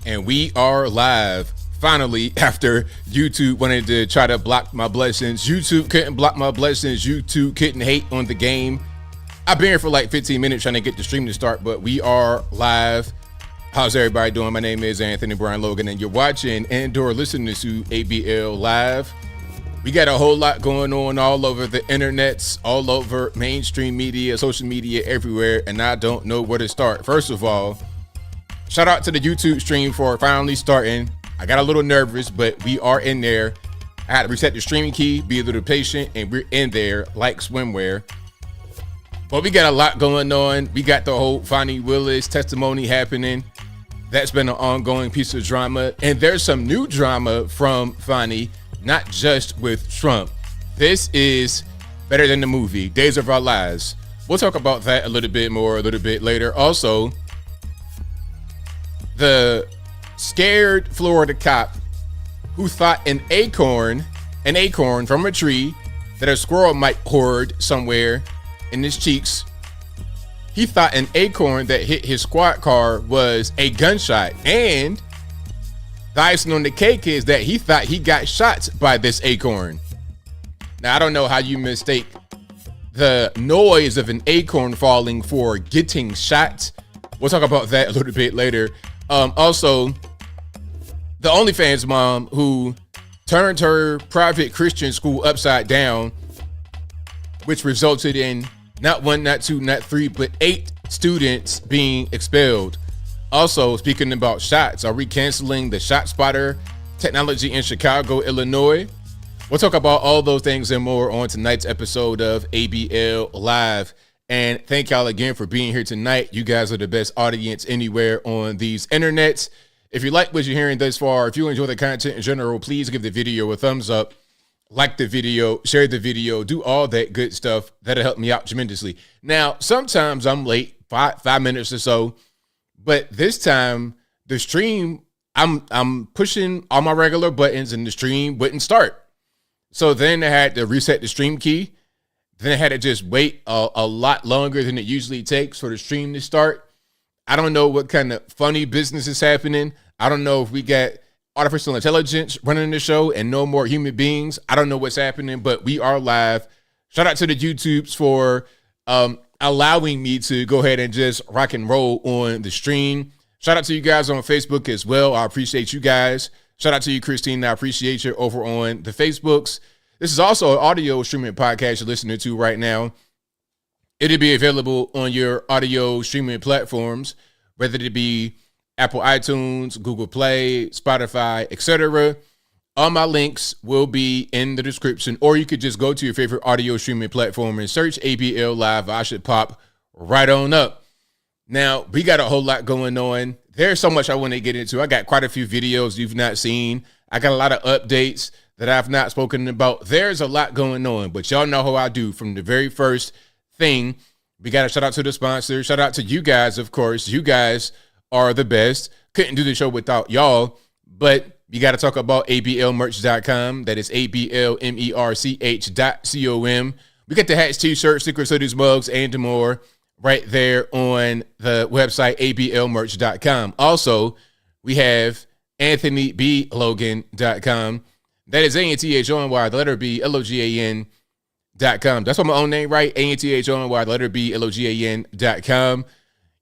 And we are live. Finally, after YouTube wanted to try to block my blessings. YouTube couldn't block my blessings. YouTube couldn't hate on the game. I've been here for like 15 minutes trying to get the stream to start, but we are live. How's everybody doing? My name is Anthony Brian Logan, and you're watching and or listening to ABL Live. We got a whole lot going on all over the internets, all over mainstream media, social media, everywhere, and I don't know where to start. First of all, shout out to the YouTube stream for finally starting. I got a little nervous, but we are in there. I had to reset the streaming key, be a little patient, and we're in there like swimwear. But we got a lot going on. We got the whole Fani Willis testimony happening. That's been an ongoing piece of drama. And there's some new drama from Fani, not just with Trump. This is better than the movie, Days of Our Lives. We'll talk about that a little bit more a little bit later. Also, the scared Florida cop who thought an acorn from a tree that a squirrel might hoard somewhere in his cheeks, he thought an acorn that hit his squad car was a gunshot. And the icing on the cake is that he thought he got shot by this acorn. Now, I don't know how you mistake the noise of an acorn falling for getting shot. We'll talk about that a little bit later. Also, the OnlyFans mom who turned her private Christian school upside down, which resulted in not one, not two, not three, but 8 students being expelled. Also, speaking about shots, are we canceling the shot spotter technology in Chicago, Illinois? We'll talk about all those things and more on tonight's episode of ABL Live. And thank y'all again for being here tonight. You guys are the best audience anywhere on these internets. If you like what you're hearing thus far, if you enjoy the content in general, please give the video a thumbs up, like the video, share the video, do all that good stuff. That'll help me out tremendously. Now, sometimes I'm late, five minutes or so, but this time the stream, I'm pushing all my regular buttons and the stream wouldn't start. So then I had to reset the stream key. Then I had to just wait a lot longer than it usually takes for the stream to start. I don't know what kind of funny business is happening. I don't know if we got artificial intelligence running the show and no more human beings. I don't know what's happening, but we are live. Shout out to the YouTubes for allowing me to go ahead and just rock and roll on the stream. Shout out to you guys on Facebook as well. I appreciate you guys. Shout out to you, Christine. I appreciate you over on the Facebooks. This is also an audio streaming podcast you're listening to right now. It'll be available on your audio streaming platforms, whether it be Apple iTunes, Google Play, Spotify, etc. All my links will be in the description, or you could just go to your favorite audio streaming platform and search ABL Live. I should pop right on up. Now, we got a whole lot going on. There's so much I want to get into. I got quite a few videos you've not seen. I got a lot of updates that I've not spoken about. There's a lot going on, but y'all know how I do from the very first thing. We got to shout out to the sponsors. Shout out to you guys, of course. You guys are the best. Couldn't do the show without y'all, but you got to talk about ablmerch.com. That is ablmerch.com. We got the hats, t-shirts, secret hoodies, mugs, and more right there on the website, ablmerch.com. Also, we have anthonyblogan.com. That is ANTHONY, the letter B, LOGAN.com. That's what my own name, right? ANTHONY, the letter B, LOGAN.com.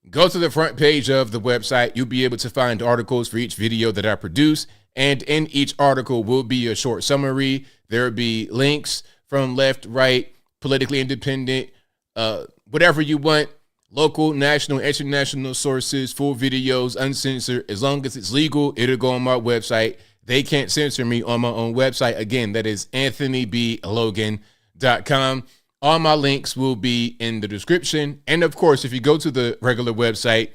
Go to the front page of the website. You'll be able to find articles for each video that I produce. And in each article will be a short summary. There will be links from left, right, politically independent, whatever you want, local, national, international sources, full videos, uncensored. As long as it's legal, it'll go on my website. They can't censor me on my own website. Again, that is anthonyblogan.com. All my links will be in the description. And of course, if you go to the regular website,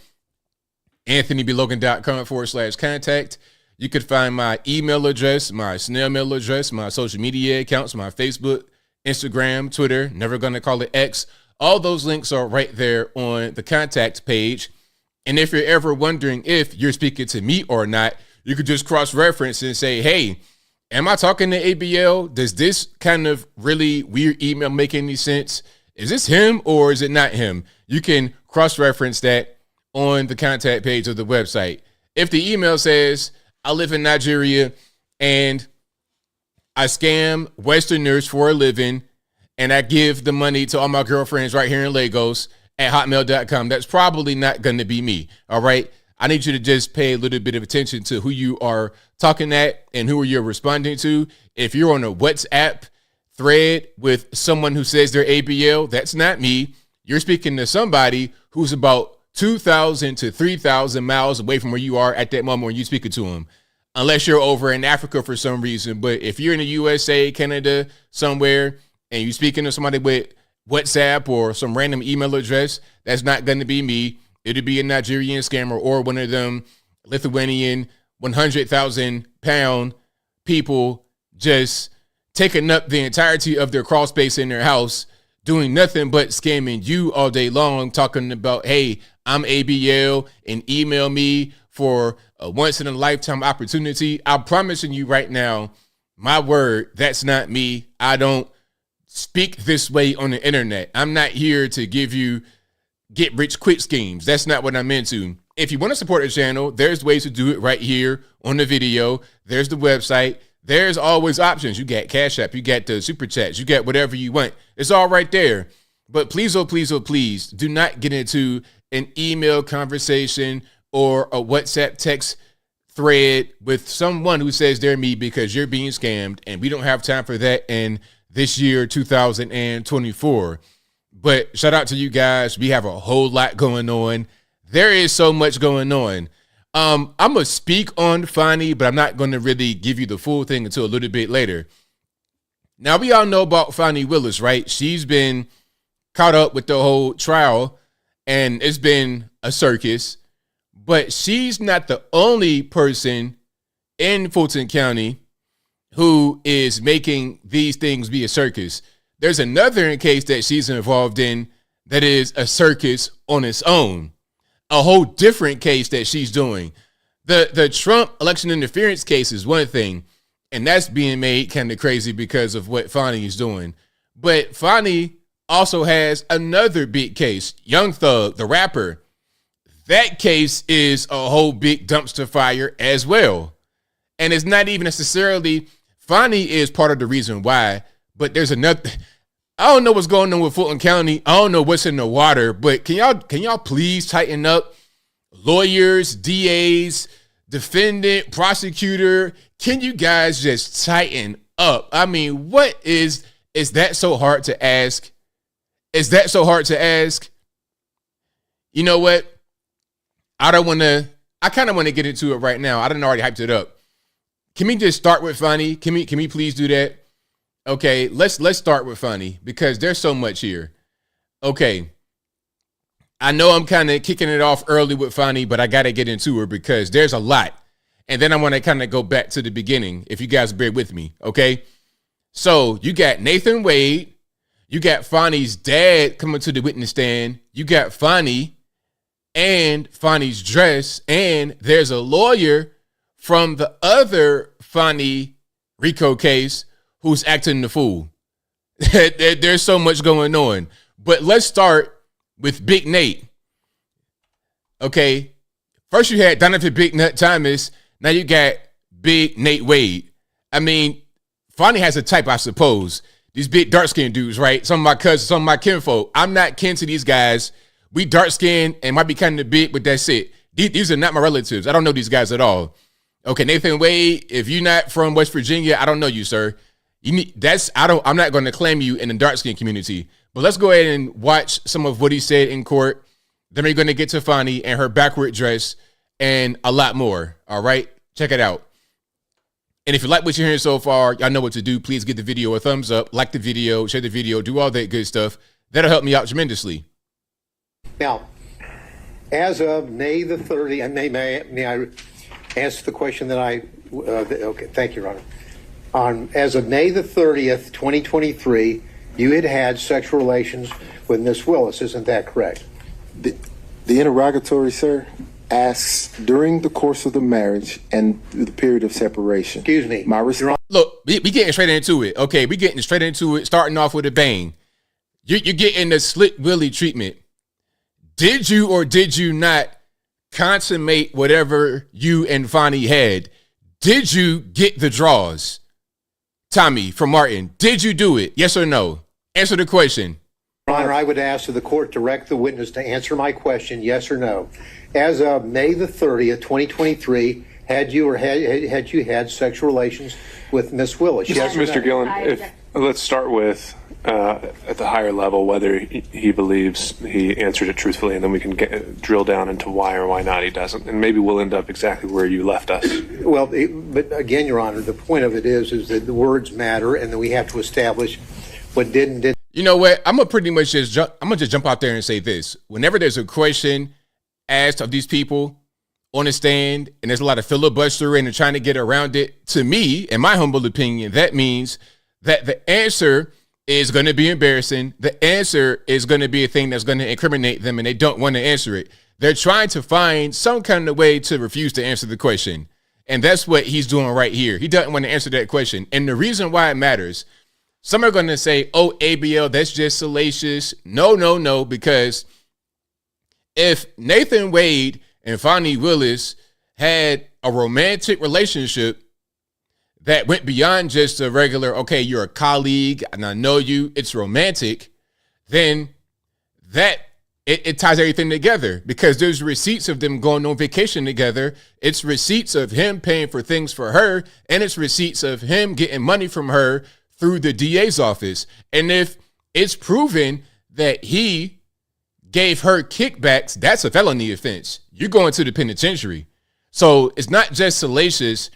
anthonyblogan.com/contact, you could find my email address, my snail mail address, my social media accounts, my Facebook, Instagram, Twitter, never going to call it X. All those links are right there on the contact page. And if you're ever wondering if you're speaking to me or not, you could just cross-reference and say, hey, am I talking to ABL? Does this kind of really weird email make any sense? Is this him or is it not him? You can cross-reference that on the contact page of the website. If the email says, I live in Nigeria and I scam Westerners for a living and I give the money to all my girlfriends right here in Lagos at hotmail.com, that's probably not going to be me. All right. I need you to just pay a little bit of attention to who you are talking at and who you're responding to. If you're on a WhatsApp thread with someone who says they're ABL, that's not me. You're speaking to somebody who's about 2,000 to 3,000 miles away from where you are at that moment when you're speaking to them, unless you're over in Africa for some reason. But if you're in the USA, Canada, somewhere, and you're speaking to somebody with WhatsApp or some random email address, that's not going to be me. It'll be a Nigerian scammer or one of them Lithuanian 100,000-pound people just taking up the entirety of their crawl space in their house, doing nothing but scamming you all day long, talking about, hey, I'm ABL and email me for a once-in-a-lifetime opportunity. I'm promising you right now, my word, that's not me. I don't speak this way on the internet. I'm not here to give you get-rich-quick schemes. That's not what I'm into. If you want to support the channel, there's ways to do it right here on the video. There's the website. There's always options. You got Cash App. You got the Super Chats. You got whatever you want. It's all right there. But please, oh, please, oh, please, do not get into an email conversation or a WhatsApp text thread with someone who says they're me, because you're being scammed, and we don't have time for that in this year, 2024. But shout out to you guys. We have a whole lot going on. There is so much going on. I'm going to speak on Fani, but I'm not going to really give you the full thing until a little bit later. Now, we all know about Fani Willis, right? She's been caught up with the whole trial, and it's been a circus. But she's not the only person in Fulton County who is making these things be a circus. There's another case that she's involved in that is a circus on its own. A whole different case that she's doing. The Trump election interference case is one thing, and that's being made kind of crazy because of what Fani is doing. But Fani also has another big case, Young Thug, the rapper. That case is a whole big dumpster fire as well. And it's not even necessarily, Fani is part of the reason why, but there's another. I don't know what's going on with Fulton County. I don't know what's in the water, but can y'all please tighten up? Lawyers, DAs, defendant, prosecutor, can you guys just tighten up? I mean, what is that so hard to ask? Is that so hard to ask? You know what? I kind of want to get into it right now. I done already hyped it up. Can we just start with Fani? Can we please do that? Okay, let's start with Fani because there's so much here. Okay, I know I'm kind of kicking it off early with Fani, but I got to get into her because there's a lot. And then I want to kind of go back to the beginning, if you guys bear with me, okay? So you got Nathan Wade. You got Fani's dad coming to the witness stand. You got Fani and Fani's dress. And there's a lawyer from the other Fani RICO case who's acting the fool. There's so much going on. But let's start with Big Nate. Okay. First you had Donovan Big Nut Thomas. Now you got Big Nate Wade. I mean, Fani has a type, I suppose. These big dark-skinned dudes, right? Some of my cousins, some of my kinfolk. I'm not kin to these guys. We dark-skinned and might be kind of big, but that's it. These are not my relatives. I don't know these guys at all. Okay, Nathan Wade, if you're not from West Virginia, I don't know you, sir. I'm not going to claim you in the dark skin community, but let's go ahead and watch some of what he said in court. Then we're going to get to Fani and her backward dress and a lot more. All right, check it out. And if you like what you're hearing so far, y'all know what to do. Please give the video a thumbs up, like the video, share the video, do all that good stuff. That'll help me out tremendously. Now, as of May the 30th, may I ask the question that okay, thank you, Ron. As of May the 30th, 2023, you had sexual relations with Miss Willis. Isn't that correct? The interrogatory, sir, asks during the course of the marriage and the period of separation. Excuse me. My response. Look, we getting straight into it. Okay, we getting straight into it, starting off with a bang. You're getting the slick Willie treatment. Did you or did you not consummate whatever you and Fani had, did you get the draws? Tommy from Martin, did you do it? Yes or no? Answer the question. Your Honor, I would ask that the court direct the witness to answer my question, yes or no. As of May the 30th, 2023, had you had sexual relations with Miss Willis? Yes or no? Mr. Gillen, let's start with at the higher level whether he believes he answered it truthfully, and then we can drill down into why or why not he doesn't, and maybe we'll end up exactly where you left us. Well, but again, Your Honor, the point of it is that the words matter, and that we have to establish what did and didn't. You know what? I'm gonna just jump out there and say this. Whenever there's a question asked of these people on the stand, and there's a lot of filibustering and trying to get around it, to me, in my humble opinion, that means that the answer is going to be embarrassing. The answer is going to be a thing that's going to incriminate them, and they don't want to answer it. They're trying to find some kind of way to refuse to answer the question, and that's what he's doing right here. He doesn't want to answer that question, and the reason why it matters, some are going to say, oh, ABL, that's just salacious. No, because if Nathan Wade and Fani Willis had a romantic relationship that went beyond just a regular, okay, you're a colleague and I know you, it's romantic, then that it ties everything together, because there's receipts of them going on vacation together. It's receipts of him paying for things for her, and it's receipts of him getting money from her through the DA's office. And if it's proven that he gave her kickbacks, that's a felony offense. You're going to the penitentiary. So it's not just salacious.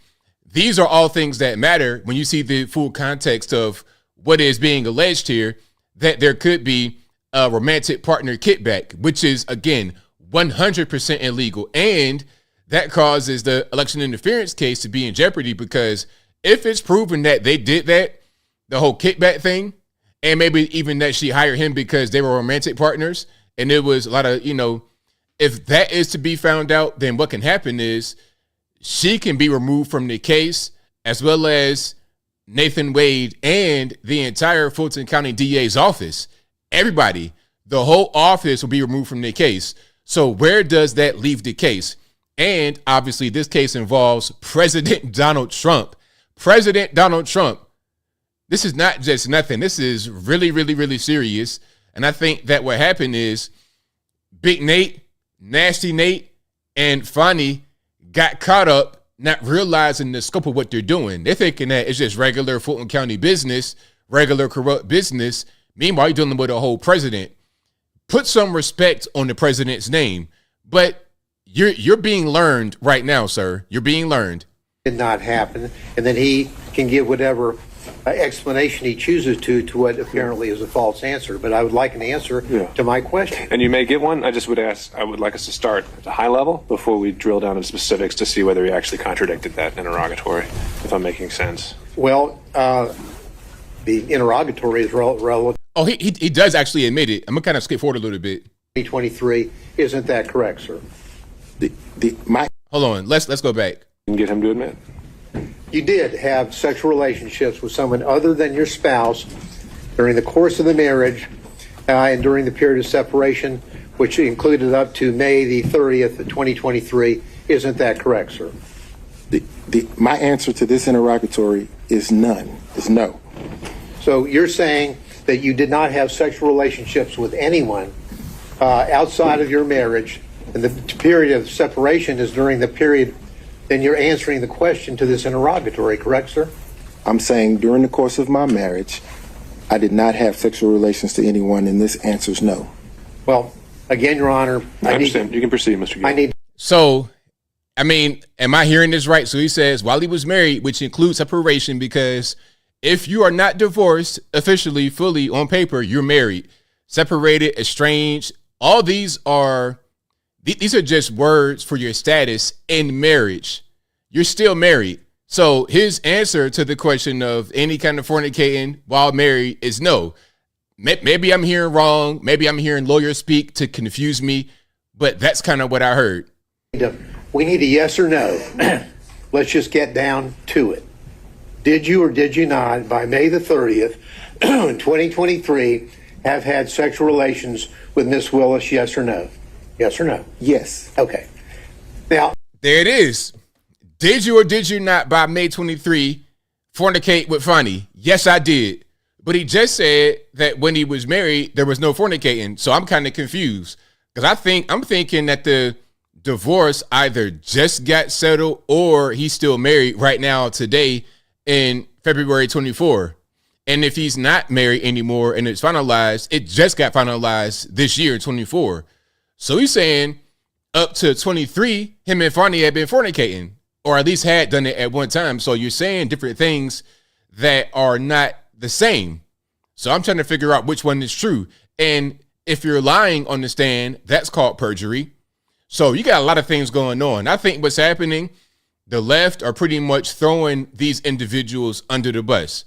These are all things that matter when you see the full context of what is being alleged here, that there could be a romantic partner kickback, which is, again, 100% illegal. And that causes the election interference case to be in jeopardy, because if it's proven that they did that, the whole kickback thing, and maybe even that she hired him because they were romantic partners, and there was a lot of, if that is to be found out, then what can happen is she can be removed from the case, as well as Nathan Wade and the entire Fulton County DA's office. Everybody, the whole office will be removed from the case. So where does that leave the case? And obviously this case involves President Donald Trump. President Donald Trump. This is not just nothing. This is really, really, really serious. And I think that what happened is Big Nate, Nasty Nate, and Fani got caught up not realizing the scope of what they're doing. They're thinking that it's just regular Fulton County business, regular corrupt business. Meanwhile, you're dealing with a whole president. Put some respect on the president's name. But you're being learned right now, sir. You're being learned. Did not happen. And then he can give whatever explanation he chooses to what apparently is a false answer. But I would like an answer to my question. And you may get one. I would like us to start at a high level before we drill down into specifics to see whether he actually contradicted that interrogatory, if I'm making sense. Well, the interrogatory is relevant. Oh, he does actually admit it. I'm going to kind of skip forward a little bit. 2023, isn't that correct, sir? Hold on. Let's go back. You can get him to admit. You did have sexual relationships with someone other than your spouse during the course of the marriage and during the period of separation, which included up to May the 30th of 2023. Isn't that correct, sir? My answer to this interrogatory is none. Is no. So you're saying that you did not have sexual relationships with anyone outside of your marriage, and the period of separation is during the period. Then you're answering the question to this interrogatory, correct, sir? I'm saying during the course of my marriage, I did not have sexual relations to anyone, and this answer is no. Well, again, Your Honor, I understand. You can proceed, Mr. Gill. So, I mean, am I hearing this right? So he says while he was married, which includes separation, because if you are not divorced officially, fully on paper, you're married, separated, estranged. All these are just words for your status in marriage. You're still married. So his answer to the question of any kind of fornicating while married is no. Maybe I'm hearing wrong. Maybe I'm hearing lawyers speak to confuse me, but that's kind of what I heard. We need a yes or no. Let's just get down to it. Did you or did you not, by May the 30th, 2023, have had sexual relations with Miss Willis, yes or no? Yes or no? Yes. Okay. Now, There it is. Did you or did you not, by May 23, fornicate with Fani? Yes, I did. But he just said that when he was married, there was no fornicating. So I'm kind of confused because I'm thinking that the divorce either just got settled or he's still married right now today in February 24. And if he's not married anymore and it's finalized, it just got finalized this year in 24. So he's saying up to 23, him and Fani had been fornicating, or at least had done it at one time. So you're saying different things that are not the same. So I'm trying to figure out which one is true. And if you're lying on the stand, that's called perjury. So you got a lot of things going on. I think what's happening, the left are pretty much throwing these individuals under the bus.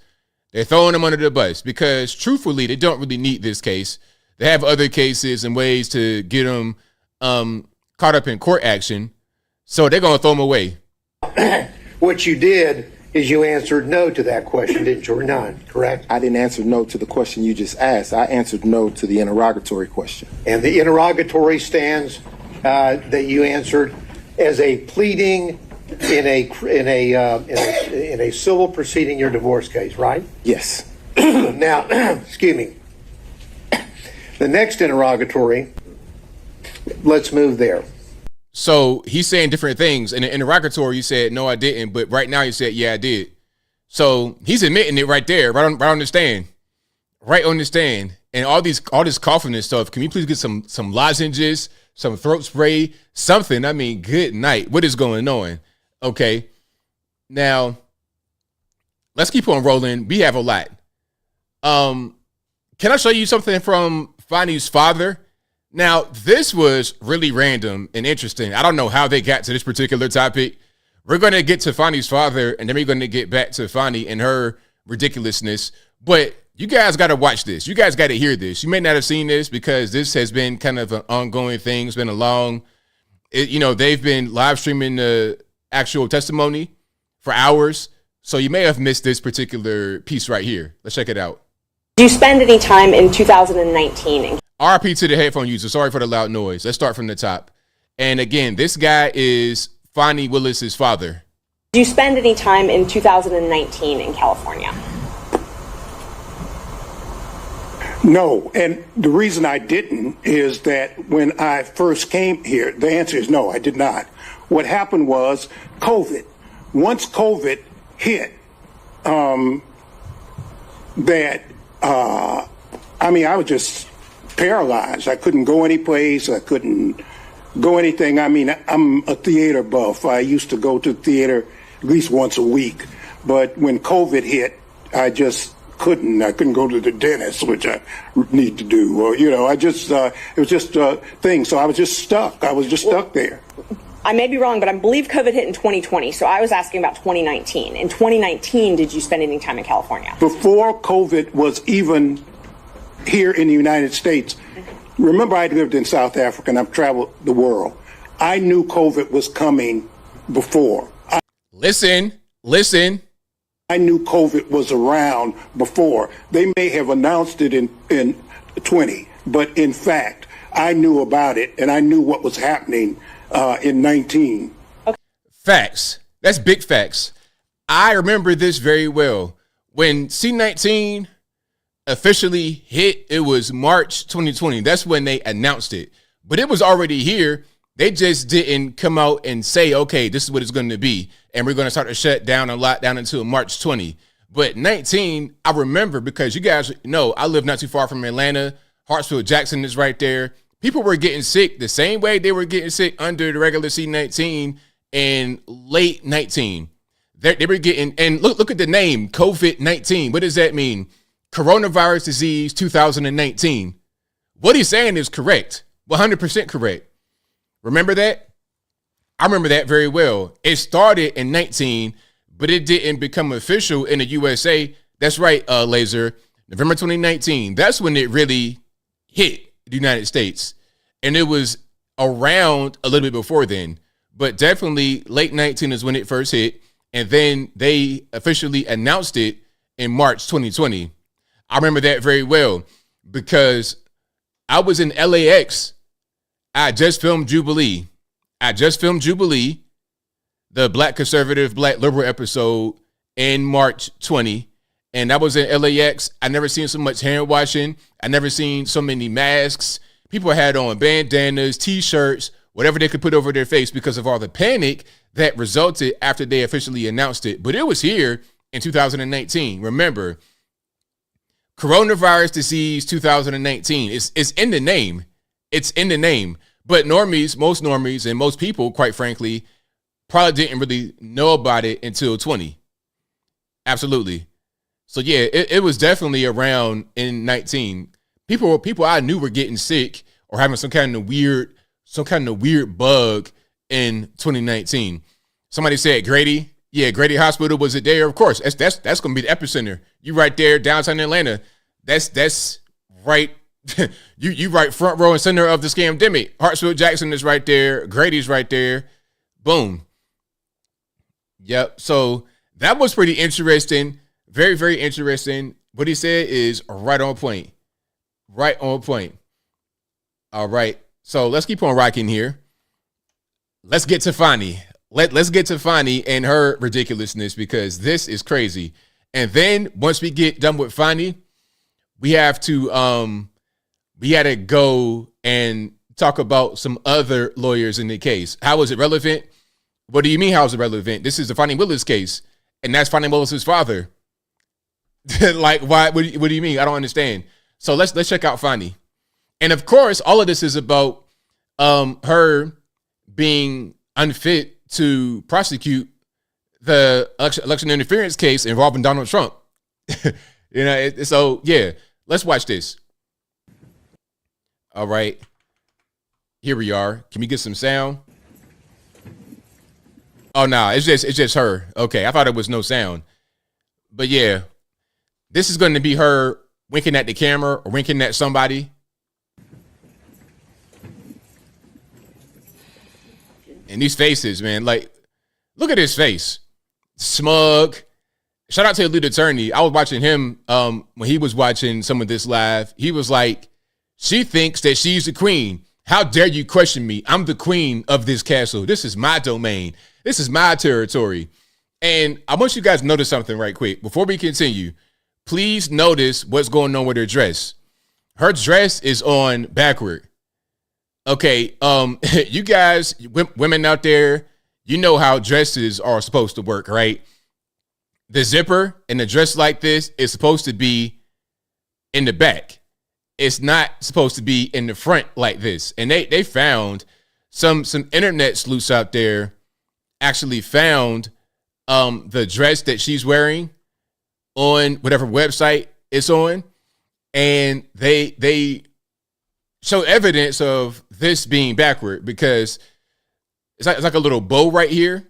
They're throwing them under the bus because truthfully, they don't really need this case. They have other cases and ways to get them caught up in court action. So they're going to throw them away. what you did is you answered no to that question, didn't you, or none, correct? I didn't answer no to the question you just asked. I answered no to the interrogatory question. And the interrogatory stands that you answered as a pleading in a civil proceeding, your divorce case, right? Yes. Now, excuse me. The next interrogatory, let's move there. So he's saying different things. In the interrogatory, you said, no, I didn't. But right now you said, yeah, I did. So he's admitting it right there, right on the stand. Right on the stand. And all this coughing and stuff. Can you please get some lozenges, some throat spray, something? I mean, good night. What is going on? Okay. Now, let's keep on rolling. We have a lot. Can I show you something from Fani's father? Now, this was really random and interesting. I don't know how they got to this particular topic. We're going to get to Fani's father, and then we're going to get back to Fani and her ridiculousness. But you guys got to watch this. You guys got to hear this. You may not have seen this because this has been kind of an ongoing thing. It's been a long, they've been live streaming the actual testimony for hours. So you may have missed this particular piece right here. Let's check it out. Did you spend any time in 2019? RP to the headphone user. Sorry for the loud noise. Let's start from the top. And again, this guy is Fani Willis's father. Did you spend any time in 2019 in California? No, and the reason I didn't is that when I first came here, the answer is no, I did not. What happened was COVID. Once COVID hit, I was just paralyzed. I couldn't go any place. I couldn't go anything. I mean, I'm a theater buff. I used to go to theater at least once a week. But when COVID hit, I just couldn't. I couldn't go to the dentist, which I need to do. Or, it was just a thing. So I was just stuck. I was just stuck there. I may be wrong, but I believe COVID hit in 2020. So I was asking about 2019. In 2019, did you spend any time in California? Before COVID was even here in the United States, remember I lived in South Africa and I've traveled the world. I knew COVID was coming before. Listen. I knew COVID was around before. They may have announced it in 20, but in fact, I knew about it and I knew what was happening in 19. Okay. Facts. That's big facts. I remember this very well. When C-19 officially hit, it was March 2020. That's when they announced it. But it was already here. They just didn't come out and say, okay, this is what it's going to be. And we're going to start to shut down and lock down until March 20. But 19, I remember because you guys know I live not too far from Atlanta. Hartsfield Jackson is right there. People were getting sick the same way they were getting sick under the regular C-19 in late 19. They were getting, and look at the name, COVID-19. What does that mean? Coronavirus disease 2019. What he's saying is correct, 100% correct. Remember that? I remember that very well. It started in 19, but it didn't become official in the USA. That's right, Laser. November 2019. That's when it really hit the United States. And it was around a little bit before then. But definitely late 19 is when it first hit. And then they officially announced it in March 2020. I remember that very well because I was in LAX. I just filmed Jubilee. I just filmed Jubilee, the Black Conservative, Black Liberal episode in March 20. And that was in LAX. I never seen so much hand washing. I never seen so many masks. People had on bandanas, T-shirts, whatever they could put over their face because of all the panic that resulted after they officially announced it. But it was here in 2019. Remember, coronavirus disease 2019. It's in the name. It's in the name. But normies, most normies, and most people, quite frankly, probably didn't really know about it until 20. Absolutely. So yeah, it was definitely around in 19. People I knew were getting sick or having some kind of weird bug in 2019. Somebody said Grady. Yeah, Grady Hospital, was it there? Of course. That's gonna be the epicenter. You right there, downtown Atlanta. That's right. you right front row and center of the scamdemic. Hartsfield Jackson is right there. Grady's right there. Boom. Yep. So that was pretty interesting. Very, very interesting. What he said is right on point. Right on point. All right. So let's keep on rocking here. Let's get to Fani. Let's get to Fani and her ridiculousness because this is crazy. And then once we get done with Fani, we had to go and talk about some other lawyers in the case. How is it relevant? What do you mean how is it relevant? This is the Fani Willis case, and that's Fani Willis's father. Like, why? What do you mean? I don't understand. So let's check out Fani. And of course, all of this is about her being unfit to prosecute the election interference case involving Donald Trump. So yeah, let's watch this. All right, here we are. Can we get some sound? Oh no, it's just her. Okay, I thought it was no sound, but yeah. This is going to be her winking at the camera or winking at somebody. And these faces, man, like, look at his face. Smug. Shout out to the lead attorney. I was watching him when he was watching some of this live. He was like, she thinks that she's the queen. How dare you question me? I'm the queen of this castle. This is my domain. This is my territory. And I want you guys to notice something right quick before we continue. Please notice what's going on with her dress. Her dress is on backward. Okay, you guys, women out there, you know how dresses are supposed to work, right? The zipper in a dress like this is supposed to be in the back. It's not supposed to be in the front like this. And they found some internet sleuths out there actually found the dress that she's wearing on whatever website it's on, and they show evidence of this being backward because it's like a little bow right here.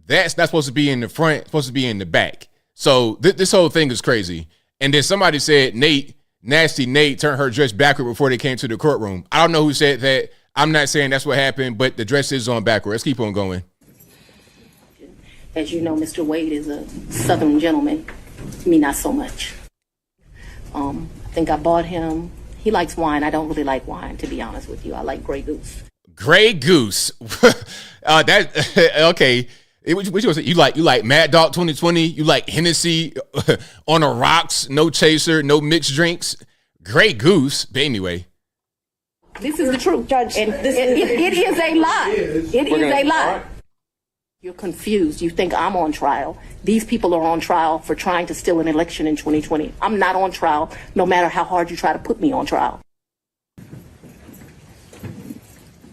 That's not supposed to be in the front, it's supposed to be in the back. So this whole thing is crazy. And then somebody said Nasty Nate turned her dress backward before they came to the courtroom. I don't know who said that. I'm not saying that's what happened, but the dress is on backward. Let's keep on going. As you know, Mr. Wade is a Southern gentleman. Me, not so much. I think I bought him. He likes wine. I don't really like wine, to be honest with you. I like Grey Goose. Grey Goose. Okay. Which was it? You like Mad Dog 2020? You like Hennessy on the rocks? No chaser, no mixed drinks. Grey Goose. But anyway. This is the truth, Judge. And it is a lie. It is a lie. You're confused. You think I'm on trial. These people are on trial for trying to steal an election in 2020. I'm not on trial, no matter how hard you try to put me on trial.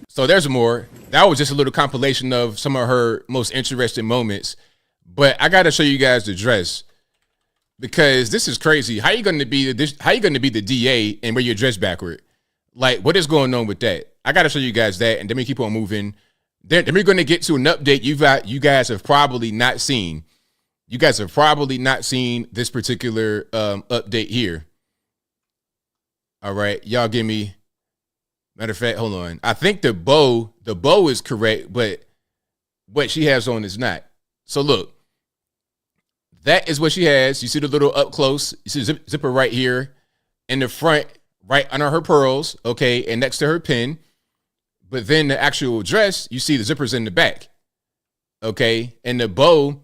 So there's more. That was just a little compilation of some of her most interesting moments. But I got to show you guys the dress because this is crazy. How you going to be the DA and wear your dress backward? Like, what is going on with that? I got to show you guys that, and then we keep on moving. Then we're going to get to an update you guys have probably not seen. You guys have probably not seen this particular update here. All right, y'all give me. Matter of fact, hold on. I think the bow is correct, but what she has on is not. So look, that is what she has. You see the little up close. You see the zipper right here in the front, right under her pearls. Okay, and next to her pin. but then the actual dress, you see the zippers in the back. Okay. And the bow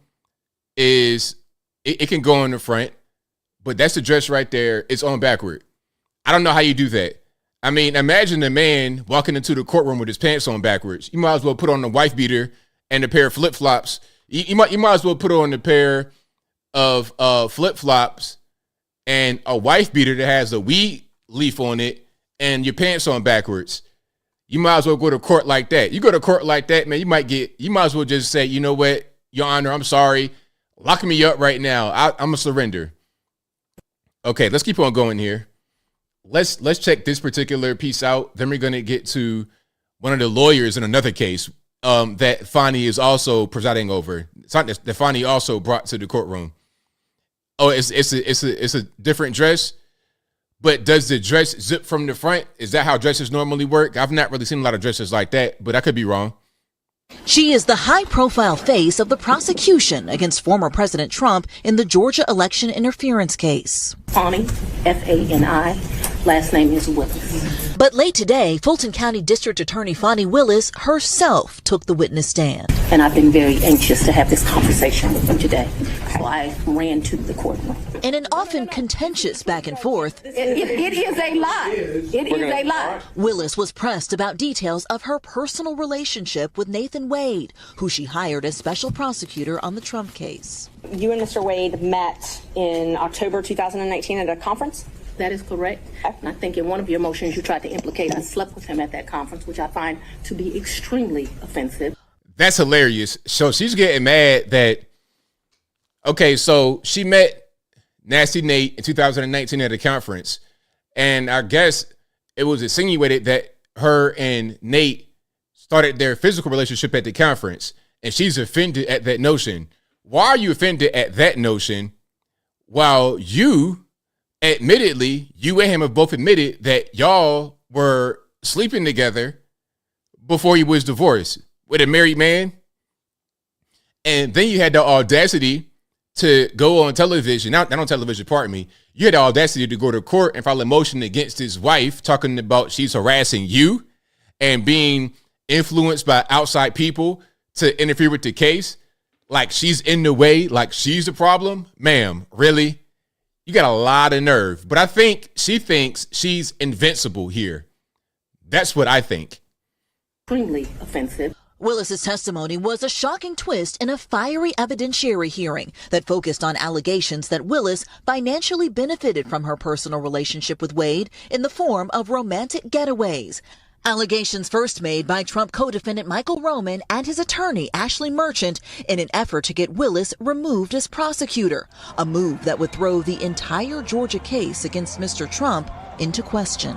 is, it can go in the front, but that's the dress right there. It's on backward. I don't know how you do that. I mean, imagine a man walking into the courtroom with his pants on backwards. You might as well put on a wife beater and a pair of flip-flops. You might as well put on a pair of flip-flops and a wife beater that has a weed leaf on it and your pants on backwards. You might as well go to court like that. You go to court like that, man, you might as well just say, you know what, Your Honor, I'm sorry. Lock me up right now. I'm going to surrender. Okay, let's keep on going here. Let's check this particular piece out. Then we're going to get to one of the lawyers in another case that Fani is also presiding over. That Fani also brought to the courtroom. Oh, it's a different dress, but does the dress zip from the front? Is that how dresses normally work? I've not really seen a lot of dresses like that, but I could be wrong. She is the high-profile face of the prosecution against former President Trump in the Georgia election interference case. Fani, F-A-N-I, last name is Willis. But late today, Fulton County District Attorney Fani Willis herself took the witness stand. And I've been very anxious to have this conversation with him today, so I ran to the courtroom. In an often contentious back and forth, It is a lie. It is a lie. Willis was pressed about details of her personal relationship with Nathan Wade, who she hired as special prosecutor on the Trump case. You and Mr. Wade met in October 2019 at a conference? That is correct. And I think in one of your motions you tried to implicate I slept with him at that conference, which I find to be extremely offensive. That's hilarious. So she's getting mad that, okay, so she met Nasty Nate in 2019 at a conference, and I guess it was insinuated that her and Nate started their physical relationship at the conference, and she's offended at that notion. Why are you offended at that notion while you and him have both admitted that y'all were sleeping together before you was divorced with a married man? And then you had the audacity to go on television, not on television, pardon me. You had the audacity to go to court and file a motion against his wife, talking about she's harassing you and being influenced by outside people to interfere with the case. Like she's in the way, like she's the problem. Ma'am, really? You got a lot of nerve. But I think she thinks she's invincible here. That's what I think. Extremely offensive. Willis's testimony was a shocking twist in a fiery evidentiary hearing that focused on allegations that Willis financially benefited from her personal relationship with Wade in the form of romantic getaways. Allegations first made by Trump co-defendant Michael Roman and his attorney Ashley Merchant in an effort to get Willis removed as prosecutor, a move that would throw the entire Georgia case against Mr. Trump into question.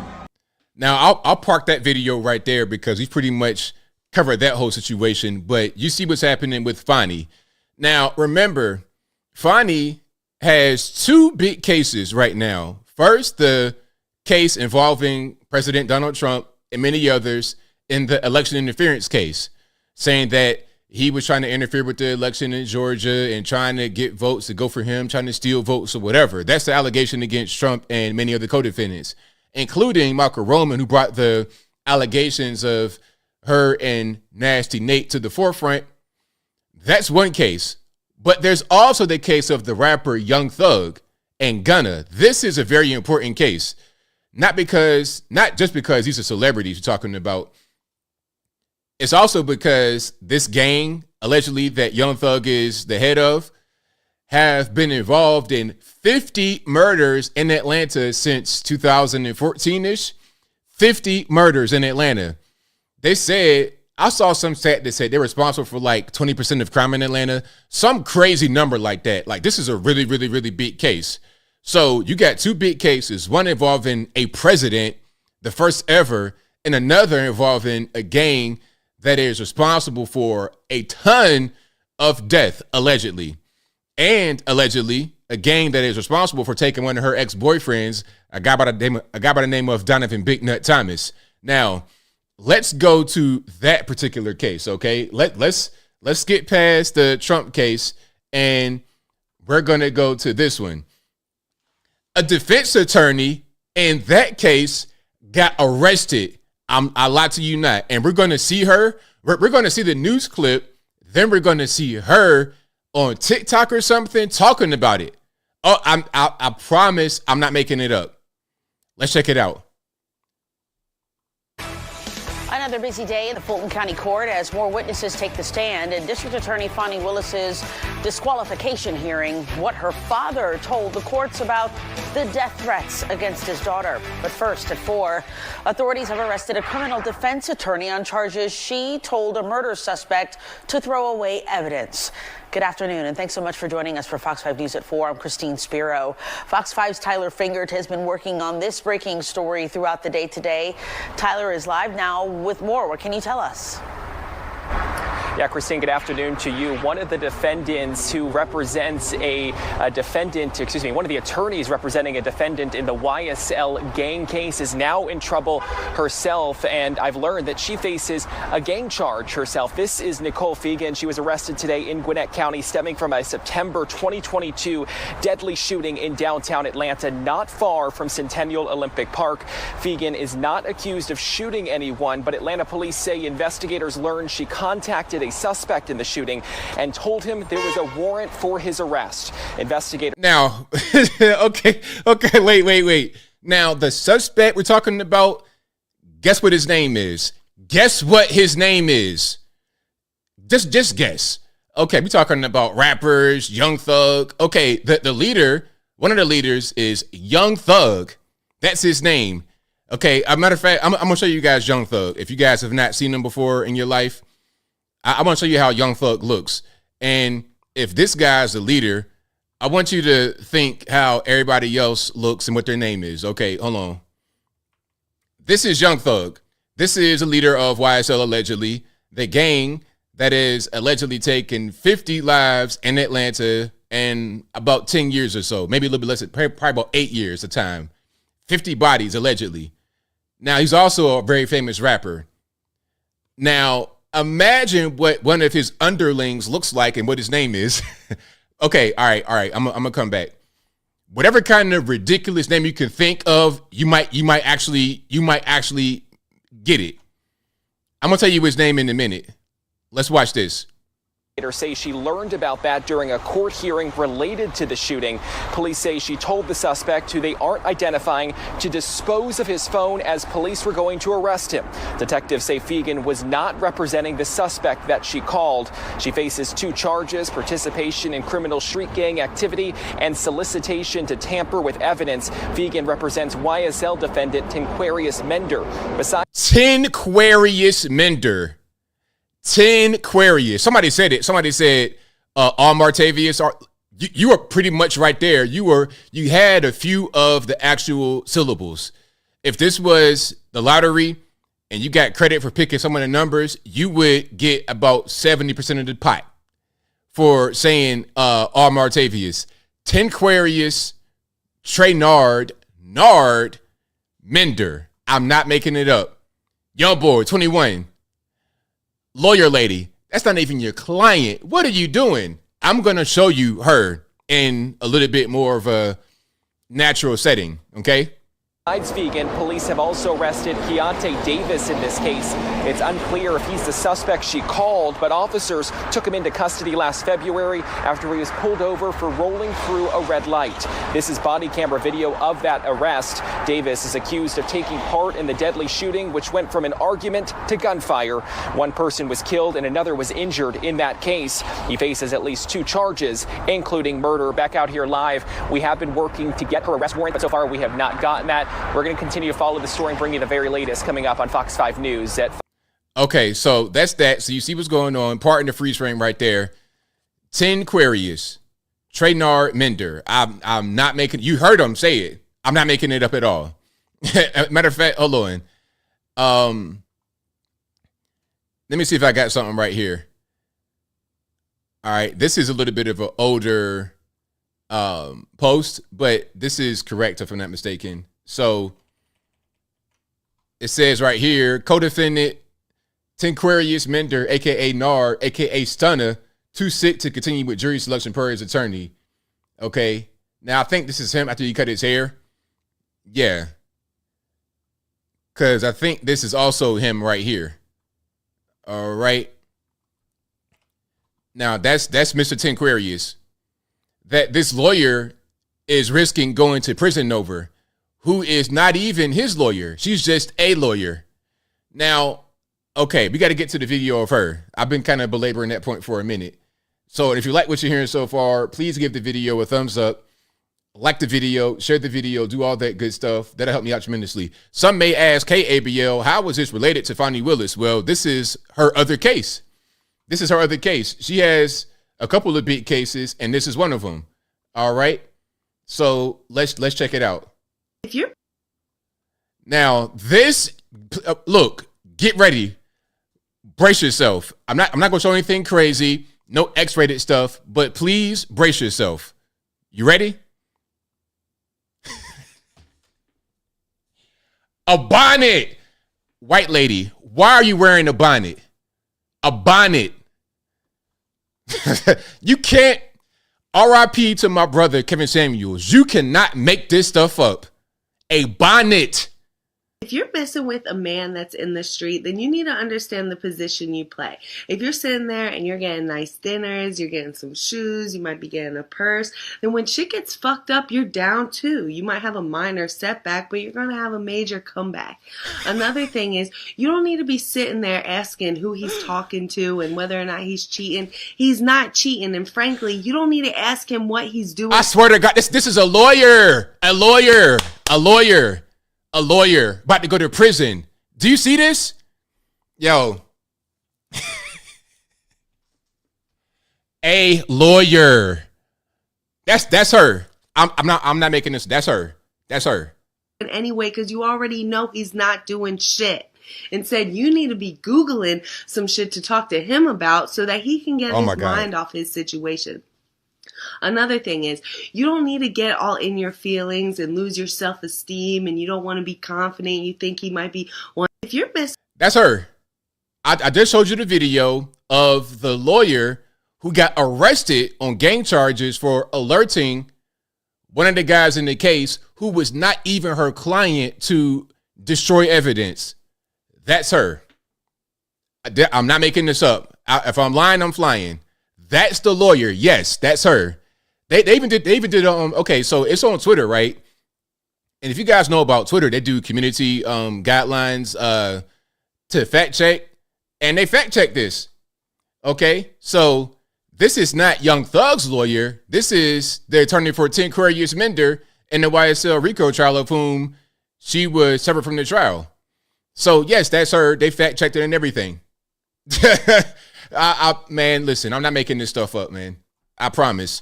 Now, I'll park that video right there because he's pretty much covered that whole situation, but you see what's happening with Fani. Now, remember, Fani has two big cases right now. First, the case involving President Donald Trump and many others in the election interference case, saying that he was trying to interfere with the election in Georgia and trying to get votes to go for him, trying to steal votes or whatever. That's the allegation against Trump and many other co-defendants, including Michael Roman, who brought the allegations of her and Nasty Nate to the forefront. That's one case. But there's also the case of the rapper Young Thug and Gunna. This is a very important case. Not just because he's a celebrity you're talking about. It's also because this gang, allegedly that Young Thug is the head of, have been involved in 50 murders in Atlanta since 2014-ish. 50 murders in Atlanta. They said, I saw some stat that said they're responsible for like 20% of crime in Atlanta. Some crazy number like that. Like this is a really, really, really big case. So you got two big cases, one involving a president, the first ever, and another involving a gang that is responsible for a ton of death, allegedly. And allegedly, a gang that is responsible for taking one of her ex-boyfriends, a guy by the name of Donovan Big Nut Thomas. Now, let's go to that particular case, okay? Let's get past the Trump case, and we're going to go to this one. A defense attorney in that case got arrested I lie to you not. And we're going to see her. We're going to see the news clip. Then we're going to see her on TikTok or something talking about it. Oh, I promise I'm not making it up. Let's check it out. Another busy day in the Fulton County Court as more witnesses take the stand in District Attorney Fani Willis's disqualification hearing, what her father told the courts about the death threats against his daughter. But first, at 4, authorities have arrested a criminal defense attorney on charges she told a murder suspect to throw away evidence. Good afternoon, and thanks so much for joining us for Fox 5 News at 4. I'm Christine Spiro. Fox 5's Tyler Fingert has been working on this breaking story throughout the day today. Tyler is live now with more. What can you tell us? Yeah, Christine, good afternoon to you. One of the defendants who represents one of the attorneys representing a defendant in the YSL gang case is now in trouble herself. And I've learned that she faces a gang charge herself. This is Nicole Fegan. She was arrested today in Gwinnett County, stemming from a September 2022 deadly shooting in downtown Atlanta, not far from Centennial Olympic Park. Fegan is not accused of shooting anyone, but Atlanta police say investigators learned she contacted a suspect in the shooting and told him there was a warrant for his arrest. Investigators. Now, okay, wait. Now, the suspect we're talking about, guess what his name is? Guess what his name is? Just guess. Okay, we're talking about rappers, Young Thug. Okay, the leader, one of the leaders is Young Thug. That's his name. Okay, as a matter of fact, I'm going to show you guys Young Thug. If you guys have not seen him before in your life, I want to show you how Young Thug looks. And if this guy's the leader, I want you to think how everybody else looks and what their name is. Okay, hold on. This is Young Thug. This is a leader of YSL, allegedly, the gang that is allegedly taking 50 lives in Atlanta in about 10 years or so, maybe a little bit less, probably about 8 years of time. 50 bodies, allegedly. Now, he's also a very famous rapper. Now, imagine what one of his underlings looks like and what his name is. Okay, all right. I'm gonna come back. Whatever kind of ridiculous name you can think of, you might actually get it. I'm gonna tell you his name in a minute. Let's watch this. Say she learned about that during a court hearing related to the shooting. Police say she told the suspect, who they aren't identifying, to dispose of his phone as police were going to arrest him. Detectives say Fegan was not representing the suspect that she called. She faces 2 charges: participation in criminal street gang activity and solicitation to tamper with evidence. Fegan represents YSL defendant Tinquarius Mender. Besides Tinquarius Mender. Tinquarius. Somebody said it. Somebody said Martavius. You were pretty much right there. You had a few of the actual syllables. If this was the lottery and you got credit for picking some of the numbers, you would get about 70% of the pot for saying Martavius. Tinquarius, Traynard, Nard, Mender. I'm not making it up. Young boy, 21. Lawyer lady, that's not even your client. What are you doing? I'm going to show you her in a little bit more of a natural setting, okay? Besides Fegan, police have also arrested Keontae Davis in this case. It's unclear if he's the suspect she called, but officers took him into custody last February after he was pulled over for rolling through a red light. This is body camera video of that arrest. Davis is accused of taking part in the deadly shooting, which went from an argument to gunfire. One person was killed and another was injured in that case. He faces at least 2 charges, including murder. Back out here live, we have been working to get her arrest warrant, but so far we have not gotten that. We're going to continue to follow the story and bring you the very latest coming up on Fox 5 News at. Okay, so that's that. So you see what's going on. Part in the freeze frame right there. Tinquarius, Traynard Mender. I'm not making. You heard him say it. I'm not making it up at all. Matter of fact, hold on. Let me see if I got something right here. All right, this is a little bit of an older post, but this is correct if I'm not mistaken. So it says right here, co-defendant Tinquarius Mender, a.k.a. Nard, a.k.a. Stunner, too sick to continue with jury selection per his attorney. Okay. Now, I think this is him after he cut his hair. Yeah. because I think this is also him right here. All right. Now, that's Mr. Tinquarius. That this lawyer is risking going to prison over, who is not even his lawyer. She's just a lawyer. Now, okay, we got to get to the video of her. I've been kind of belaboring that point for a minute. So if you like what you're hearing so far, please give the video a thumbs up. Like the video, share the video, do all that good stuff. That'll help me out tremendously. Some may ask, hey, ABL, how was this related to Fani Willis? Well, this is her other case. This is her other case. She has a couple of big cases, and this is one of them. All right. So let's check it out. If you're now, this look, get ready, brace yourself. I'm not gonna show anything crazy, no X-rated stuff, but please brace yourself. You ready? A bonnet. White lady, why are you wearing a bonnet? A bonnet. You can't. RIP to my brother, Kevin Samuels. You cannot make this stuff up. A bonnet. If you're messing with a man that's in the street, then you need to understand the position you play. If you're sitting there and you're getting nice dinners, you're getting some shoes, you might be getting a purse, then when shit gets fucked up, you're down too. You might have a minor setback, but you're going to have a major comeback. Another thing is, you don't need to be sitting there asking who he's talking to and whether or not he's cheating. He's not cheating, and frankly, you don't need to ask him what he's doing. I swear to God, this is a lawyer. A lawyer. A lawyer. A lawyer about to go to prison. Do you see this? Yo. A lawyer. That's her. I'm not making this. That's her. That's her. Anyway, because you already know he's not doing shit. Instead, you need to be Googling some shit to talk to him about so that he can get his mind off his situation. Another thing is, you don't need to get all in your feelings and lose your self-esteem, and you don't want to be confident. You think he might be one. If you're missing, that's her. I just showed you the video of the lawyer who got arrested on gang charges for alerting one of the guys in the case who was not even her client to destroy evidence. That's her. I'm not making this up. If I'm lying, I'm flying. That's the lawyer. Yes, that's her. They even did okay, so it's on Twitter, right? And if you guys know about Twitter, they do community guidelines to fact check, and they fact check this. Okay, so this is not Young Thug's lawyer. This is the attorney for Tinquarius Mender in the YSL RICO trial, of whom she was severed from the trial. So yes, that's her. They fact checked it and everything. Man, listen, I'm not making this stuff up, man. I promise.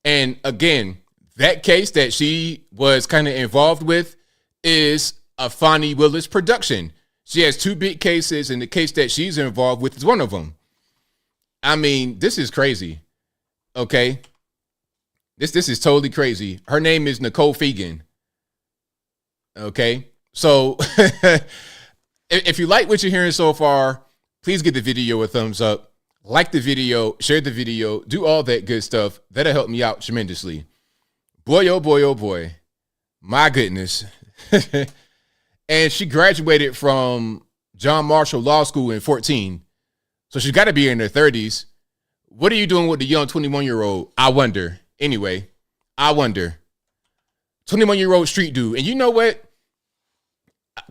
And again, that case that she was kind of involved with is a Fani Willis production. She has two big cases, and the case that she's involved with is one of them. I mean, this is crazy. Okay. This is totally crazy. Her name is Nicole Fegan. Okay. So if you like what you're hearing so far, please give the video a thumbs up. Like the video, share the video, do all that good stuff. That'll help me out tremendously. Boy, oh boy, oh boy. My goodness. And she graduated from John Marshall Law School in 2014. So she's got to be in her 30s. What are you doing with the young 21-year-old? I wonder. Anyway, I wonder. 21-year-old street dude. And you know what?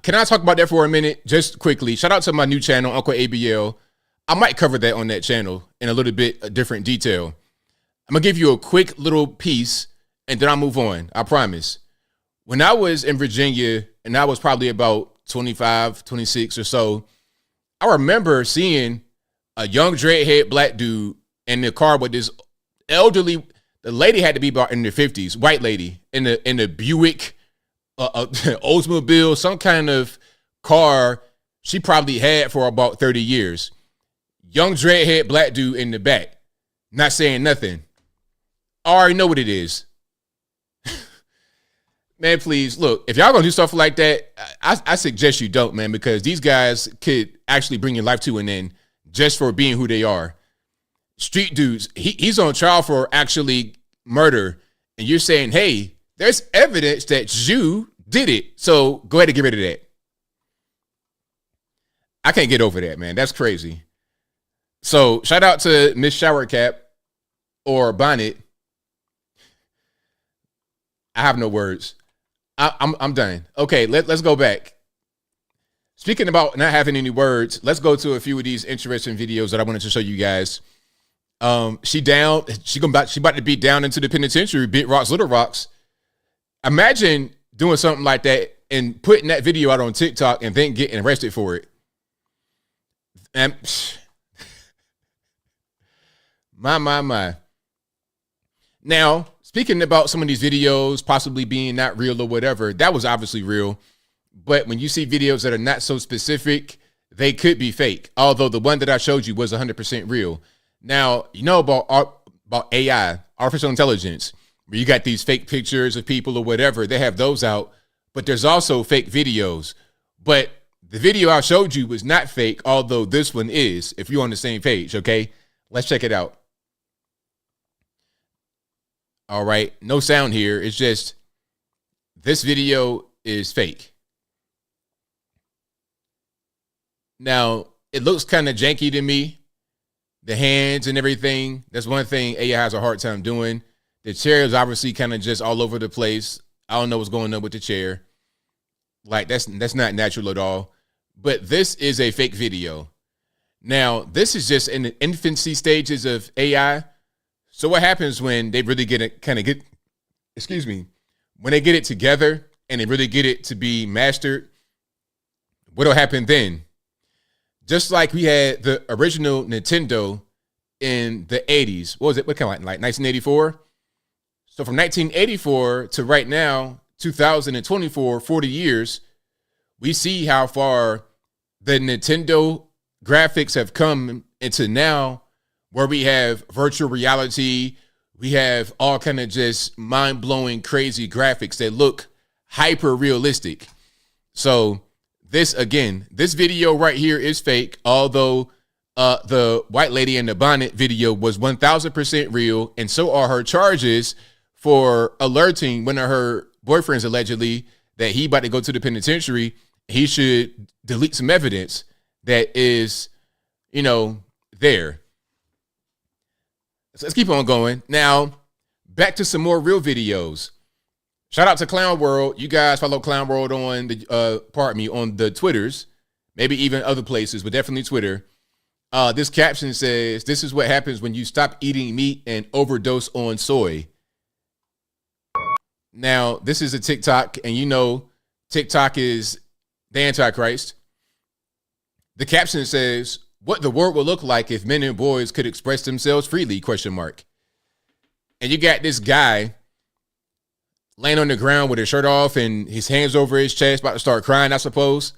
Can I talk about that for a minute? Just quickly. Shout out to my new channel, Uncle ABL. I might cover that on that channel in a little bit of different detail. I'm going to give you a quick little piece, and then I'll move on. I promise. When I was in Virginia, and I was probably about 25, 26 or so, I remember seeing a young dreadhead black dude in the car with this elderly, the lady had to be about in their 50s, white lady, in the Buick, Oldsmobile, some kind of car she probably had for about 30 years. Young dreadhead black dude in the back, not saying nothing. I already know what it is. Man, please, look, if y'all gonna do stuff like that, I suggest you don't, man, because these guys could actually bring your life to an end just for being who they are. Street dudes, he's on trial for actually murder, and you're saying, hey, there's evidence that you did it, so go ahead and get rid of that. I can't get over that, man. That's crazy. So shout out to Miss Shower Cap or Bonnet. I have no words. I'm done. Okay, let's go back. Speaking about not having any words, let's go to a few of these interesting videos that I wanted to show you guys. She about to be down into the penitentiary, Big Rocks, Little Rocks. Imagine doing something like that and putting that video out on TikTok and then getting arrested for it. And my. Now, speaking about some of these videos possibly being not real or whatever, that was obviously real. But when you see videos that are not so specific, they could be fake. Although the one that I showed you was 100% real. Now, you know about AI, artificial intelligence, where you got these fake pictures of people or whatever. They have those out. But there's also fake videos. But the video I showed you was not fake, although this one is, if you're on the same page, okay? Let's check it out. All right, no sound here. It's just this video is fake. Now, it looks kind of janky to me. The hands and everything. That's one thing AI has a hard time doing. The chair is obviously kind of just all over the place. I don't know what's going on with the chair. Like, that's not natural at all. But this is a fake video. Now, this is just in the infancy stages of AI. So what happens when they really when they get it together and they really get it to be mastered, what'll happen then? Just like we had the original Nintendo in the 80s. What was it? What came out, like 1984? So from 1984 to right now, 2024, 40 years, we see how far the Nintendo graphics have come into now, where we have virtual reality, we have all kind of just mind-blowing, crazy graphics that look hyper-realistic. So this video right here is fake, although the white lady in the bonnet video was 1,000% real, and so are her charges for alerting one of her boyfriends, allegedly, that he about to go to the penitentiary. He should delete some evidence that is, there. So let's keep on going. Now, back to some more real videos. Shout out to Clown World. You guys follow Clown World on on the Twitters, maybe even other places, but definitely Twitter. This caption says, "This is what happens when you stop eating meat and overdose on soy." Now, this is a TikTok, and TikTok is the Antichrist. The caption says, "What the world would look like if men and boys could express themselves freely?" ? And you got this guy laying on the ground with his shirt off and his hands over his chest, about to start crying, I suppose.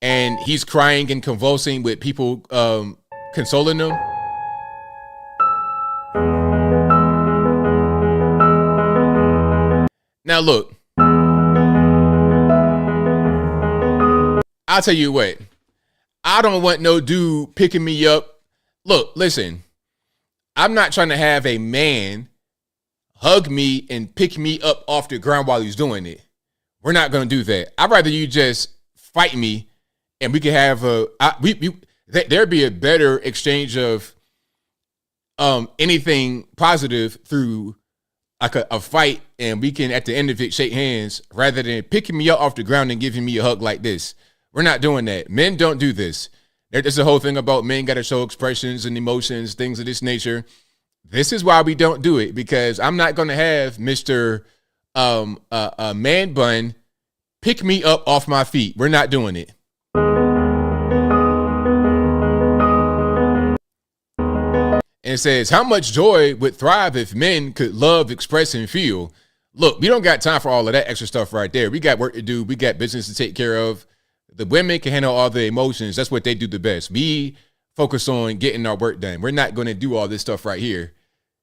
And he's crying and convulsing with people consoling him. Now, look, I'll tell you what, I don't want no dude picking me up. Look, listen, I'm not trying to have a man hug me and pick me up off the ground while he's doing it. We're not going to do that. I'd rather you just fight me and we can have there'd be a better exchange of anything positive through like a fight, and we can at the end of it shake hands rather than picking me up off the ground and giving me a hug like this. We're not doing that. Men don't do this. There's a whole thing about men got to show expressions and emotions, things of this nature. This is why we don't do it, because I'm not going to have Mr. Man Bun pick me up off my feet. We're not doing it. And it says, "How much joy would thrive if men could love, express, and feel?" Look, we don't got time for all of that extra stuff right there. We got work to do. We got business to take care of. The women can handle all the emotions. That's what they do the best. We focus on getting our work done. We're not going to do all this stuff right here.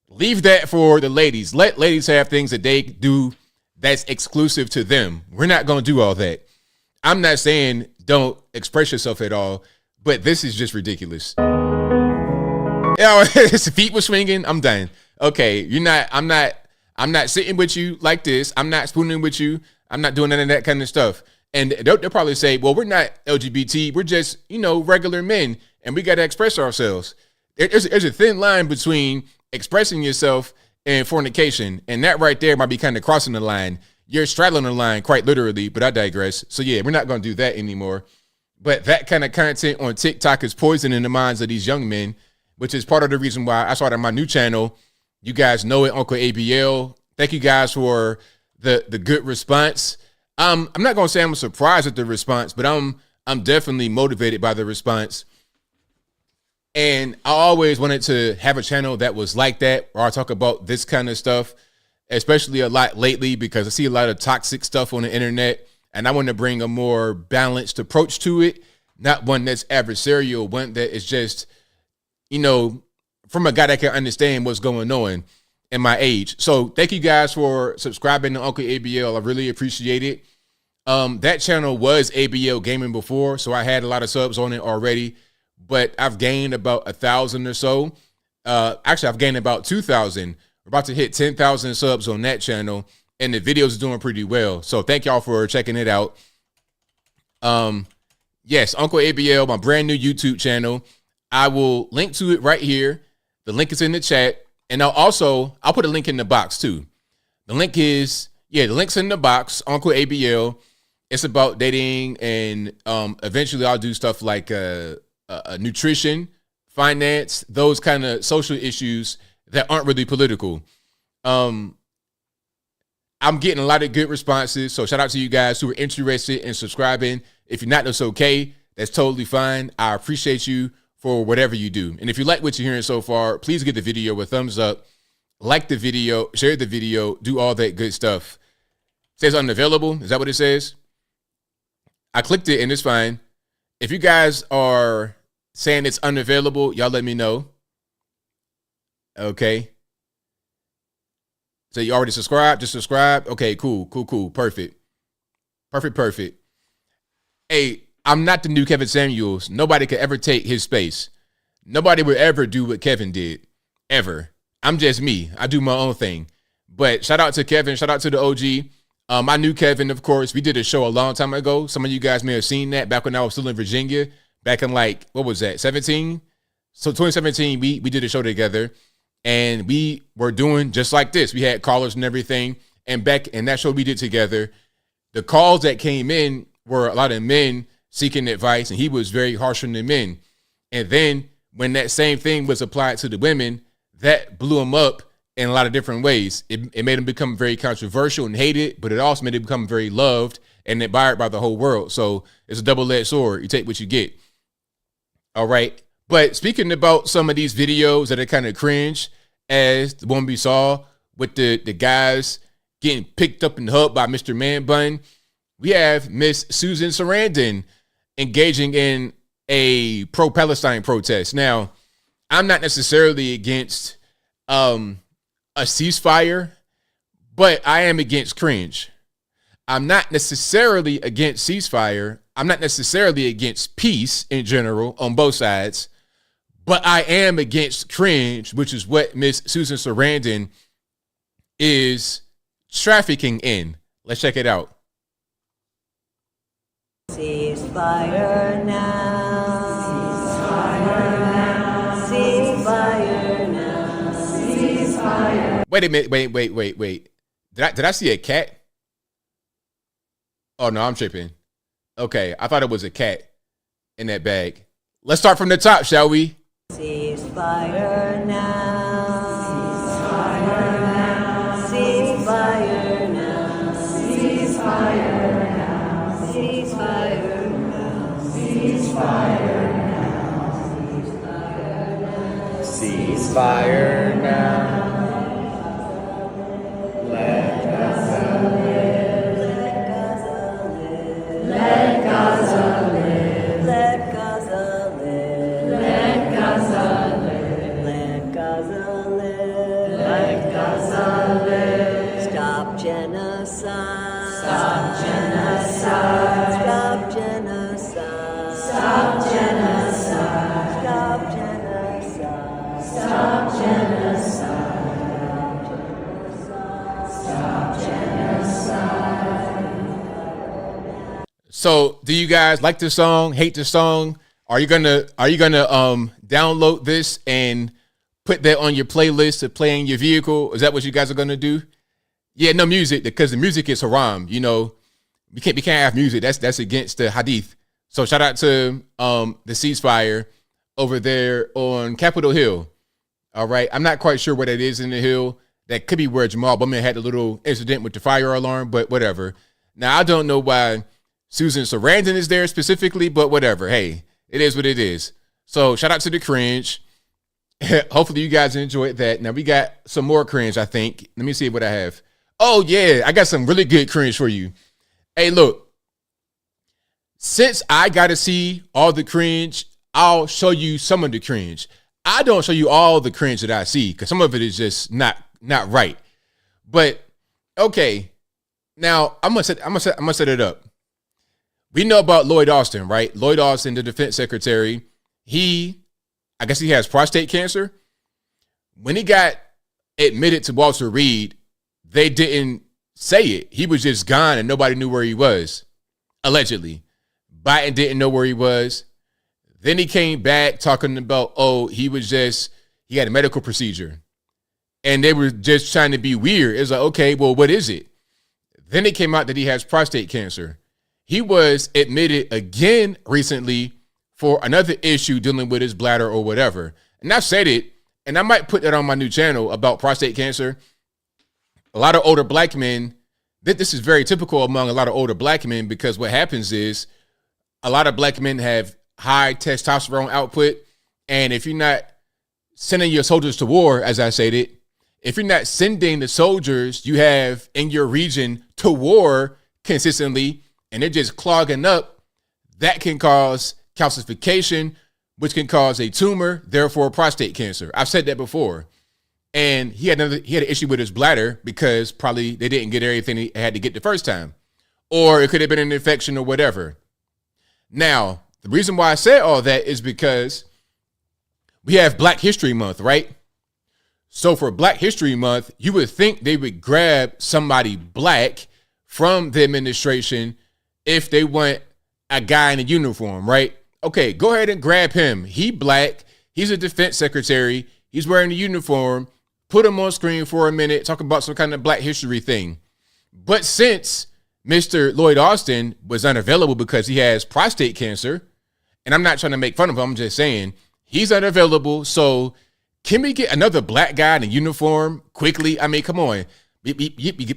Leave that for the ladies. Let ladies have things that they do that's exclusive to them. We're not going to do all that. I'm not saying don't express yourself at all, but this is just ridiculous. His feet were swinging. I'm done. Okay, I'm I'm not sitting with you like this. I'm not spooning with you. I'm not doing none of that kind of stuff. And they'll probably say, well, we're not LGBT. We're just, regular men, and we got to express ourselves. There's a thin line between expressing yourself and fornication, and that right there might be kind of crossing the line. You're straddling the line quite literally, but I digress. So yeah, we're not going to do that anymore. But that kind of content on TikTok is poisoning the minds of these young men, which is part of the reason why I started my new channel. You guys know it, Uncle ABL. Thank you guys for the good response. I'm not going to say I'm surprised at the response, but I'm definitely motivated by the response. And I always wanted to have a channel that was like that, where I talk about this kind of stuff, especially a lot lately, because I see a lot of toxic stuff on the internet, and I want to bring a more balanced approach to it, not one that's adversarial, one that is just, from a guy that can understand what's going on in my age. So thank you guys for subscribing to Uncle ABL. I really appreciate it. That channel was ABL Gaming before, so I had a lot of subs on it already, but I've gained about 1,000 or so. Actually, I've gained about 2,000. We're about to hit 10,000 subs on that channel, and the videos are doing pretty well. So thank y'all for checking it out. Yes, Uncle ABL, my brand new YouTube channel. I will link to it right here. The link is in the chat, and I'll put a link in the box too. The link's in the box. Uncle ABL. It's about dating, and eventually I'll do stuff like nutrition, finance, those kind of social issues that aren't really political. I'm getting a lot of good responses, so shout out to you guys who are interested in subscribing. If you're not, that's okay. That's totally fine. I appreciate you for whatever you do. And if you like what you're hearing so far, please give the video a thumbs up, like the video, share the video, do all that good stuff. It says unavailable. Is that what it says? I clicked it and it's fine. If you guys are saying it's unavailable, y'all let me know. Okay. So you already subscribed? Just subscribe? Okay, cool. Perfect. Hey, I'm not the new Kevin Samuels. Nobody could ever take his space. Nobody would ever do what Kevin did. Ever. I'm just me. I do my own thing. But shout out to Kevin. Shout out to the OG. I knew Kevin, of course. We did a show a long time ago. Some of you guys may have seen that back when I was still in Virginia. Back in what was that, 17? So 2017, we did a show together. And we were doing just like this. We had callers and everything. And back in that show we did together, the calls that came in were a lot of men seeking advice, and he was very harsh on the men. And then when that same thing was applied to the women, that blew him up in a lot of different ways. It made him become very controversial and hated, but it also made him become very loved and admired by the whole world. So it's a double-edged sword. You take what you get. All right. But speaking about some of these videos that are kind of cringe, as the one we saw with the guys getting picked up and hugged by Mr. Man Bun, we have Miss Susan Sarandon engaging in a pro-Palestine protest. Now, I'm not necessarily against a ceasefire, but I am against cringe. I'm not necessarily against ceasefire. I'm not necessarily against peace in general on both sides, but I am against cringe, which is what Miss Susan Sarandon is trafficking in. Let's check it out. Ceasefire now. Ceasefire now. Ceasefire now. Ceasefire. Wait a minute. Wait. Did I see a cat? Oh, no, I'm tripping. Okay, I thought it was a cat in that bag. Let's start from the top, shall we? Ceasefire now. Ceasefire now. Ceasefire now. Ceasefire now. Ceasefire now. Ceasefire now. Ceasefire now. Let Gaza live. Let Gaza live. Let Gaza live. Let Gaza live. Let Gaza live. Let Gaza live. Stop genocide. Stop genocide. Stop genocide. Stop genocide. Stop genocide. Stop genocide. So, do you guys like the song? Hate the song? Are you gonna download this and put that on your playlist to play in your vehicle? Is that what you guys are gonna do? Yeah, no music, because the music is haram. You know, we can't have music. That's against the hadith. So shout out to the ceasefire over there on Capitol Hill. All right, I'm not quite sure what that is in the hill. That could be where Jamal Bowman had a little incident with the fire alarm, but whatever. Now I don't know why Susan Sarandon is there specifically, but whatever. Hey, it is what it is. So shout out to the cringe. Hopefully you guys enjoyed that. Now we got some more cringe, I think. Let me see what I have. Oh, yeah, I got some really good cringe for you. Hey, look, since I got to see all the cringe, I'll show you some of the cringe. I don't show you all the cringe that I see because some of it is just not right. But, okay, now I'm gonna set it up. We know about Lloyd Austin, right? Lloyd Austin, the defense secretary, I guess he has prostate cancer. When he got admitted to Walter Reed, they didn't say it. He was just gone and nobody knew where he was, allegedly. Biden didn't know where he was. Then he came back talking about, he had a medical procedure. And they were just trying to be weird. It's like, okay, well, what is it? Then it came out that he has prostate cancer. He was admitted again recently for another issue dealing with his bladder or whatever. And I've said it, and I might put that on my new channel about prostate cancer. A lot of older black men, this is very typical among a lot of older black men, because what happens is a lot of black men have high testosterone output. And if you're not sending your soldiers to war, as I stated, if you're not sending the soldiers you have in your region to war consistently, and they're just clogging up, that can cause calcification, which can cause a tumor, therefore prostate cancer. I've said that before. And he had an issue with his bladder because probably they didn't get everything he had to get the first time. Or it could have been an infection or whatever. Now, the reason why I said all that is because we have Black History Month, right? So for Black History Month, you would think they would grab somebody black from the administration if they want a guy in a uniform, right? Okay, go ahead and grab him. He black. He's a defense secretary. He's wearing a uniform. Put him on screen for a minute, talk about some kind of Black history thing. But since Mr. Lloyd Austin was unavailable because he has prostate cancer, and I'm not trying to make fun of him, I'm just saying he's unavailable. So can we get another black guy in a uniform quickly? I mean, come on. We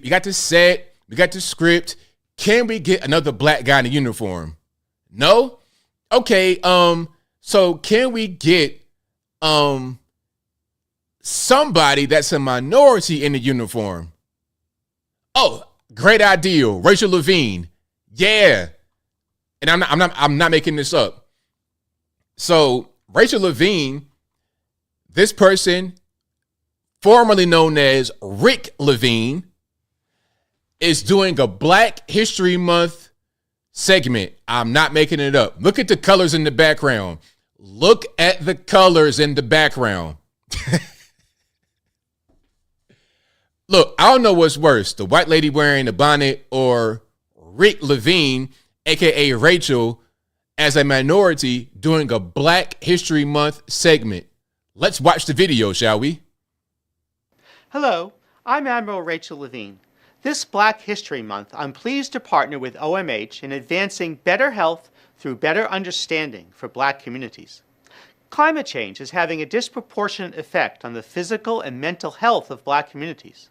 got the set. We got the script. Can we get another black guy in a uniform? No? Okay, so can we get somebody that's a minority in the uniform? Oh, great idea. Rachel Levine. Yeah. And I'm not making this up. So Rachel Levine, this person, formerly known as Rick Levine, is doing a Black History Month segment. I'm not making it up. Look at the colors in the background. Look at the colors in the background. Look, I don't know what's worse, the white lady wearing a bonnet or Rick Levine, aka Rachel, as a minority doing a Black History Month segment. Let's watch the video, shall we? Hello, I'm Admiral Rachel Levine. This Black History Month, I'm pleased to partner with OMH in advancing better health through better understanding for Black communities. Climate change is having a disproportionate effect on the physical and mental health of Black communities.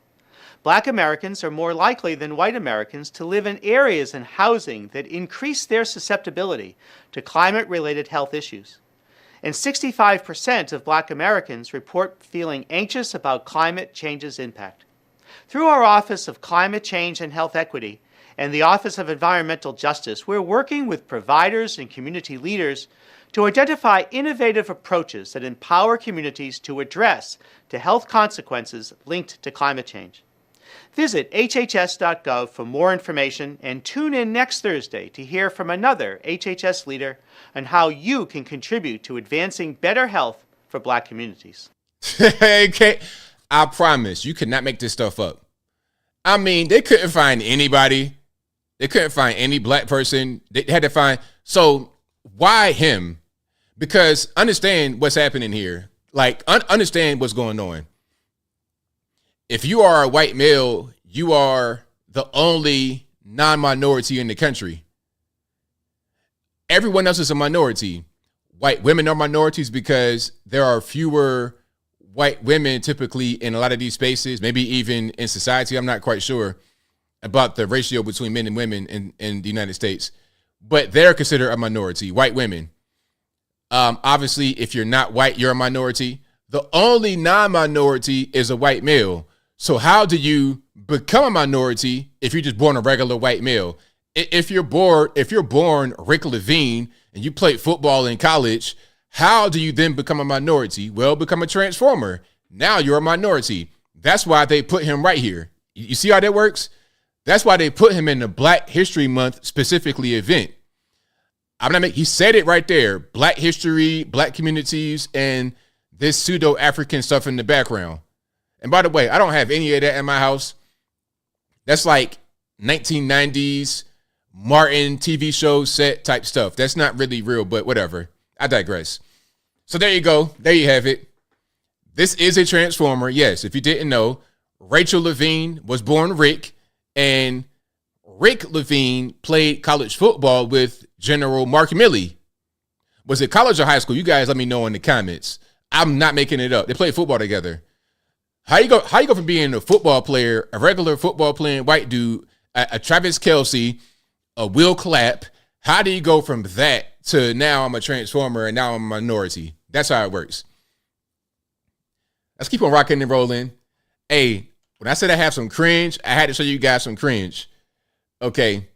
Black Americans are more likely than white Americans to live in areas and housing that increase their susceptibility to climate-related health issues. And 65% of Black Americans report feeling anxious about climate change's impact. Through our Office of Climate Change and Health Equity and the Office of Environmental Justice, we're working with providers and community leaders to identify innovative approaches that empower communities to address the health consequences linked to climate change. Visit hhs.gov for more information and tune in next Thursday to hear from another HHS leader on how you can contribute to advancing better health for Black communities. Okay, I promise you cannot make this stuff up. I mean, they couldn't find anybody They couldn't find any black person. They had to find. So why him? Because understand what's happening here. Like, understand what's going on. If you are a white male, you are the only non-minority in the country. Everyone else is a minority. White women are minorities because there are fewer white women typically in a lot of these spaces, maybe even in society. I'm not quite sure about the ratio between men and women in the United States, but they're considered a minority, white women. Obviously, if you're not white, you're a minority. The only non-minority is a white male. So how do you become a minority if you're just born a regular white male? If you're born Rick Levine and you played football in college, how do you then become a minority? Well, become a transformer. Now you're a minority. That's why they put him right here. You see how that works? That's why they put him in the Black History Month specifically event. He said it right there. Black history, black communities, and this pseudo-African stuff in the background. And by the way, I don't have any of that in my house. That's like 1990s Martin TV show set type stuff. That's not really real, but whatever. I digress. So there you go. There you have it. This is a transformer. Yes, if you didn't know, Rachel Levine was born Rick, and Rick Levine played college football with General Mark Milley. Was it college or high school? You guys let me know in the comments. I'm not making it up. They played football together. How you go from being a football player, a regular football playing white dude, a Travis Kelce, a Will Clapp? How do you go from that to now I'm a transformer and now I'm a minority? That's how it works. Let's keep on rocking and rolling. Hey, when I said I have some cringe, I had to show you guys some cringe. Okay.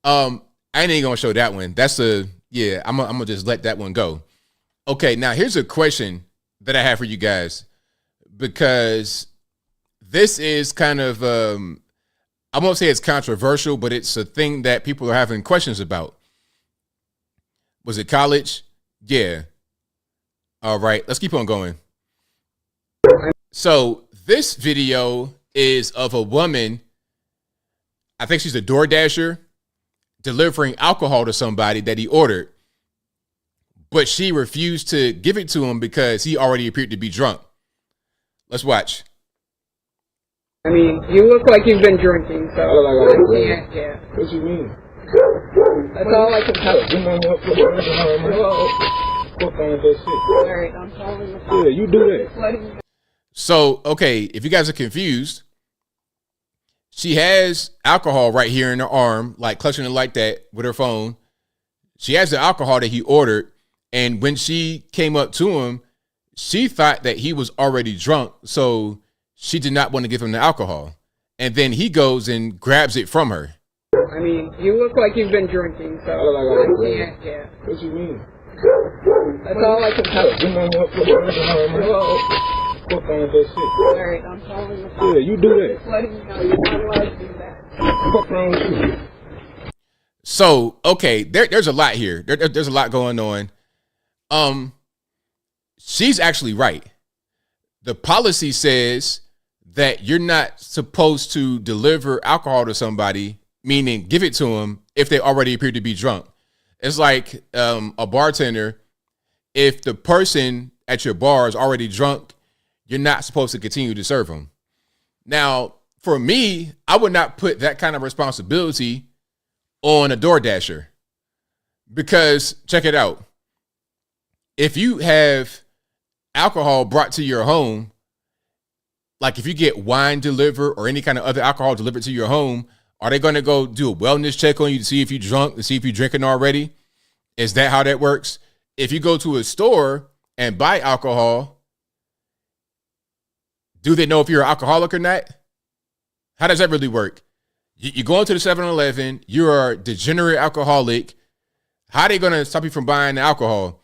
I ain't even gonna show that one. I'm gonna just let that one go. Okay, now here's a question that I have for you guys, because this is kind of I won't say it's controversial, but it's a thing that people are having questions about. Was it college? Yeah. All right, let's keep on going. So this video is of a woman, I think she's a DoorDasher, delivering alcohol to somebody that he ordered, but she refused to give it to him because he already appeared to be drunk. Let's watch. I mean, you look like you've been drinking, so yeah. What you mean? That's all I can tell you. Alright, I'm calling the yeah, you do that. So, okay, if you guys are confused, she has alcohol right here in her arm, like clutching it like that with her phone. She has the alcohol that he ordered, and when she came up to him, she thought that he was already drunk, so she did not want to give him the alcohol. And then he goes and grabs it from her. I mean, you look like you've been drinking, so yeah. What you mean? That's all I can tell you. Alright, I'm calling the yeah, you do that. letting you know you're not allowed to do that. What's wrong with you? So, okay, there's a lot here. There's a lot going on. She's actually right. The policy says that you're not supposed to deliver alcohol to somebody, meaning give it to them, if they already appear to be drunk. It's like a bartender. If the person at your bar is already drunk, you're not supposed to continue to serve them. Now, for me, I would not put that kind of responsibility on a DoorDasher, because check it out. If you have alcohol brought to your home, like if you get wine delivered or any kind of other alcohol delivered to your home, are they going to go do a wellness check on you to see if you're drunk, to see if you're drinking already? Is that how that works? If you go to a store and buy alcohol, do they know if you're an alcoholic or not? How does that really work? You go into the 7-Eleven, you're a degenerate alcoholic. How are they going to stop you from buying the alcohol?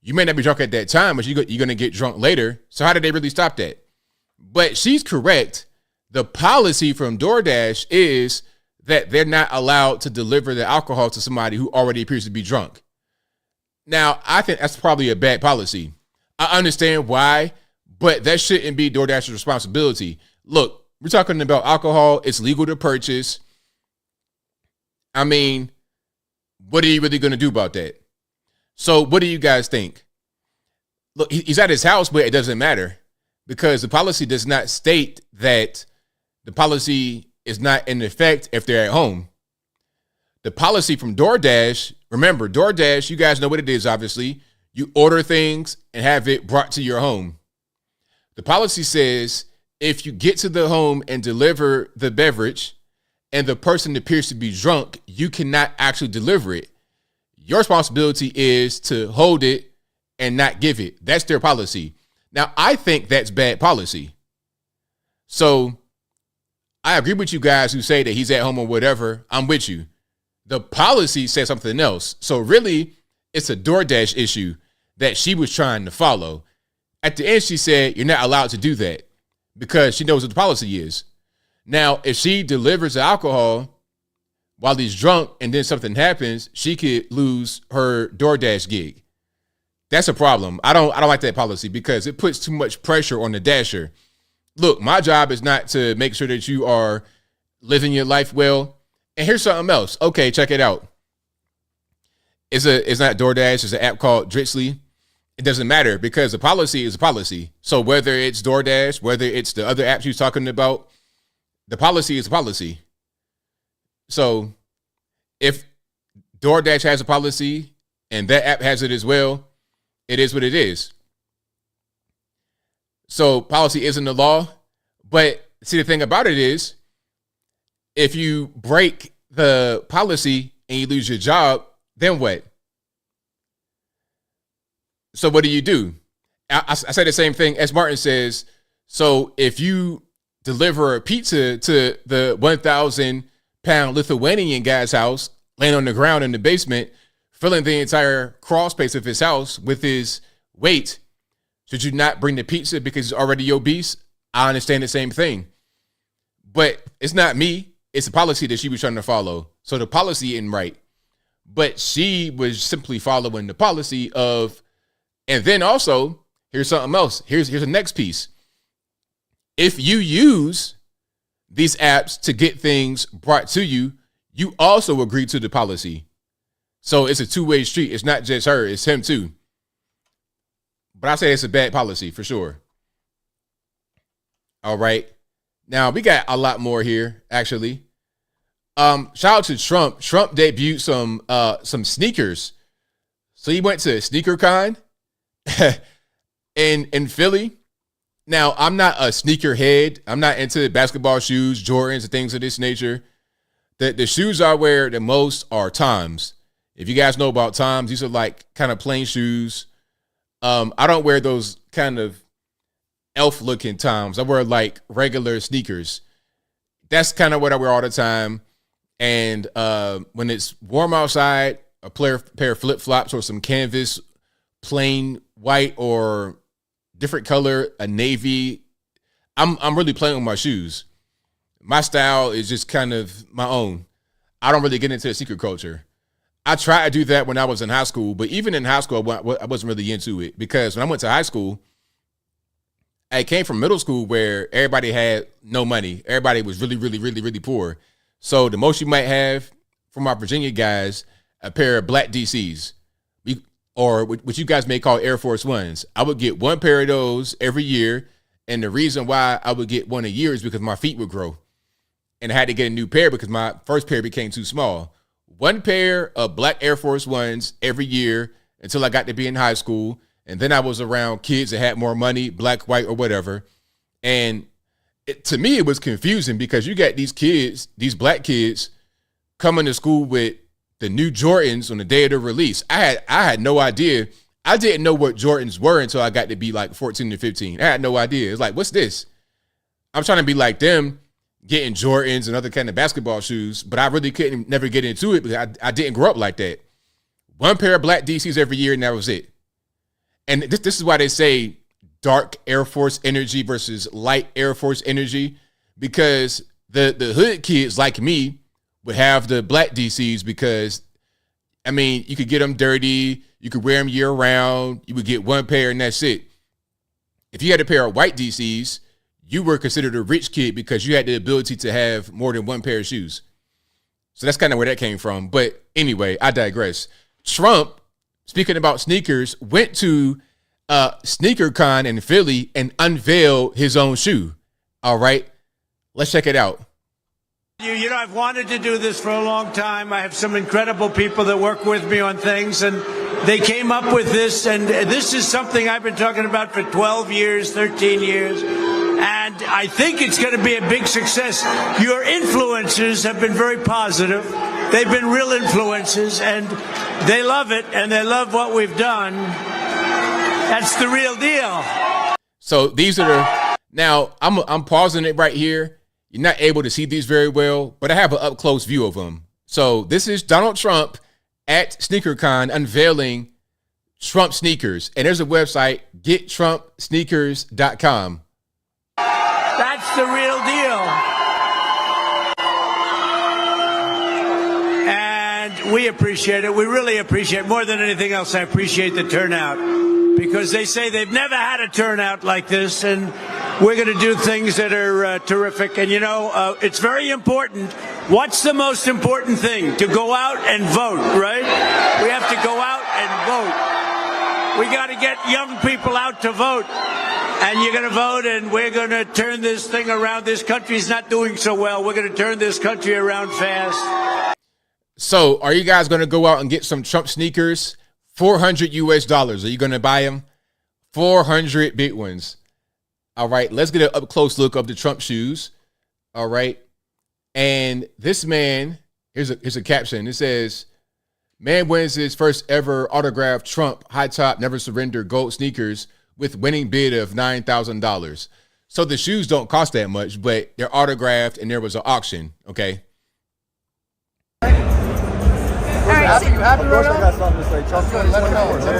You may not be drunk at that time, but you're going to get drunk later. So how did they really stop that? But she's correct. The policy from DoorDash is that they're not allowed to deliver the alcohol to somebody who already appears to be drunk. Now, I think that's probably a bad policy. I understand why, but that shouldn't be DoorDash's responsibility. Look, we're talking about alcohol. It's legal to purchase. I mean, what are you really going to do about that? So what do you guys think? Look, he's at his house, but it doesn't matter because the policy does not state that the policy is not in effect if they're at home. The policy from DoorDash, remember, DoorDash, you guys know what it is, obviously. You order things and have it brought to your home. The policy says if you get to the home and deliver the beverage and the person appears to be drunk, you cannot actually deliver it. Your responsibility is to hold it and not give it. That's their policy. Now, I think that's bad policy. So I agree with you guys who say that he's at home or whatever. I'm with you. The policy says something else. So really, it's a DoorDash issue that she was trying to follow. At the end, she said, you're not allowed to do that because she knows what the policy is. Now, if she delivers the alcohol while he's drunk and then something happens, she could lose her DoorDash gig. That's a problem. I don't like that policy because it puts too much pressure on the dasher. Look, my job is not to make sure that you are living your life well. And here's something else. Okay, check it out. It's not DoorDash. It's an app called Dritzly. It doesn't matter because the policy is a policy. So whether it's DoorDash, whether it's the other apps you're talking about, the policy is a policy. So if DoorDash has a policy and that app has it as well, it is what it is. So policy isn't the law. But see, the thing about it is, if you break the policy and you lose your job, then what? So what do? I say the same thing as Martin says. So if you deliver a pizza to the 1,000-pound Lithuanian guy's house, laying on the ground in the basement, filling the entire crawl space of his house with his weight, should you not bring the pizza because he's already obese? I understand the same thing. But it's not me. It's a policy that she was trying to follow. So the policy isn't right. But she was simply following the policy of, and then also, here's something else. Here's the next piece. If you use these apps to get things brought to you, you also agree to the policy. So it's a two-way street. It's not just her, it's him too. But I say it's a bad policy for sure. All right. Now we got a lot more here, actually. Shout out to Trump. Trump debuted some sneakers. So he went to SneakerCon in Philly. Now, I'm not a sneakerhead. I'm not into basketball shoes, Jordans, and things of this nature. The shoes I wear the most are Toms. If you guys know about Toms, these are like kind of plain shoes. I don't wear those kind of elf-looking Toms. I wear like regular sneakers. That's kind of what I wear all the time. And when it's warm outside, a pair of flip-flops or some canvas, plain white or different color, a navy. I'm really playing with my shoes. My style is just kind of my own. I don't really get into the sneaker culture. I tried to do that when I was in high school, but even in high school, I wasn't really into it because when I went to high school, I came from middle school where everybody had no money. Everybody was really, really, really, really poor. So the most you might have from our Virginia guys, a pair of black DCs, or what you guys may call Air Force Ones. I would get one pair of those every year. And the reason why I would get one a year is because my feet would grow. And I had to get a new pair because my first pair became too small. One pair of black Air Force Ones every year until I got to be in high school. And then I was around kids that had more money, black, white, or whatever. And to me, it was confusing because you got these kids, these black kids, coming to school with the new Jordans on the day of the release. I had no idea. I didn't know what Jordans were until I got to be like 14 or 15. I had no idea. It's like, what's this? I'm trying to be like them, getting Jordans and other kind of basketball shoes, but I really couldn't never get into it because I didn't grow up like that. One pair of black DCs every year, and that was it. And this is why they say dark Air Force energy versus light Air Force energy, because the hood kids like me would have the black DCs because, I mean, you could get them dirty. You could wear them year round. You would get one pair and that's it. If you had a pair of white DCs, you were considered a rich kid because you had the ability to have more than one pair of shoes. So that's kind of where that came from. But anyway, I digress. Trump, speaking about sneakers, went to SneakerCon in Philly and unveiled his own shoe. All right, let's check it out. You know, I've wanted to do this for a long time. I have some incredible people that work with me on things, and they came up with this, and this is something I've been talking about for 12 years, 13 years, and I think it's going to be a big success. Your influencers have been very positive. They've been real influencers, and they love it, and they love what we've done. That's the real deal. So these are the, now I'm pausing it right here. You're not able to see these very well, but I have an up-close view of them. So this is Donald Trump at SneakerCon unveiling Trump sneakers. And there's a website, gettrumpsneakers.com. That's the real deal. And we appreciate it. We really appreciate it. More than anything else, I appreciate the turnout. Because they say they've never had a turnout like this, and we're going to do things that are terrific. And, you know, it's very important. What's the most important thing? To go out and vote, right? We have to go out and vote. We got to get young people out to vote. And you're going to vote, and we're going to turn this thing around. This country's not doing so well. We're going to turn this country around fast. So are you guys going to go out and get some Trump sneakers? $400 US. Are you going to buy them? 400 big ones. All right. Let's get an up close look of the Trump shoes. All right. And this man, here's a caption. It says, man wins his first ever autographed Trump high top, never surrender gold sneakers with winning bid of $9,000. So the shoes don't cost that much, but they're autographed and there was an auction. Okay. Happy right now? I got something to say. Trump's going to let him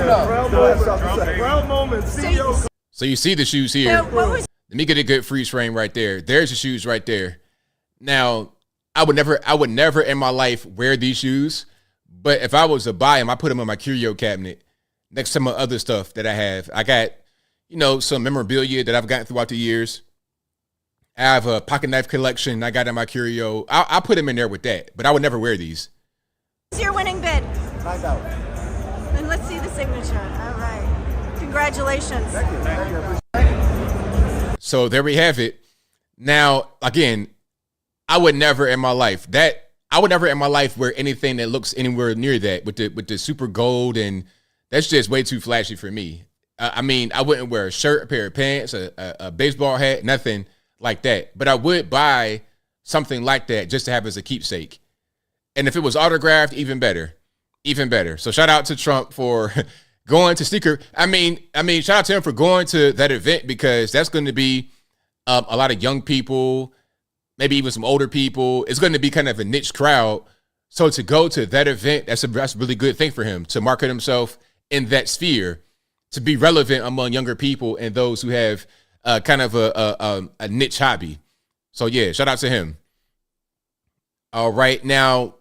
know. Proud moment. CEO. So you see the shoes here. Let me get a good freeze frame right there. There's the shoes right there. Now, I would never in my life wear these shoes, but if I was to buy them, I put them in my curio cabinet next to my other stuff that I have. I got, you know, some memorabilia that I've gotten throughout the years. I have a pocket knife collection I got in my curio. I'll put them in there with that, but I would never wear these. What's your winning bid? $9,000. And let's see the signature. All right. Congratulations. Thank you. So there we have it. Now, again, I would never in my life wear anything that looks anywhere near that with the super gold, and that's just way too flashy for me. I mean, I wouldn't wear a shirt, a pair of pants, a baseball hat, nothing like that. But I would buy something like that just to have as a keepsake. And if it was autographed, even better, even better. So shout out to Trump for going to sneaker. I mean, shout out to him for going to that event, because that's going to be a lot of young people, maybe even some older people. It's going to be kind of a niche crowd. So to go to that event, that's a really good thing for him to market himself in that sphere, to be relevant among younger people and those who have kind of a niche hobby. So yeah, shout out to him. All right, now,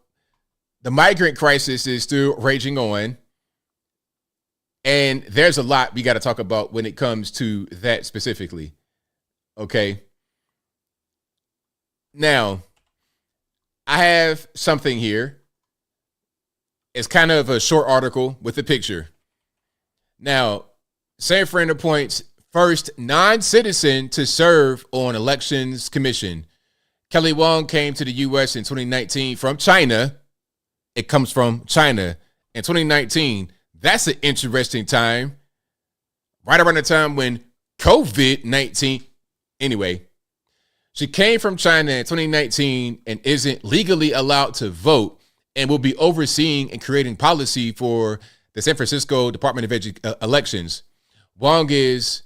the migrant crisis is still raging on, and there's a lot we got to talk about when it comes to that specifically. Okay. Now, I have something here. It's kind of a short article with a picture. Now, San Fran appoints first non-citizen to serve on Elections Commission. Kelly Wong came to the U.S. in 2019 from China. It comes from China in 2019. That's an interesting time. Right around the time when COVID-19. Anyway, she came from China in 2019 and isn't legally allowed to vote, and will be overseeing and creating policy for the San Francisco Department of Elections. Wong she's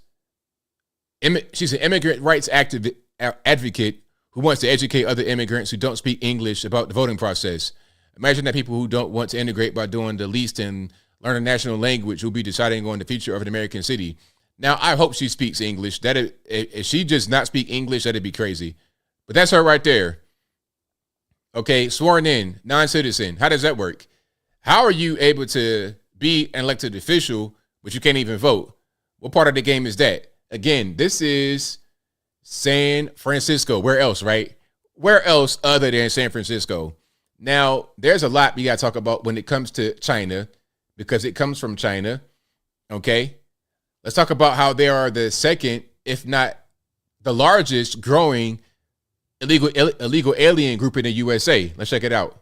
an immigrant rights advocate who wants to educate other immigrants who don't speak English about the voting process. Imagine that people who don't want to integrate by doing the least and learn a national language will be deciding on the future of an American city. Now, I hope she speaks English. If she does not speak English, that'd be crazy. But that's her right there. Okay, sworn in, non-citizen. How does that work? How are you able to be an elected official, but you can't even vote? What part of the game is that? Again, this is San Francisco. Where else, right? Where else other than San Francisco? Now, there's a lot we got to talk about when it comes to China, because it comes from China. Okay. Let's talk about how they are the second, if not the largest, growing illegal alien group in the USA. Let's check it out.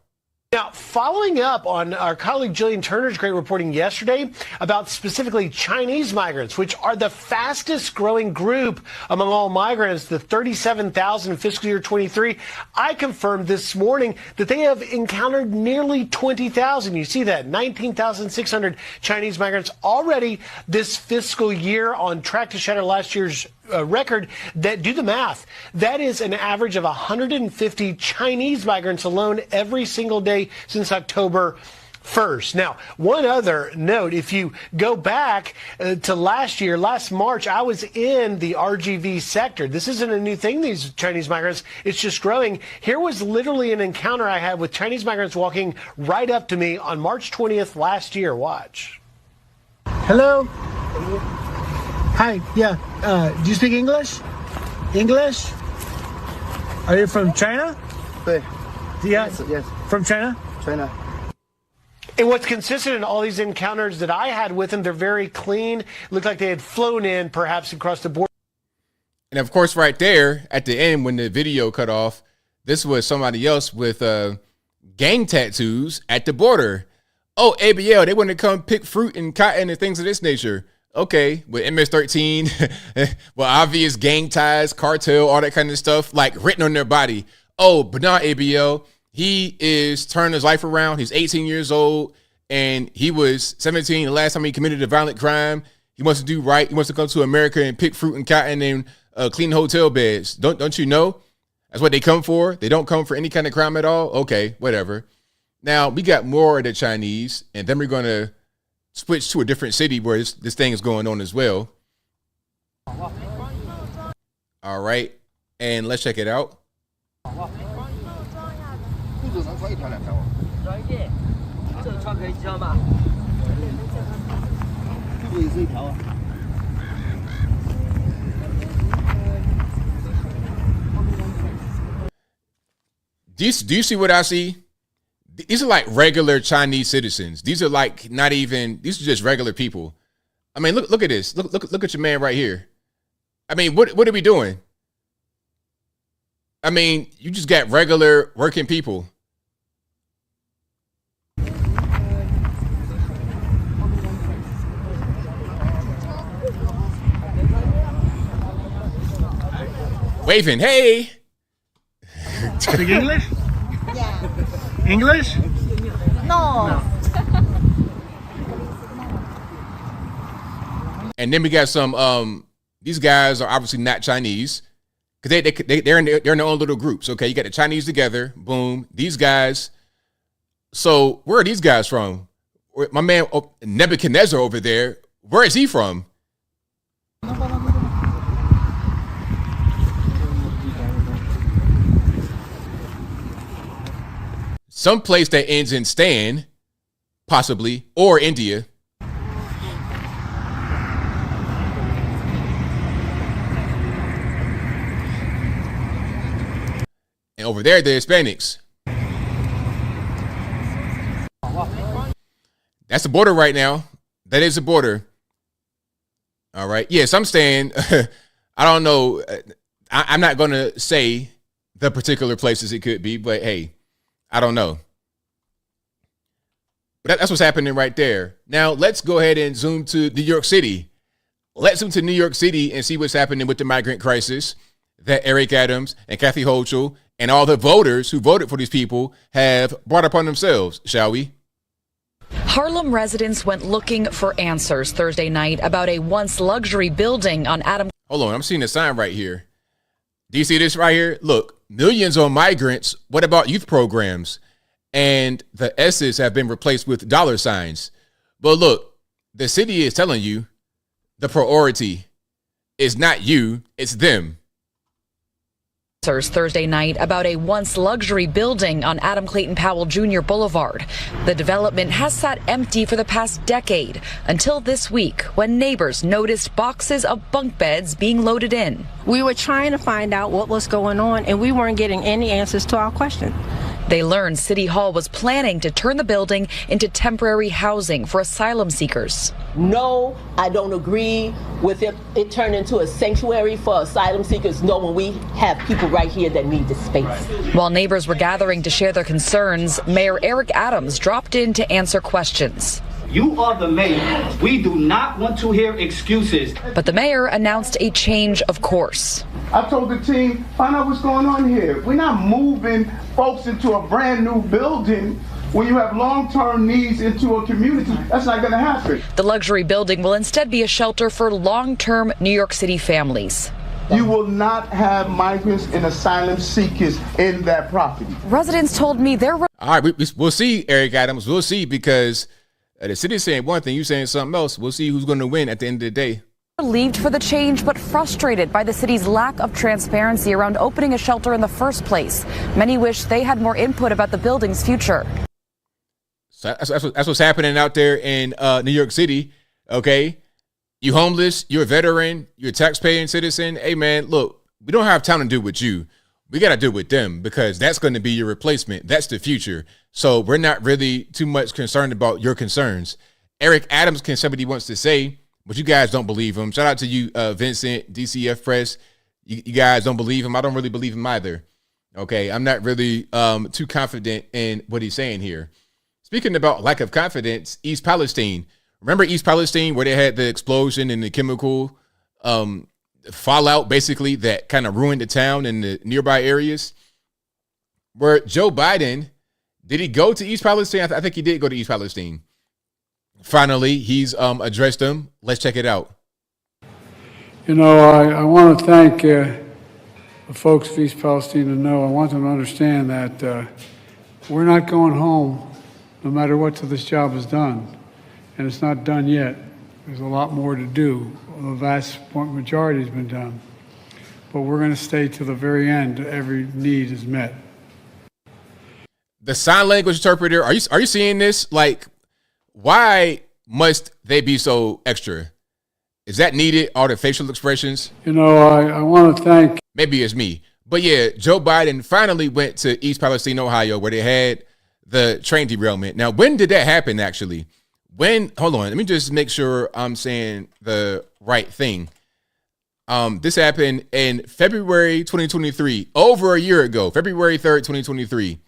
Now, following up on our colleague Jillian Turner's great reporting yesterday about specifically Chinese migrants, which are the fastest growing group among all migrants, the 37,000 in fiscal year 23, I confirmed this morning that they have encountered nearly 20,000. You see that, 19,600 Chinese migrants already this fiscal year, on track to shatter last year's record. That, do the math, that is an average of 150 Chinese migrants alone every single day since October 1st. Now, one other note, if you go back to last March, I was in the RGV sector. This isn't a new thing, these Chinese migrants. It's just growing. Here was literally an encounter I had with Chinese migrants walking right up to me on March 20th last year. Watch. Hello. Hi, yeah. Do you speak English? English? Are you from China? Yeah. Yes. From China? China. And what's consistent in all these encounters that I had with them, they're very clean. Looked like they had flown in, perhaps across the border. And of course, right there at the end, when the video cut off, this was somebody else with gang tattoos at the border. Oh, ABL, they want to come pick fruit and cotton and things of this nature. Okay, with MS-13, well, obvious gang ties, cartel, all that kind of stuff, like written on their body. Oh, but not ABL. He is turning his life around. He's 18 years old, and he was 17 the last time he committed a violent crime. He wants to do right. He wants to come to America and pick fruit and cotton and clean hotel beds. Don't you know? That's what they come for. They don't come for any kind of crime at all. Okay, whatever. Now, we got more of the Chinese, and then we're going to switch to a different city where this thing is going on as well. All right, and let's check it out. Do you see what I see? These are like regular Chinese citizens. These are like not even, these are just regular people. I mean, look at this. Look at your man right here. I mean, what are we doing? I mean, you just got regular working people. Waving, hey. Speak English? Yeah. English? No. And then we got some, these guys are obviously not Chinese, because they're in their own little groups. Okay, you got the Chinese together, boom. These guys. So where are these guys from? My man Nebuchadnezzar over there, where is he from? Some place that ends in Stan, possibly, or India. And over there, the Hispanics. That's the border right now. That is the border. All right. Yes, I'm staying. I don't know. I'm not going to say the particular places it could be, but hey, I don't know. But that's what's happening right there. Now, let's go ahead and zoom to New York City. Let's zoom to New York City and see what's happening with the migrant crisis that Eric Adams and Kathy Hochul and all the voters who voted for these people have brought upon themselves, shall we? Harlem residents went looking for answers Thursday night about a once luxury building on Adam. Hold on, I'm seeing a sign right here. Do you see this right here? Look, millions on migrants. What about youth programs? And the S's have been replaced with dollar signs. But look, the city is telling you the priority is not you, it's them. Thursday night about a once luxury building on Adam Clayton Powell Jr. Boulevard. The development has sat empty for the past decade until this week when neighbors noticed boxes of bunk beds being loaded in. We were trying to find out what was going on, and we weren't getting any answers to our question. They learned City Hall was planning to turn the building into temporary housing for asylum seekers. No, I don't agree with it turned into a sanctuary for asylum seekers. No, when we have people right here that need the space. While neighbors were gathering to share their concerns, Mayor Eric Adams dropped in to answer questions. You are the mayor. We do not want to hear excuses. But the mayor announced a change of course. I told the team, find out what's going on here. We're not moving folks into a brand new building when you have long-term needs into a community. That's not going to happen. The luxury building will instead be a shelter for long-term New York City families. You will not have migrants and asylum seekers in that property. Residents told me they're... All right, we'll see, Eric Adams. We'll see, because the city's saying one thing, you saying something else. We'll see who's going to win at the end of the day. Relieved for the change, but frustrated by the city's lack of transparency around opening a shelter in the first place. Many wish they had more input about the building's future. So that's what's happening out there in New York City, okay? You homeless, you're a veteran, you're a taxpaying citizen. Hey, man, look, we don't have time to do with you. We got to do with them, because that's going to be your replacement. That's the future. So we're not really too much concerned about your concerns. Eric Adams can say what he wants to say, but you guys don't believe him. Shout out to you, Vincent, DCF Press. You guys don't believe him. I don't really believe him either. Okay, I'm not really too confident in what he's saying here. Speaking about lack of confidence, East Palestine. Remember East Palestine, where they had the explosion and the chemical fallout, basically, that kind of ruined the town and the nearby areas? Where Joe Biden, did he go to East Palestine? I think he did go to East Palestine. Finally, he's addressed them. Let's check it out. You know, I want to thank the folks of East Palestine. I want them to understand that we're not going home no matter what till this job is done. And it's not done yet. There's a lot more to do. The vast majority has been done. But we're going to stay to the very end. Every need is met. The sign language interpreter, are you seeing this? Like, why must they be so extra? Is that needed? All the facial expressions? You know, I want to thank... Maybe it's me. But yeah, Joe Biden finally went to East Palestine, Ohio, where they had the train derailment. Now, when did that happen, actually? Hold on, let me just make sure I'm saying the right thing. This happened in February 2023, over a year ago, February 3rd, 2023.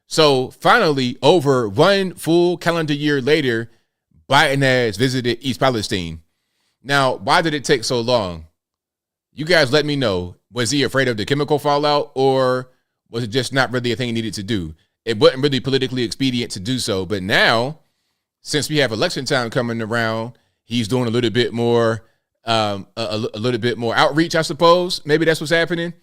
So finally, over one full calendar year later, Biden has visited East Palestine. Now, why did it take so long? You guys let me know. Was he afraid of the chemical fallout, or was it just not really a thing he needed to do? It wasn't really politically expedient to do so. But now, since we have election time coming around, he's doing a little bit more, a little bit more outreach, I suppose. Maybe that's what's happening.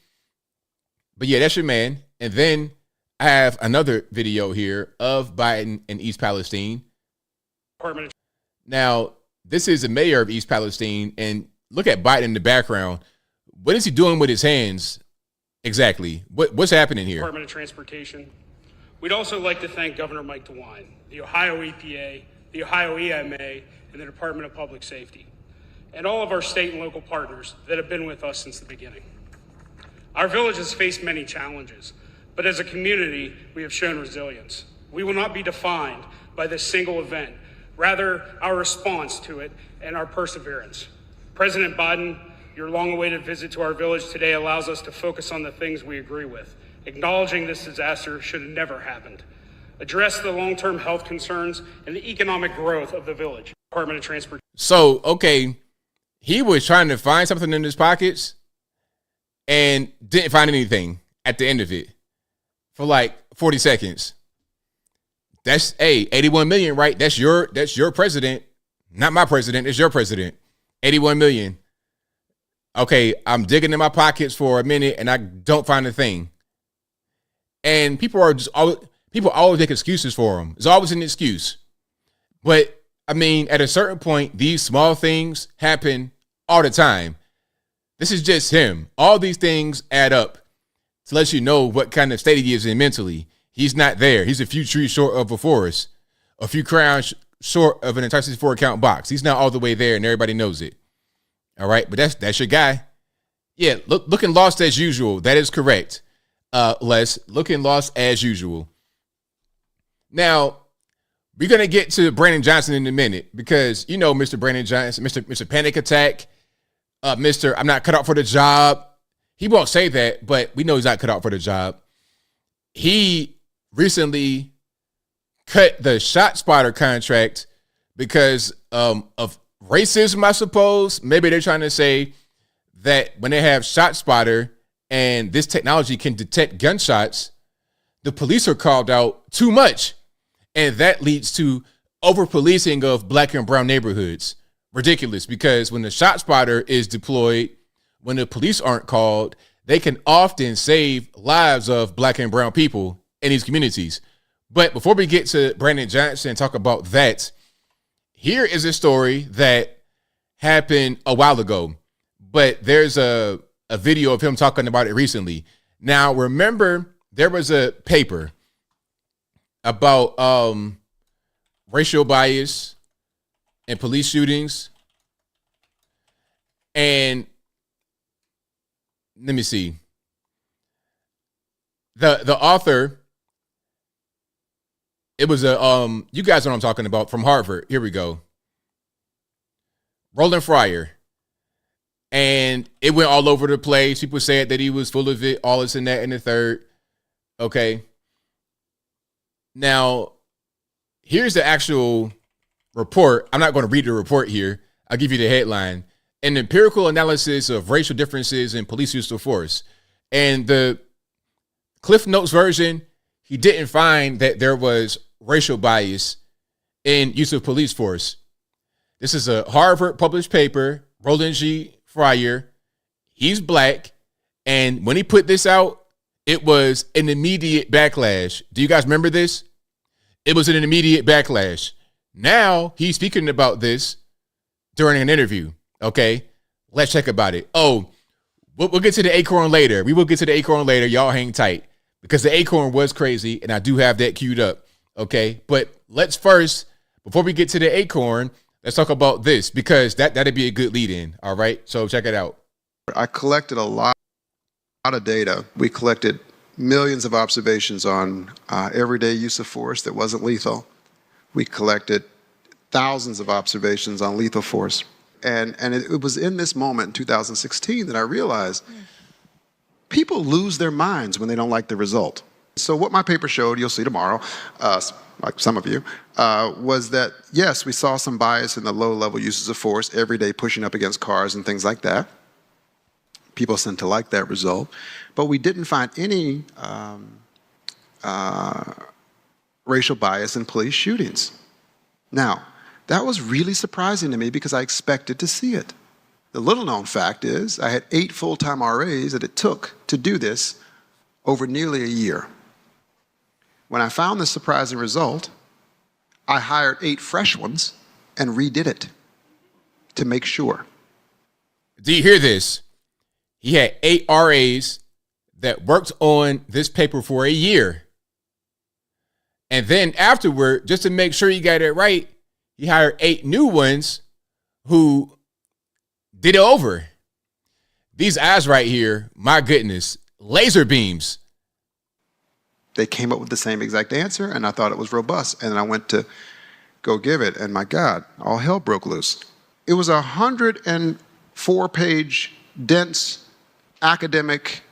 But yeah, that's your man. And then I have another video here of Biden in East Palestine. Now, this is the mayor of East Palestine, and look at Biden in the background. What is he doing with his hands exactly? What's happening here? Department of Transportation. We'd also like to thank Governor Mike DeWine, the Ohio EPA, the Ohio EMA, and the Department of Public Safety, and all of our state and local partners that have been with us since the beginning. Our village has faced many challenges, but as a community, we have shown resilience. We will not be defined by this single event, rather our response to it and our perseverance. President Biden, your long-awaited visit to our village today allows us to focus on the things we agree with, acknowledging this disaster should have never happened, address the long-term health concerns and the economic growth of the village. Department of Transportation. So, okay, he was trying to find something in his pockets and didn't find anything at the end of it for like 40 seconds. That's 81 million, right? That's your president, not my president. It's your president. 81 million. Okay, I'm digging in my pockets for a minute and I don't find a thing. And people always make excuses for him. There's always an excuse. But I mean, at a certain point, these small things happen all the time. This is just him. All these things add up to let you know what kind of state he is in mentally. He's not there. He's a few trees short of a forest, a few crowns short of an entire 64-account box. He's not all the way there, and everybody knows it. All right, but that's your guy. Yeah, looking lost as usual. That is correct. Les, looking lost as usual. Now, we're going to get to Brandon Johnson in a minute because, you know, Mr. Brandon Johnson, Mr. Panic Attack, Mr. I'm not cut out for the job. He won't say that, but we know he's not cut out for the job. He recently cut the ShotSpotter contract because of racism, I suppose. Maybe they're trying to say that when they have ShotSpotter and this technology can detect gunshots, the police are called out too much. And that leads to over-policing of black and brown neighborhoods. Ridiculous, because when the ShotSpotter is deployed, when the police aren't called, they can often save lives of black and brown people in these communities. But before we get to Brandon Johnson and talk about that, here is a story that happened a while ago, but there's a video of him talking about it recently. Now, remember, there was a paper about racial bias and police shootings. And let me see. The author, it was you guys know what I'm talking about, from Harvard. Here we go. Roland Fryer. And it went all over the place. People said that he was full of it, all this and that and the third. Okay. Now, here's the actual report. I'm not going to read the report here. I'll give you the headline. An empirical analysis of racial differences in police use of force. And the Cliff Notes version, he didn't find that there was racial bias in use of police force. This is a Harvard published paper, Roland G. Fryer. He's black. And when he put this out, it was an immediate backlash. Do you guys remember this? It was an immediate backlash. Now he's speaking about this during an interview. Okay, let's check about it. Oh, we'll get to the acorn later. We will get to the acorn later. Y'all hang tight because the acorn was crazy and I do have that queued up. Okay, but let's first, before we get to the acorn, let's talk about this because that'd be a good lead in. All right, so check it out. I collected a lot of data. We collected millions of observations on everyday use of force that wasn't lethal. We collected thousands of observations on lethal force. And it was in this moment in 2016 that I realized people lose their minds when they don't like the result. So what my paper showed, you'll see tomorrow, like some of you, was that, yes, we saw some bias in the low-level uses of force, every day pushing up against cars and things like that. People seem to like that result. But we didn't find any racial bias in police shootings. Now, that was really surprising to me because I expected to see it. The little-known fact is I had 8 full-time RAs that it took to do this over nearly a year. When I found this surprising result, I hired 8 fresh ones and redid it to make sure. Do you hear this? He had 8 RAs that worked on this paper for a year. And then afterward, just to make sure he got it right, he hired 8 new ones who did it over. These eyes right here, my goodness, laser beams. They came up with the same exact answer, and I thought it was robust. And then I went to go give it, and my God, all hell broke loose. It was a 104-page, dense, academic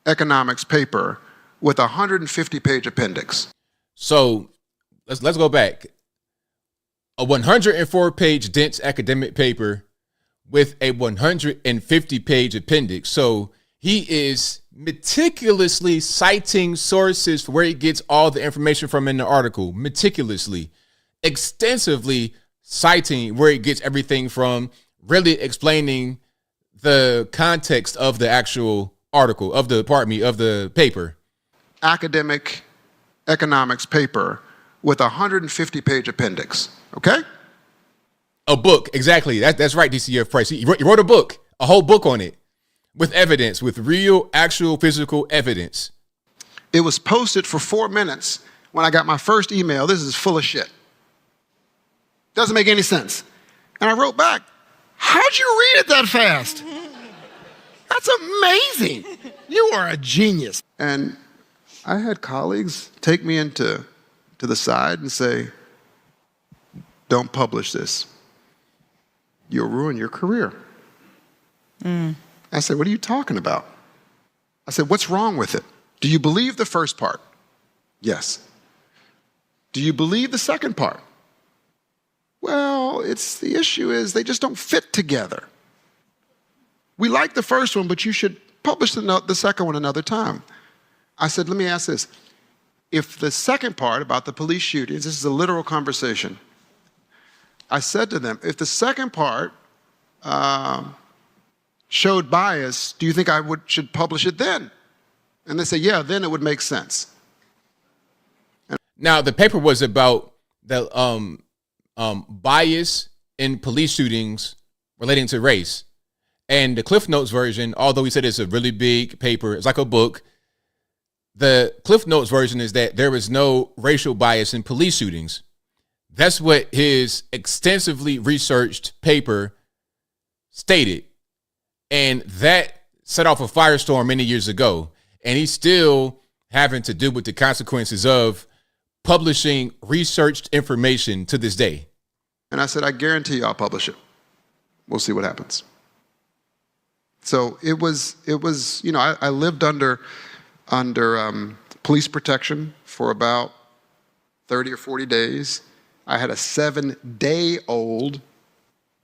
economics paper with a 150-page appendix. So let's go back. A 104-page dense academic paper with a 150-page appendix. So he is meticulously citing sources for where he gets all the information from in the article. Meticulously, extensively citing where he gets everything from, really explaining the context of the actual article, of the paper. Academic economics paper with a 150-page appendix. Okay? A book, exactly. That's right, DCF Price. He wrote a book, a whole book on it, with evidence, with real, actual, physical evidence. It was posted for 4 minutes when I got my first email. This is full of shit. Doesn't make any sense. And I wrote back, how'd you read it that fast? That's amazing. You are a genius. And I had colleagues take me into to the side and say, don't publish this. You'll ruin your career. I said, what are you talking about? I said, what's wrong with it? Do you believe the first part? Yes. Do you believe the second part? Well, the issue is they just don't fit together. We like the first one, but you should publish the second one another time. I said, let me ask this. If the second part about the police shootings, this is a literal conversation. I said to them, if the second part showed bias, do you think I should publish it then? And they say, yeah, then it would make sense. Now, the paper was about the bias in police shootings relating to race. And the Cliff Notes version, although he said it's a really big paper, it's like a book, the Cliff Notes version is that there is no racial bias in police shootings. That's what his extensively researched paper stated. And that set off a firestorm many years ago. And he's still having to deal with the consequences of publishing researched information to this day. And I said, I guarantee you I'll publish it. We'll see what happens. So it was, I lived under police protection for about 30 or 40 days. I had a 7-day-old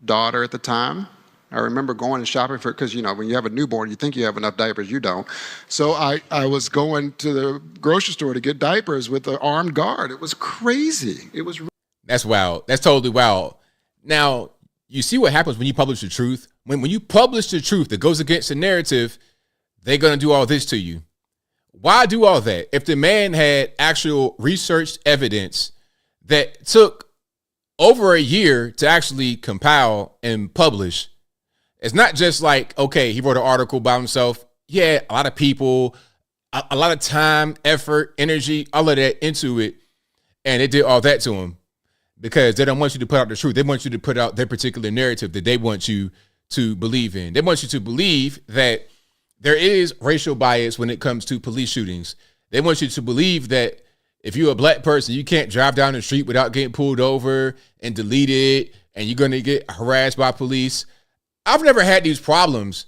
daughter at the time. I remember going and shopping for it because, when you have a newborn, you think you have enough diapers, you don't. So I was going to the grocery store to get diapers with an armed guard. It was crazy. It was. That's wild. That's totally wild. Now, you see what happens when you publish the truth? When you publish the truth that goes against the narrative, they're going to do all this to you. Why do all that? If the man had actual researched evidence that took over a year to actually compile and publish, it's not just like, okay, he wrote an article by himself. Yeah, a lot of people, a lot of time, effort, energy, all of that into it. And they did all that to him because they don't want you to put out the truth. They want you to put out their particular narrative that they want you to believe in. They want you to believe that there is racial bias when it comes to police shootings. They want you to believe that if you're a black person, you can't drive down the street without getting pulled over and deleted, and you're going to get harassed by police. I've never had these problems.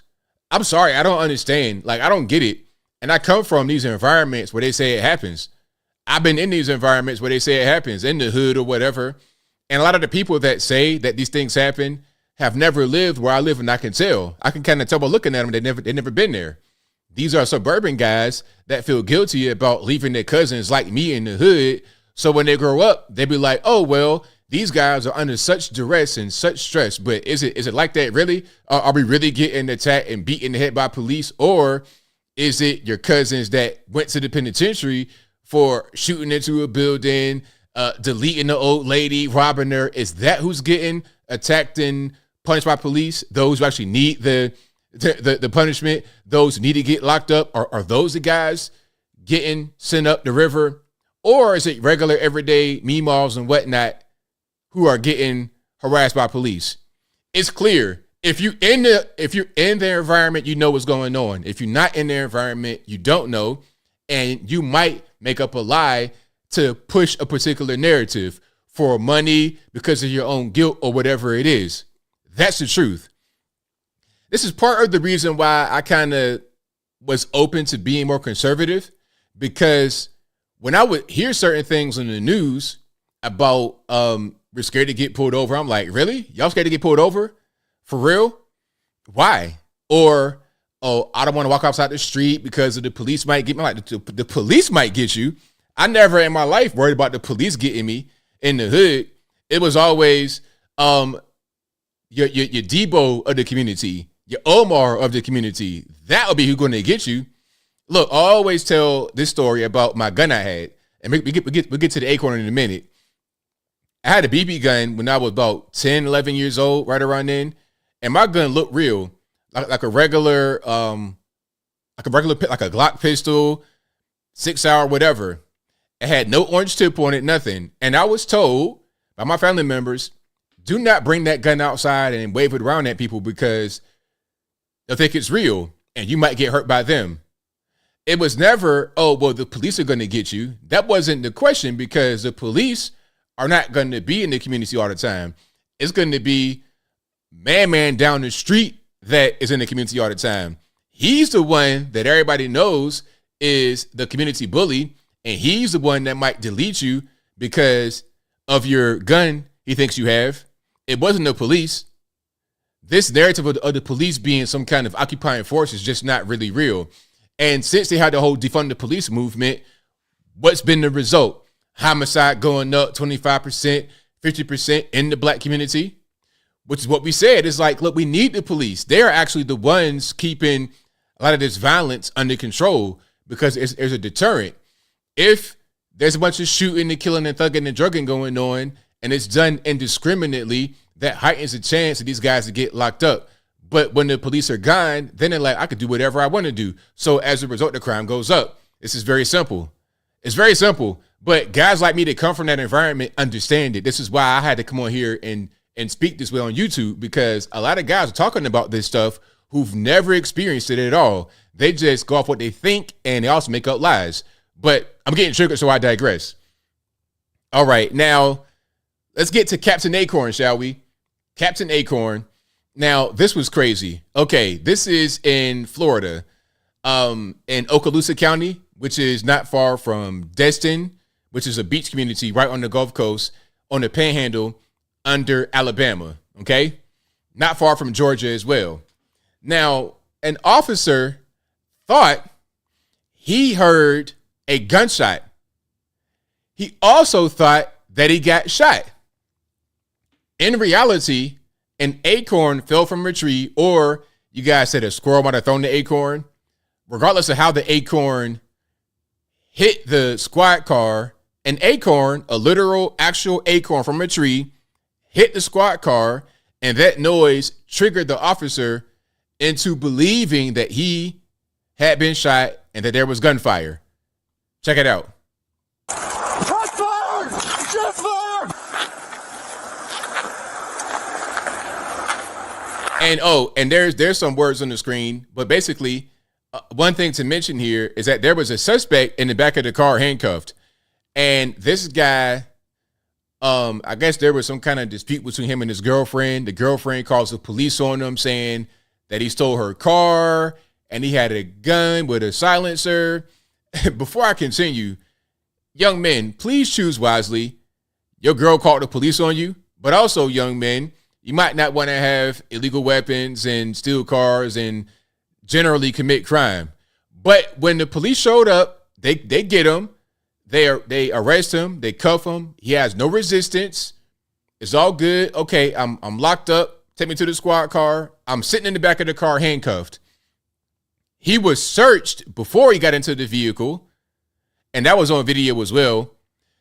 I'm sorry, I don't understand. I don't get it. And I come from these environments where they say it happens. I've been in these environments where they say it happens, in the hood or whatever. And a lot of the people that say that these things happen have never lived where I live, and I can tell. I can kind of tell by looking at them, they've never been there. These are suburban guys that feel guilty about leaving their cousins like me in the hood. So when they grow up, they be like, oh, well, these guys are under such duress and such stress. But is it like that really? Are we really getting attacked and beaten in the head by police? Or is it your cousins that went to the penitentiary for shooting into a building, deleting the old lady, robbing her? Is that who's getting attacked and punished by police? Those who actually need the punishment, those who need to get locked up, are those the guys getting sent up the river? Or is it regular everyday meemaws and whatnot who are getting harassed by police? It's clear. If you're in the environment, you know what's going on. If you're not in the environment, you don't know, and you might make up a lie to push a particular narrative for money because of your own guilt or whatever it is. That's the truth. This is part of the reason why I kind of was open to being more conservative, because when I would hear certain things on the news about we're scared to get pulled over, I'm like, really? Y'all scared to get pulled over? For real? Why? Or, oh, I don't want to walk outside the street because the police might get me. Like, the police might get you. I never in my life worried about the police getting me in the hood. It was always your Debo of the community, your Omar of the community. That would be who's going to get you. Look, I always tell this story about my gun I had, and we'll get to the acorn in a minute. I had a BB gun when I was about 10, 11 years old, right around then, and my gun looked real, like a regular, like a Glock pistol, 6-hour, whatever. It had no orange tip on it, nothing. And I was told by my family members, do not bring that gun outside and wave it around at people because they'll think it's real and you might get hurt by them. It was never, oh, well, the police are going to get you. That wasn't the question, because the police are not going to be in the community all the time. It's going to be man down the street that is in the community all the time. He's the one that everybody knows is the community bully, and he's the one that might delete you because of your gun he thinks you have. It wasn't the police. This narrative of the police being some kind of occupying force is just not really real. And since they had the whole defund the police movement, what's been the result? Homicide going up 25%, 50% in the black community, which is what we said. It's like, look, we need the police. They're actually the ones keeping a lot of this violence under control, because there's a deterrent. If there's a bunch of shooting and killing and thugging and drugging going on, and it's done indiscriminately, that heightens the chance of these guys to get locked up. But when the police are gone, then they're like, I could do whatever I want to do. So as a result, the crime goes up. This is very simple. It's very simple. But guys like me that come from that environment understand it. This is why I had to come on here and speak this way on YouTube, because a lot of guys are talking about this stuff who've never experienced it at all. They just go off what they think, and they also make up lies. But I'm getting triggered, so I digress. All right, now let's get to Captain Acorn, shall we? Captain Acorn. Now, this was crazy. Okay, this is in Florida, in Okaloosa County, which is not far from Destin, which is a beach community right on the Gulf Coast, on the Panhandle under Alabama, okay? Not far from Georgia as well. Now, an officer thought he heard a gunshot. He also thought that he got shot. In reality, an acorn fell from a tree, or you guys said a squirrel might have thrown the acorn. Regardless of how the acorn hit the squad car, an acorn, a literal actual acorn from a tree, hit the squad car, and that noise triggered the officer into believing that he had been shot and that there was gunfire. Check it out. Shots fired! Shots fired! And there's some words on the screen, but basically, one thing to mention here is that there was a suspect in the back of the car handcuffed, and this guy, I guess there was some kind of dispute between him and his girlfriend. The girlfriend calls the police on him, saying that he stole her car and he had a gun with a silencer. Before I continue, young men, please choose wisely. Your girl called the police on you, but also young men, you might not want to have illegal weapons and steal cars and generally commit crime. But when the police showed up, they get him, they arrest him, they cuff him. He has no resistance. It's all good. Okay, I'm locked up. Take me to the squad car. I'm sitting in the back of the car handcuffed. He was searched before he got into the vehicle, and that was on video as well.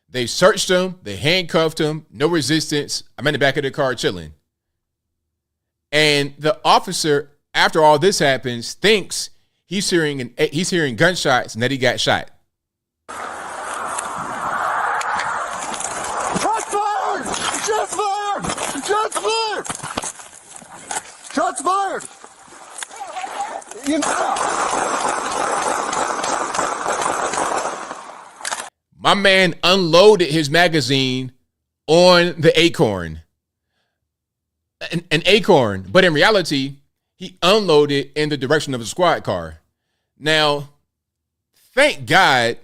They searched him. They handcuffed him. No resistance. I'm in the back of the car chilling. And the officer, after all this happens, thinks he's hearing gunshots and that he got shot. Shots fired! Shots fired! Shots fired! Shots fired! My man unloaded his magazine on the acorn. An acorn, but in reality, he unloaded in the direction of a squad car. Now, thank God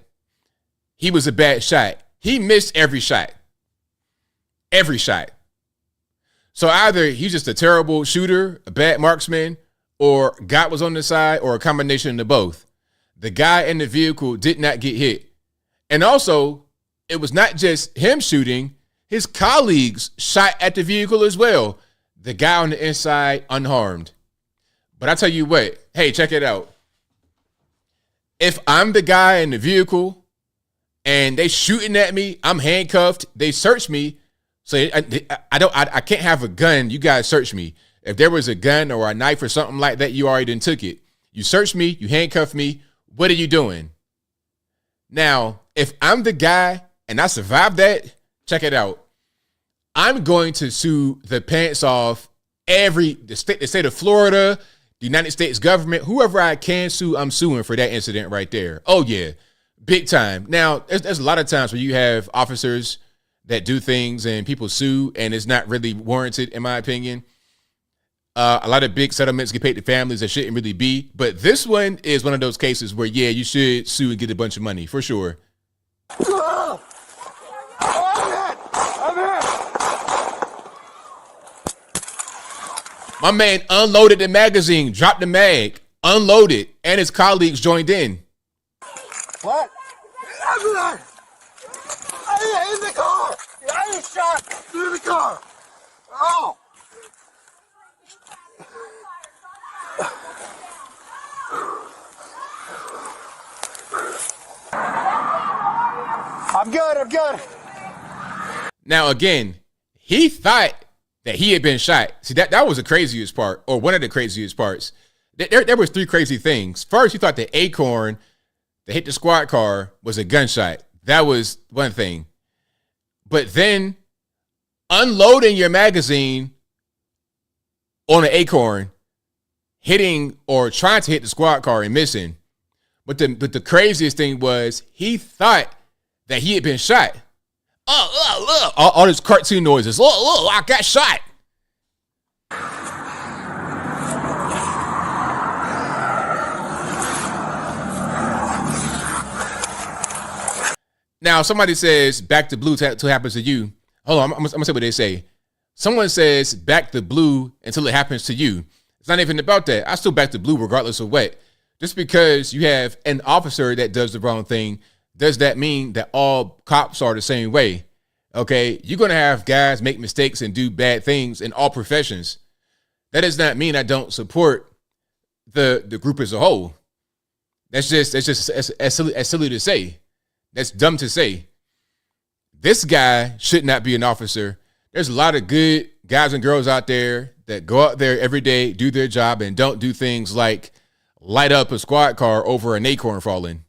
he was a bad shot. He missed every shot. Every shot. So either he's just a terrible shooter, a bad marksman, or God was on the side, or a combination of both. The guy in the vehicle did not get hit. And also, it was not just him shooting. His colleagues shot at the vehicle as well. The guy on the inside unharmed. But I tell you what, hey, check it out. If I'm the guy in the vehicle and they shooting at me, I'm handcuffed, they search me. So I can't have a gun. You guys search me. If there was a gun or a knife or something like that, you already done took it. You search me, you handcuff me. What are you doing? Now, if I'm the guy and I survived that, check it out. I'm going to sue the pants off the state of Florida, the United States government, whoever I can sue, I'm suing for that incident right there. Oh, yeah, big time. Now, there's a lot of times where you have officers that do things and people sue and it's not really warranted, in my opinion. A lot of big settlements get paid to families that shouldn't really be. But this one is one of those cases where, yeah, you should sue and get a bunch of money, for sure. My man unloaded the magazine, dropped the mag, unloaded, and his colleagues joined in. What? I in the car. I ain't shot through the car. Oh. I'm good. Now, again, he thought that he had been shot. See, that was the craziest part, or one of the craziest parts. There was 3 crazy things. First, he thought the acorn that hit the squad car was a gunshot. That was one thing. But then unloading your magazine on an acorn, hitting or trying to hit the squad car and missing. But the craziest thing was he thought that he had been shot. All this cartoon noises. Look, I got shot. Now, somebody says back to blue till it happens to you. Hold on, I'm gonna say what they say. Someone says back to blue until it happens to you. It's not even about that. I still back to blue regardless of what. Just because you have an officer that does the wrong thing, does that mean that all cops are the same way? Okay, you're going to have guys make mistakes and do bad things in all professions. That does not mean I don't support the group as a whole. That's just as silly to say. That's dumb to say. This guy should not be an officer. There's a lot of good guys and girls out there that go out there every day, do their job, and don't do things like light up a squad car over an acorn falling.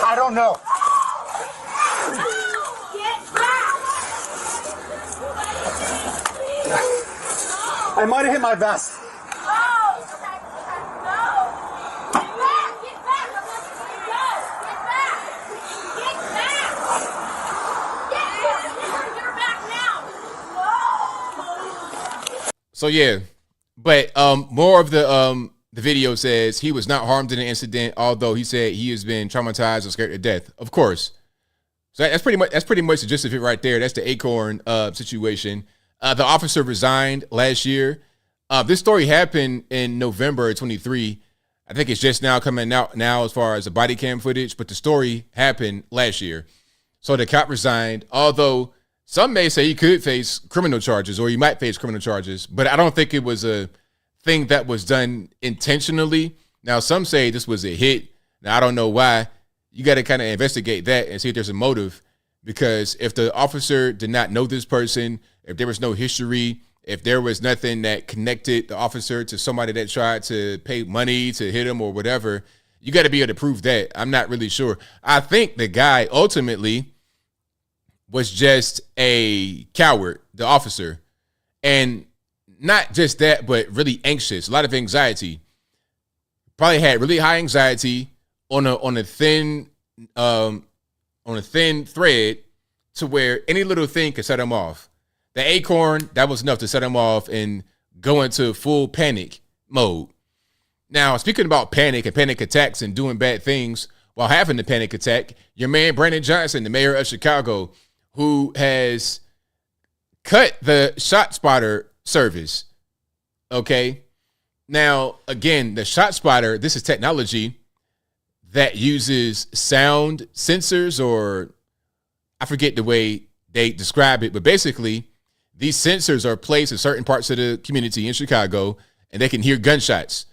I don't know. I might have hit my vest. So yeah, but more of the video says he was not harmed in the incident, although he said he has been traumatized and scared to death. Of course. So that's pretty much the gist of it right there. That's the acorn situation. The officer resigned last year. This story happened in November 23. I think it's just now coming out now as far as the body cam footage, but the story happened last year. So the cop resigned, although some may say he could face criminal charges or he might face criminal charges, but I don't think it was a thing that was done intentionally. Now, some say this was a hit. Now, I don't know why. You got to kind of investigate that and see if there's a motive, because if the officer did not know this person, if there was no history, if there was nothing that connected the officer to somebody that tried to pay money to hit him or whatever, you got to be able to prove that. I'm not really sure. I think the guy ultimately was just a coward, the officer. And not just that, but really anxious, a lot of anxiety. Probably had really high anxiety on a thin thread to where any little thing could set him off. The acorn, that was enough to set him off and go into full panic mode. Now, speaking about panic and panic attacks and doing bad things while having the panic attack, your man Brandon Johnson, the mayor of Chicago, who has cut the ShotSpotter service. Okay. Now, again, the ShotSpotter, this is technology that uses sound sensors, or I forget the way they describe it, but basically these sensors are placed in certain parts of the community in Chicago, and they can hear gunshots.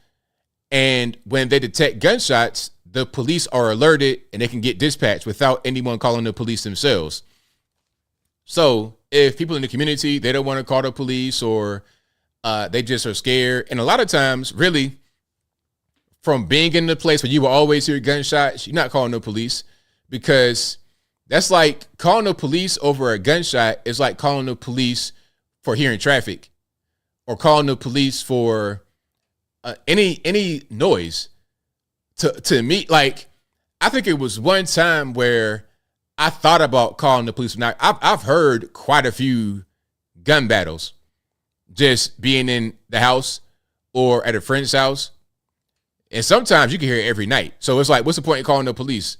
And when they detect gunshots, the police are alerted and they can get dispatched without anyone calling the police themselves. So if people in the community, they don't want to call the police, or they just are scared. And a lot of times, really, from being in the place where you will always hear gunshots, you're not calling the police, because That's like calling the police over a gunshot is like calling the police for hearing traffic or calling the police for any noise. To me, like, I think it was one time where I thought about calling the police. Now, I've heard quite a few gun battles just being in the house or at a friend's house. And sometimes you can hear it every night. So it's like, what's the point in calling the police?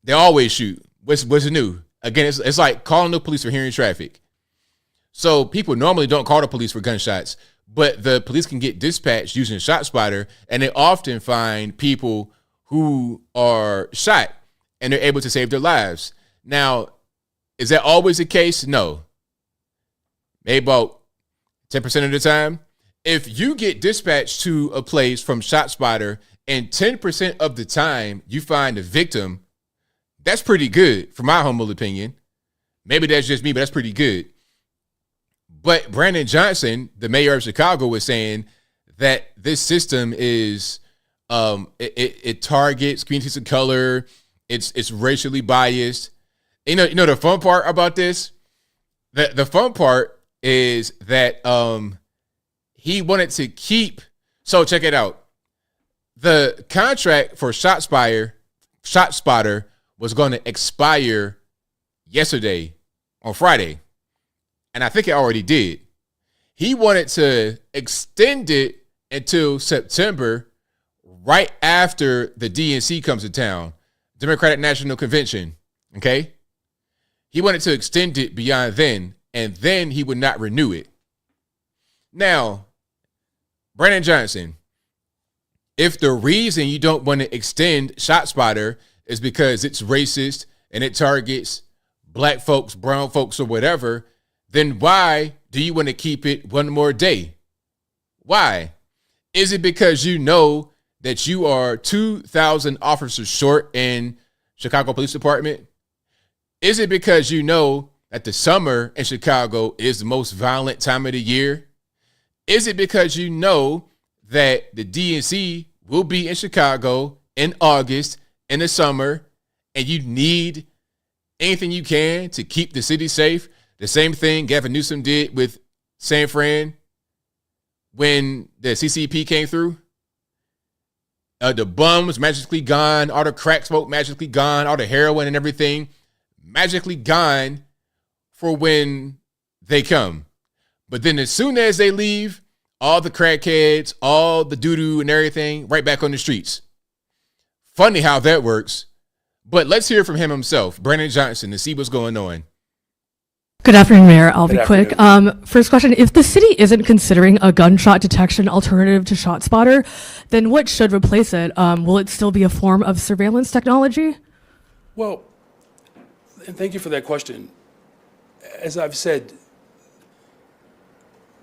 They always shoot. What's new? Again, it's like calling the police for hearing traffic. So people normally don't call the police for gunshots, but the police can get dispatched using ShotSpotter, and they often find people who are shot, and they're able to save their lives. Now, is that always the case? No. Maybe about 10% of the time. If you get dispatched to a place from ShotSpotter and 10% of the time you find a victim, that's pretty good, from my humble opinion. Maybe that's just me, but that's pretty good. But Brandon Johnson, the mayor of Chicago, was saying that this system is it targets communities of color. It's racially biased. You know the fun part about this? The fun part is that he wanted to keep. So check it out. The contract for ShotSpotter was going to expire yesterday on Friday. And I think it already did. He wanted to extend it until September, right after the DNC comes to town, Democratic National Convention, okay? He wanted to extend it beyond then, and then he would not renew it. Now, Brandon Johnson, if the reason you don't want to extend ShotSpotter is because it's racist and it targets black folks, brown folks, or whatever, then why do you want to keep it one more day? Why? Is it because you know that you are 2,000 officers short in Chicago Police Department? Is it because you know that the summer in Chicago is the most violent time of the year? Is it because you know that the DNC will be in Chicago in August in the summer and you need anything you can to keep the city safe? The same thing Gavin Newsom did with San Fran when the CCP came through. The bums magically gone, all the crack smoke magically gone, all the heroin and everything magically gone for when they come. But then as soon as they leave, all the crackheads, all the doo-doo and everything, right back on the streets. Funny how that works. But let's hear from him himself, Brandon Johnson, to see what's going on. Good afternoon, Mayor. I'll be quick. First question, if the city isn't considering a gunshot detection alternative to ShotSpotter, then what should replace it? Will it still be a form of surveillance technology? Well, and thank you for that question. As I've said,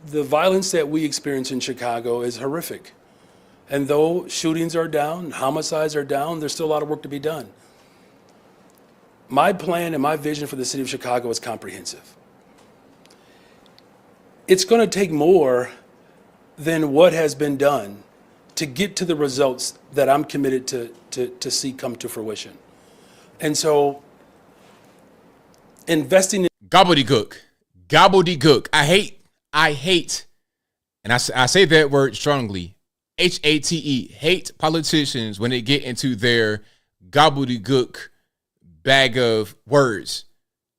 the violence that we experience in Chicago is horrific. And though shootings are down, homicides are down, there's still a lot of work to be done. My plan and my vision for the city of Chicago is comprehensive. It's going to take more than what has been done to get to the results that I'm committed to see come to fruition. And so investing in gobbledygook. I hate, and I say that word strongly, H-A-T-E, hate politicians when they get into their gobbledygook bag of words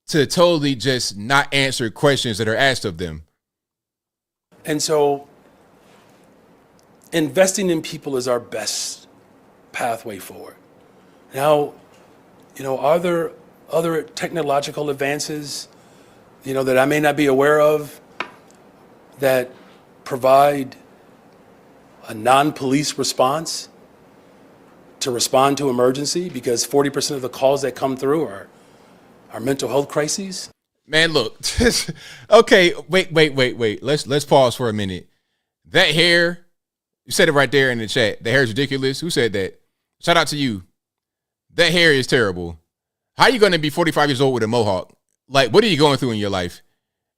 to totally just not answer questions that are asked of them. And so investing in people is our best pathway forward. Now, are there other technological advances, that I may not be aware of that provide a non-police response to respond to emergency? Because 40% of the calls that come through are mental health crises. Man, look. Okay, wait. Let's pause for a minute. That hair, you said it right there in the chat. The hair is ridiculous. Who said that? Shout out to you. That hair is terrible. How are you going to be 45 years old with a mohawk? Like, what are you going through in your life?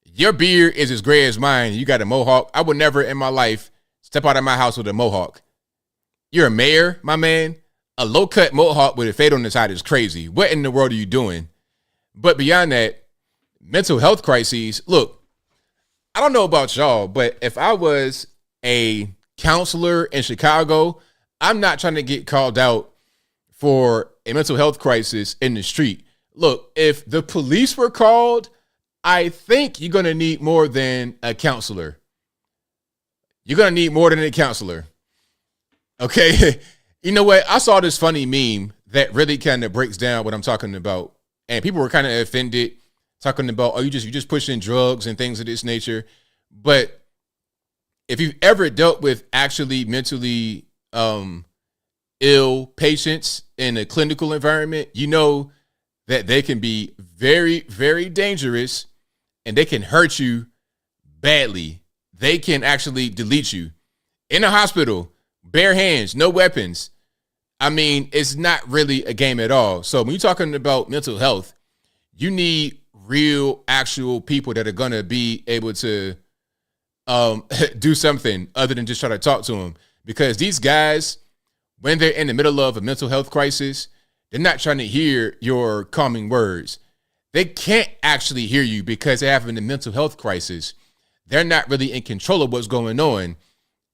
Your beard is as gray as mine. You got a mohawk. I would never in my life step out of my house with a mohawk. You're a mayor, my man. A low-cut mohawk with a fade on the side is crazy. What in the world are you doing? But beyond that, mental health crises. Look, I don't know about y'all, but if I was a counselor in Chicago, I'm not trying to get called out for a mental health crisis in the street. Look, if the police were called, I think you're going to need more than a counselor. You're going to need more than a counselor. Okay. You know what? I saw this funny meme that really kind of breaks down what I'm talking about. And people were kind of offended, talking about, oh, you just pushing drugs and things of this nature. But if you've ever dealt with actually mentally ill patients in a clinical environment, you know that they can be very, very dangerous and they can hurt you badly. They can actually delete you in a hospital, bare hands, no weapons. I mean, it's not really a game at all. So when you're talking about mental health, you need real, actual people that are going to be able to do something other than just try to talk to them. Because these guys, when they're in the middle of a mental health crisis, they're not trying to hear your calming words. They can't actually hear you because they're having a mental health crisis. They're not really in control of what's going on.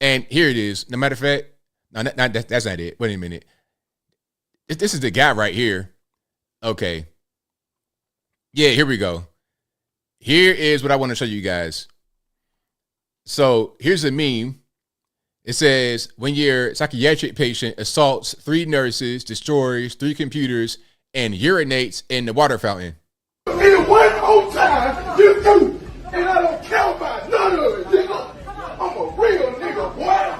And here it is. No matter of fact, no, that's not it. Wait a minute. This is the guy right here. Okay. Yeah, here we go. Here is what I want to show you guys. So here's a meme. It says, when your psychiatric patient assaults 3 nurses, destroys 3 computers, and urinates in the water fountain. And one whole time, you do. And I don't care about none of it, nigga. I'm a real nigga, boy.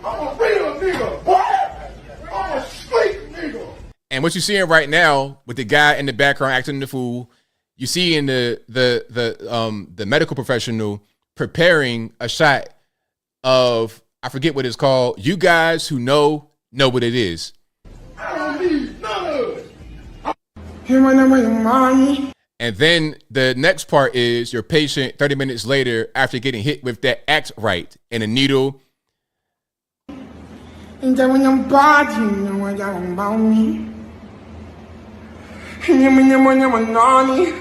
I'm a real nigga, boy. I'm a straight nigga. And what you're seeing right now with the guy in the background acting the fool, you see in the medical professional preparing a shot of, I forget what it's called. You guys who know what it is. I don't need none of it. Hear my name, your mommy. And then the next part is your patient 30 minutes later after getting hit with that act right and a needle. And then when I'm bad, you know what y'all about me. And you mean when you're naughty.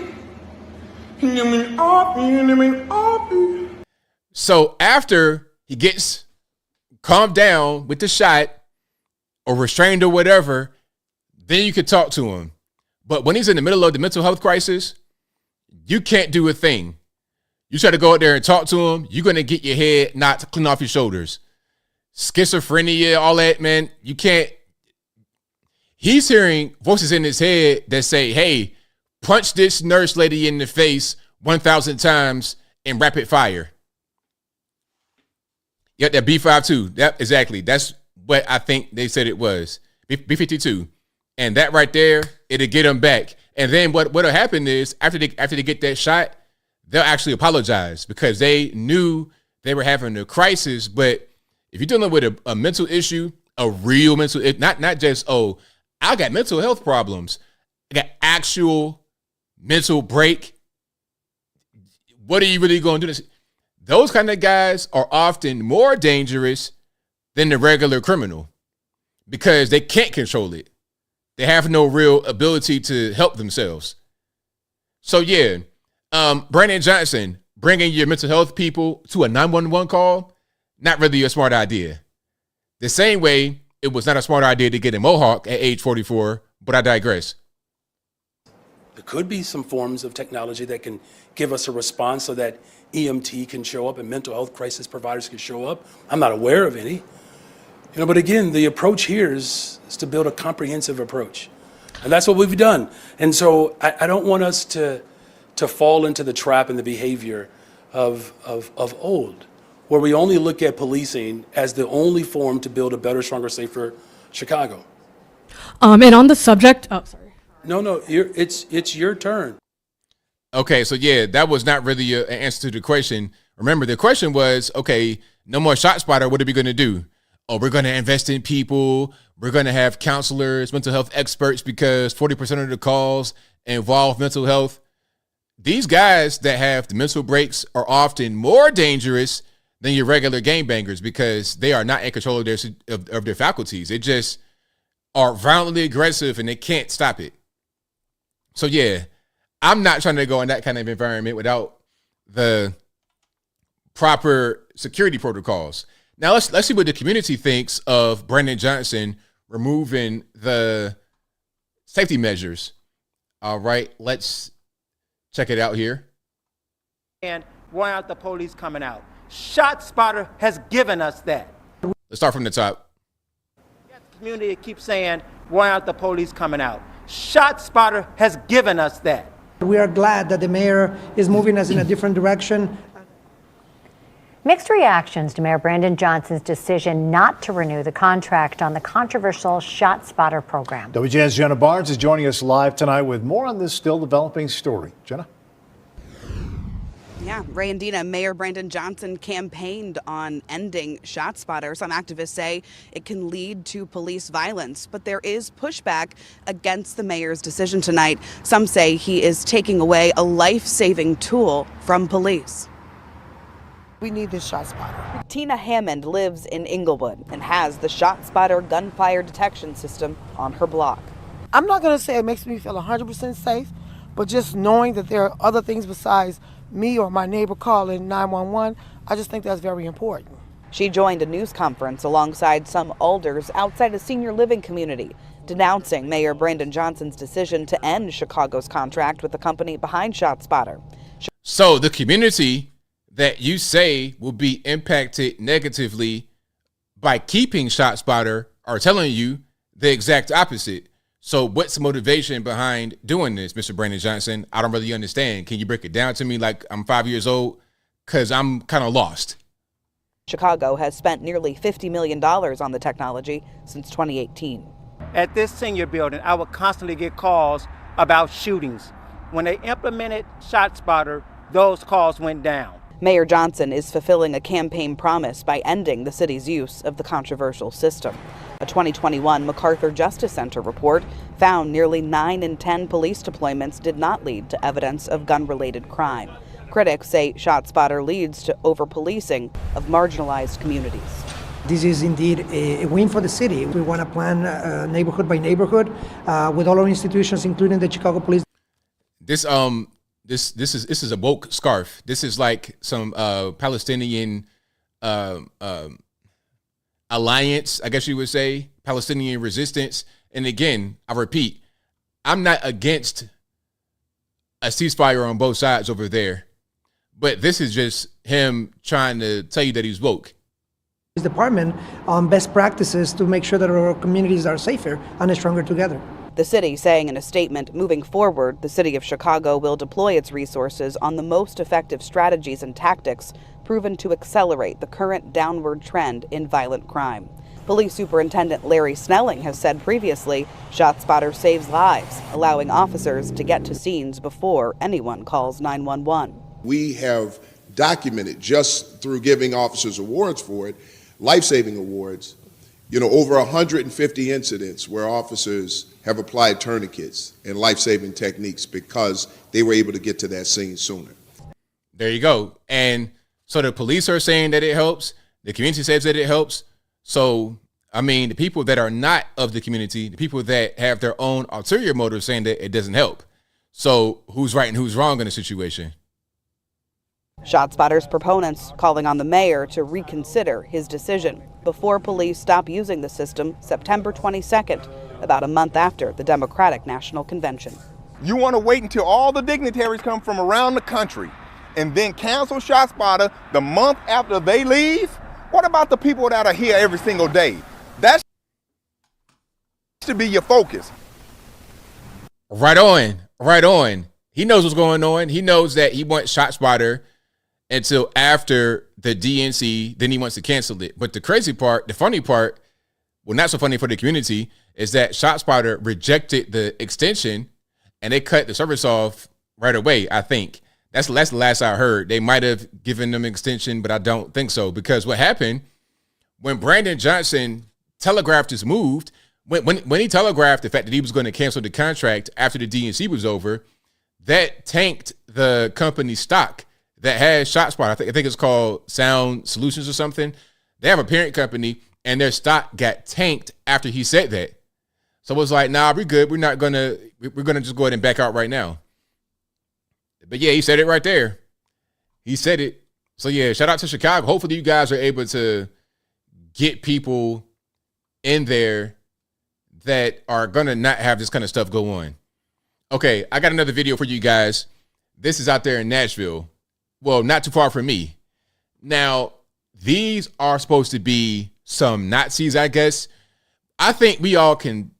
And you mean oppy. So after he gets calmed down with the shot or restrained or whatever, then you could talk to him. But when he's in the middle of the mental health crisis, you can't do a thing. You try to go out there and talk to him, you're going to get your head knocked clean off your shoulders. Schizophrenia, all that, man, you can't. He's hearing voices in his head that say, hey, punch this nurse lady in the face 1,000 times in rapid fire. Yeah, that B-52. That exactly. That's what I think they said it was. B-52. And that right there, it'll get them back. And then what'll happen is after they get that shot, they'll actually apologize because they knew they were having a crisis. But if you're dealing with a mental issue, a real mental, not just, oh, I got mental health problems. I got actual mental break. What are you really going to do? Those kind of guys are often more dangerous than the regular criminal because they can't control it. They have no real ability to help themselves. So yeah, Brandon Johnson, bringing your mental health people to a 911 call, not really a smart idea. The same way it was not a smart idea to get a mohawk at age 44, but I digress. There could be some forms of technology that can give us a response so that EMT can show up and mental health crisis providers can show up. I'm not aware of any. But again, the approach here is to build a comprehensive approach. And that's what we've done. And so I don't want us to fall into the trap and the behavior of old, where we only look at policing as the only form to build a better, stronger, safer Chicago. And on the subject, oh, sorry. No, it's your turn. Okay, so yeah, that was not really an answer to the question. Remember, the question was, okay, no more shot spotter, what are we going to do? Oh, we're going to invest in people. We're going to have counselors, mental health experts, because 40% of the calls involve mental health. These guys that have the mental breaks are often more dangerous than your regular gangbangers because they are not in control of their faculties. They just are violently aggressive and they can't stop it. So yeah, I'm not trying to go in that kind of environment without the proper security protocols. Now let's see what the community thinks of Brandon Johnson removing the safety measures. All right, let's check it out here. And why aren't the police coming out? ShotSpotter has given us that. Let's start from the top. The community keeps saying, why aren't the police coming out? ShotSpotter has given us that. We are glad that the mayor is moving us in a different direction. Mixed reactions to Mayor Brandon Johnson's decision not to renew the contract on the controversial ShotSpotter program. WGN's Jenna Barnes is joining us live tonight with more on this still developing story. Jenna? Yeah, Ray and Dina, Mayor Brandon Johnson campaigned on ending ShotSpotter. Some activists say it can lead to police violence, but there is pushback against the mayor's decision tonight. Some say he is taking away a life-saving tool from police. We need this ShotSpotter. Tina Hammond lives in Inglewood and has the ShotSpotter gunfire detection system on her block. I'm not going to say it makes me feel 100% safe, but just knowing that there are other things besides me or my neighbor calling 911, I just think that's very important. She joined a news conference alongside some alders outside a senior living community, denouncing Mayor Brandon Johnson's decision to end Chicago's contract with the company behind ShotSpotter. So the community that you say will be impacted negatively by keeping ShotSpotter are telling you the exact opposite. So what's the motivation behind doing this, Mr. Brandon Johnson? I don't really understand. Can you break it down to me like I'm 5 years old? Because I'm kind of lost. Chicago has spent nearly $50 million on the technology since 2018. At this senior building, I would constantly get calls about shootings. When they implemented ShotSpotter, those calls went down. Mayor Johnson is fulfilling a campaign promise by ending the city's use of the controversial system. A 2021 MacArthur Justice Center report found nearly 9 in 10 police deployments did not lead to evidence of gun-related crime. Critics say ShotSpotter leads to over-policing of marginalized communities. This is indeed a win for the city. We want to plan neighborhood by neighborhood with all our institutions, including the Chicago Police. This is a woke scarf. This is like some Palestinian alliance, I guess you would say, Palestinian resistance. And again, I repeat, I'm not against a ceasefire on both sides over there, but this is just him trying to tell you that he's woke. Department on best practices to make sure that our communities are safer and stronger together. The city saying in a statement, moving forward, the city of Chicago will deploy its resources on the most effective strategies and tactics proven to accelerate the current downward trend in violent crime. Police Superintendent Larry Snelling has said previously, ShotSpotter saves lives, allowing officers to get to scenes before anyone calls 911. We have documented, just through giving officers awards for it, life-saving awards, over 150 incidents where officers have applied tourniquets and life-saving techniques because they were able to get to that scene sooner. There you go. And so the police are saying that it helps. The community says that it helps. So, I mean, the people that are not of the community, the people that have their own ulterior motives saying that it doesn't help. So who's right and who's wrong in the situation? ShotSpotter's proponents calling on the mayor to reconsider his decision before police stop using the system September 22nd, about a month after the Democratic National Convention. You want to wait until all the dignitaries come from around the country and then cancel ShotSpotter the month after they leave? What about the people that are here every single day? That should be your focus. Right on, right on. He knows what's going on. He knows that he wants ShotSpotter until after the DNC, then he wants to cancel it. But the crazy part, the funny part, well, not so funny for the community, is that ShotSpotter rejected the extension and they cut the service off right away, I think. That's the last I heard. They might have given them an extension, but I don't think so. Because what happened when Brandon Johnson telegraphed his move, when he telegraphed the fact that he was going to cancel the contract after the DNC was over, that tanked the company's stock that has ShotSpotter. I think it's called Sound Solutions or something. They have a parent company, and their stock got tanked after he said that. So it was like, nah, we're good. We're gonna just go ahead and back out right now. But yeah, he said it right there. He said it. So yeah, shout out to Chicago. Hopefully you guys are able to get people in there that are gonna not have this kind of stuff go on. Okay, I got another video for you guys. This is out there in Nashville. Well, not too far from me. Now, these are supposed to be some Nazis, I guess. I think we all can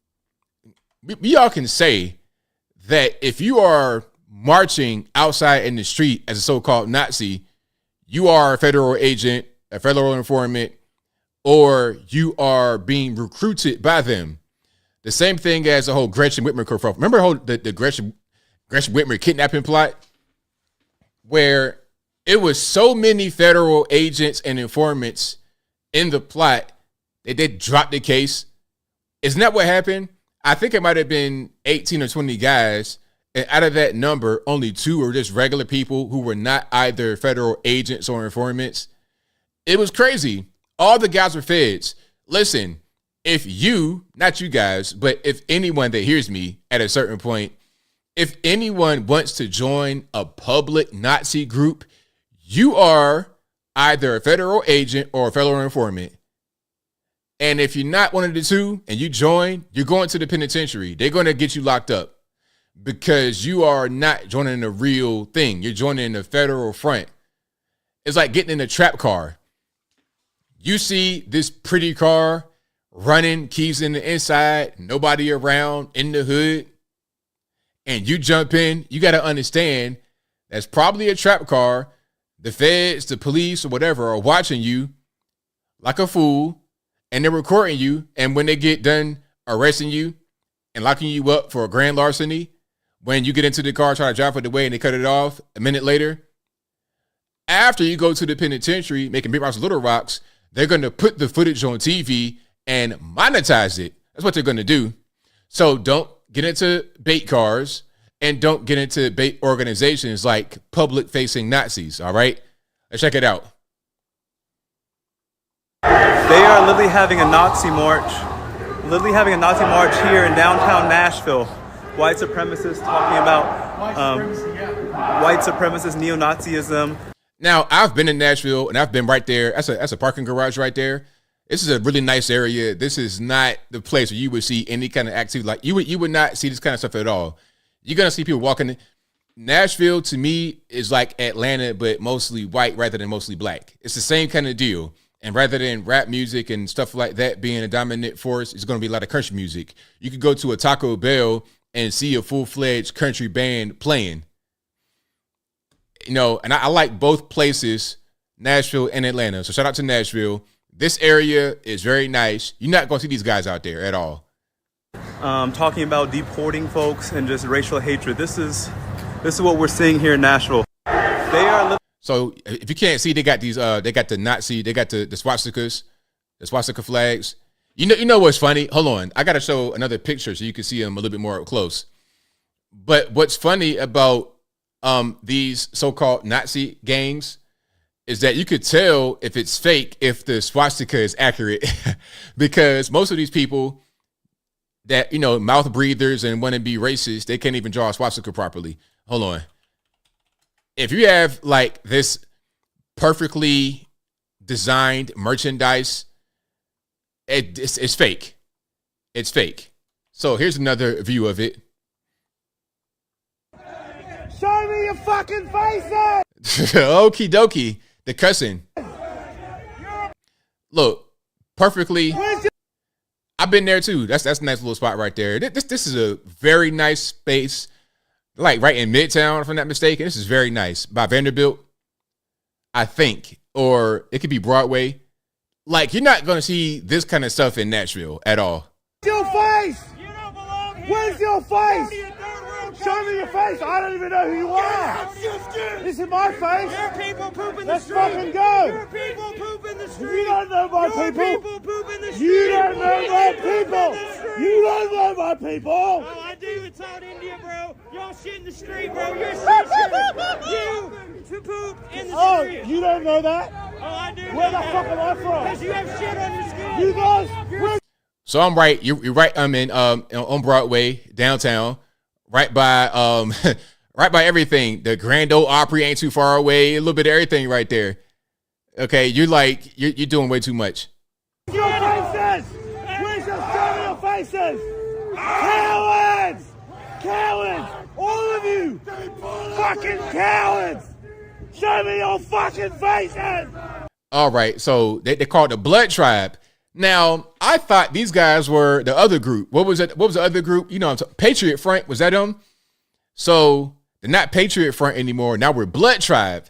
say that if you are marching outside in the street as a so-called Nazi, you are a federal agent, a federal informant, or you are being recruited by them. The same thing as the whole Gretchen Whitmer kerfuffle. Remember the Gretchen Whitmer kidnapping plot, where it was so many federal agents and informants in the plot that they dropped the case. Isn't that what happened? I think it might have been 18 or 20 guys, and out of that number, only 2 were just regular people who were not either federal agents or informants. It was crazy. All the guys were feds. Listen, if you, not you guys, but if anyone that hears me at a certain point, if anyone wants to join a public Nazi group, you are either a federal agent or a federal informant. And if you're not one of the two and you join, you're going to the penitentiary. They're going to get you locked up because you are not joining a real thing. You're joining a federal front. It's like getting in a trap car. You see this pretty car running, keys in the inside, nobody around, in the hood, and you jump in. You got to understand that's probably a trap car. The feds, the police, or whatever are watching you like a fool, and they're recording you. And when they get done arresting you and locking you up for a grand larceny, when you get into the car, try to drive it away, and they cut it off a minute later, after you go to the penitentiary, making big rocks and little rocks, they're going to put the footage on TV and monetize it. That's what they're going to do. So don't get into bait cars and don't get into bait organizations like public-facing Nazis, all right? Let's check it out. They are literally having a Nazi march. Here in downtown Nashville. White supremacists talking about white supremacist neo-Nazism. Now, I've been in Nashville, and I've been right there. That's a parking garage right there. This is a really nice area. This is not the place where you would see any kind of activity. Like you would not see this kind of stuff at all. You're going to see people walking. Nashville, to me, is like Atlanta, but mostly white rather than mostly black. It's the same kind of deal. And rather than rap music and stuff like that being a dominant force, it's going to be a lot of country music. You could go to a Taco Bell and see a full-fledged country band playing. You know, and I like both places, Nashville and Atlanta. So shout out to Nashville. This area is very nice. You're not going to see these guys out there at all. Talking about deporting folks and just racial hatred. This is what we're seeing here in Nashville. So if you can't see, they got these. They got the Nazi. They got the swastikas, the swastika flags. You know what's funny? Hold on, I got to show another picture so you can see them a little bit more up close. But what's funny about these so-called Nazi gangs is that you could tell if it's fake if the swastika is accurate, because most of these people that, you know, mouth breathers and want to be racist, they can't even draw a swastika properly. Hold on. If you have like this perfectly designed merchandise, it's fake. It's fake. So here's another view of it. Show me your fucking faces! Okie dokie. The cussing. Look, perfectly. I've been there too. That's a nice little spot right there. This is a very nice space. Like right in Midtown, if I'm not mistaken. This is very nice. By Vanderbilt, I think. Or it could be Broadway. Like, you're not going to see this kind of stuff in Nashville at all. Your face! Where's your face? Show me your face. I don't even know who you are. This is my face. Your people poop in the Let's street. fucking go. Your people poop in the street. You don't know my Your people. Poop in the street. You don't know my Poop in people. the street. You don't know my people. Oh, I do. It's out India, bro. Y'all shit in the street, bro. You're shit. You to poop in the street. Oh, you don't know that? Oh, I do. Where the fuck am I from? Because you have shit on your skin. You guys. So I'm right. You're right. I'm in on Broadway, downtown, right by Right by everything. The Grand Ole Opry ain't too far away. A little bit of everything right there. Okay, you're doing way too much. Your faces! We shall show your faces! Cowards! Cowards! All of you! Fucking cowards! Show me your fucking faces! All right, so they call it the Blood Tribe. Now, I thought these guys were the other group. What was it? What was the other group? You know, Patriot Front, was that them? So they're not Patriot Front anymore. Now we're Blood Tribe.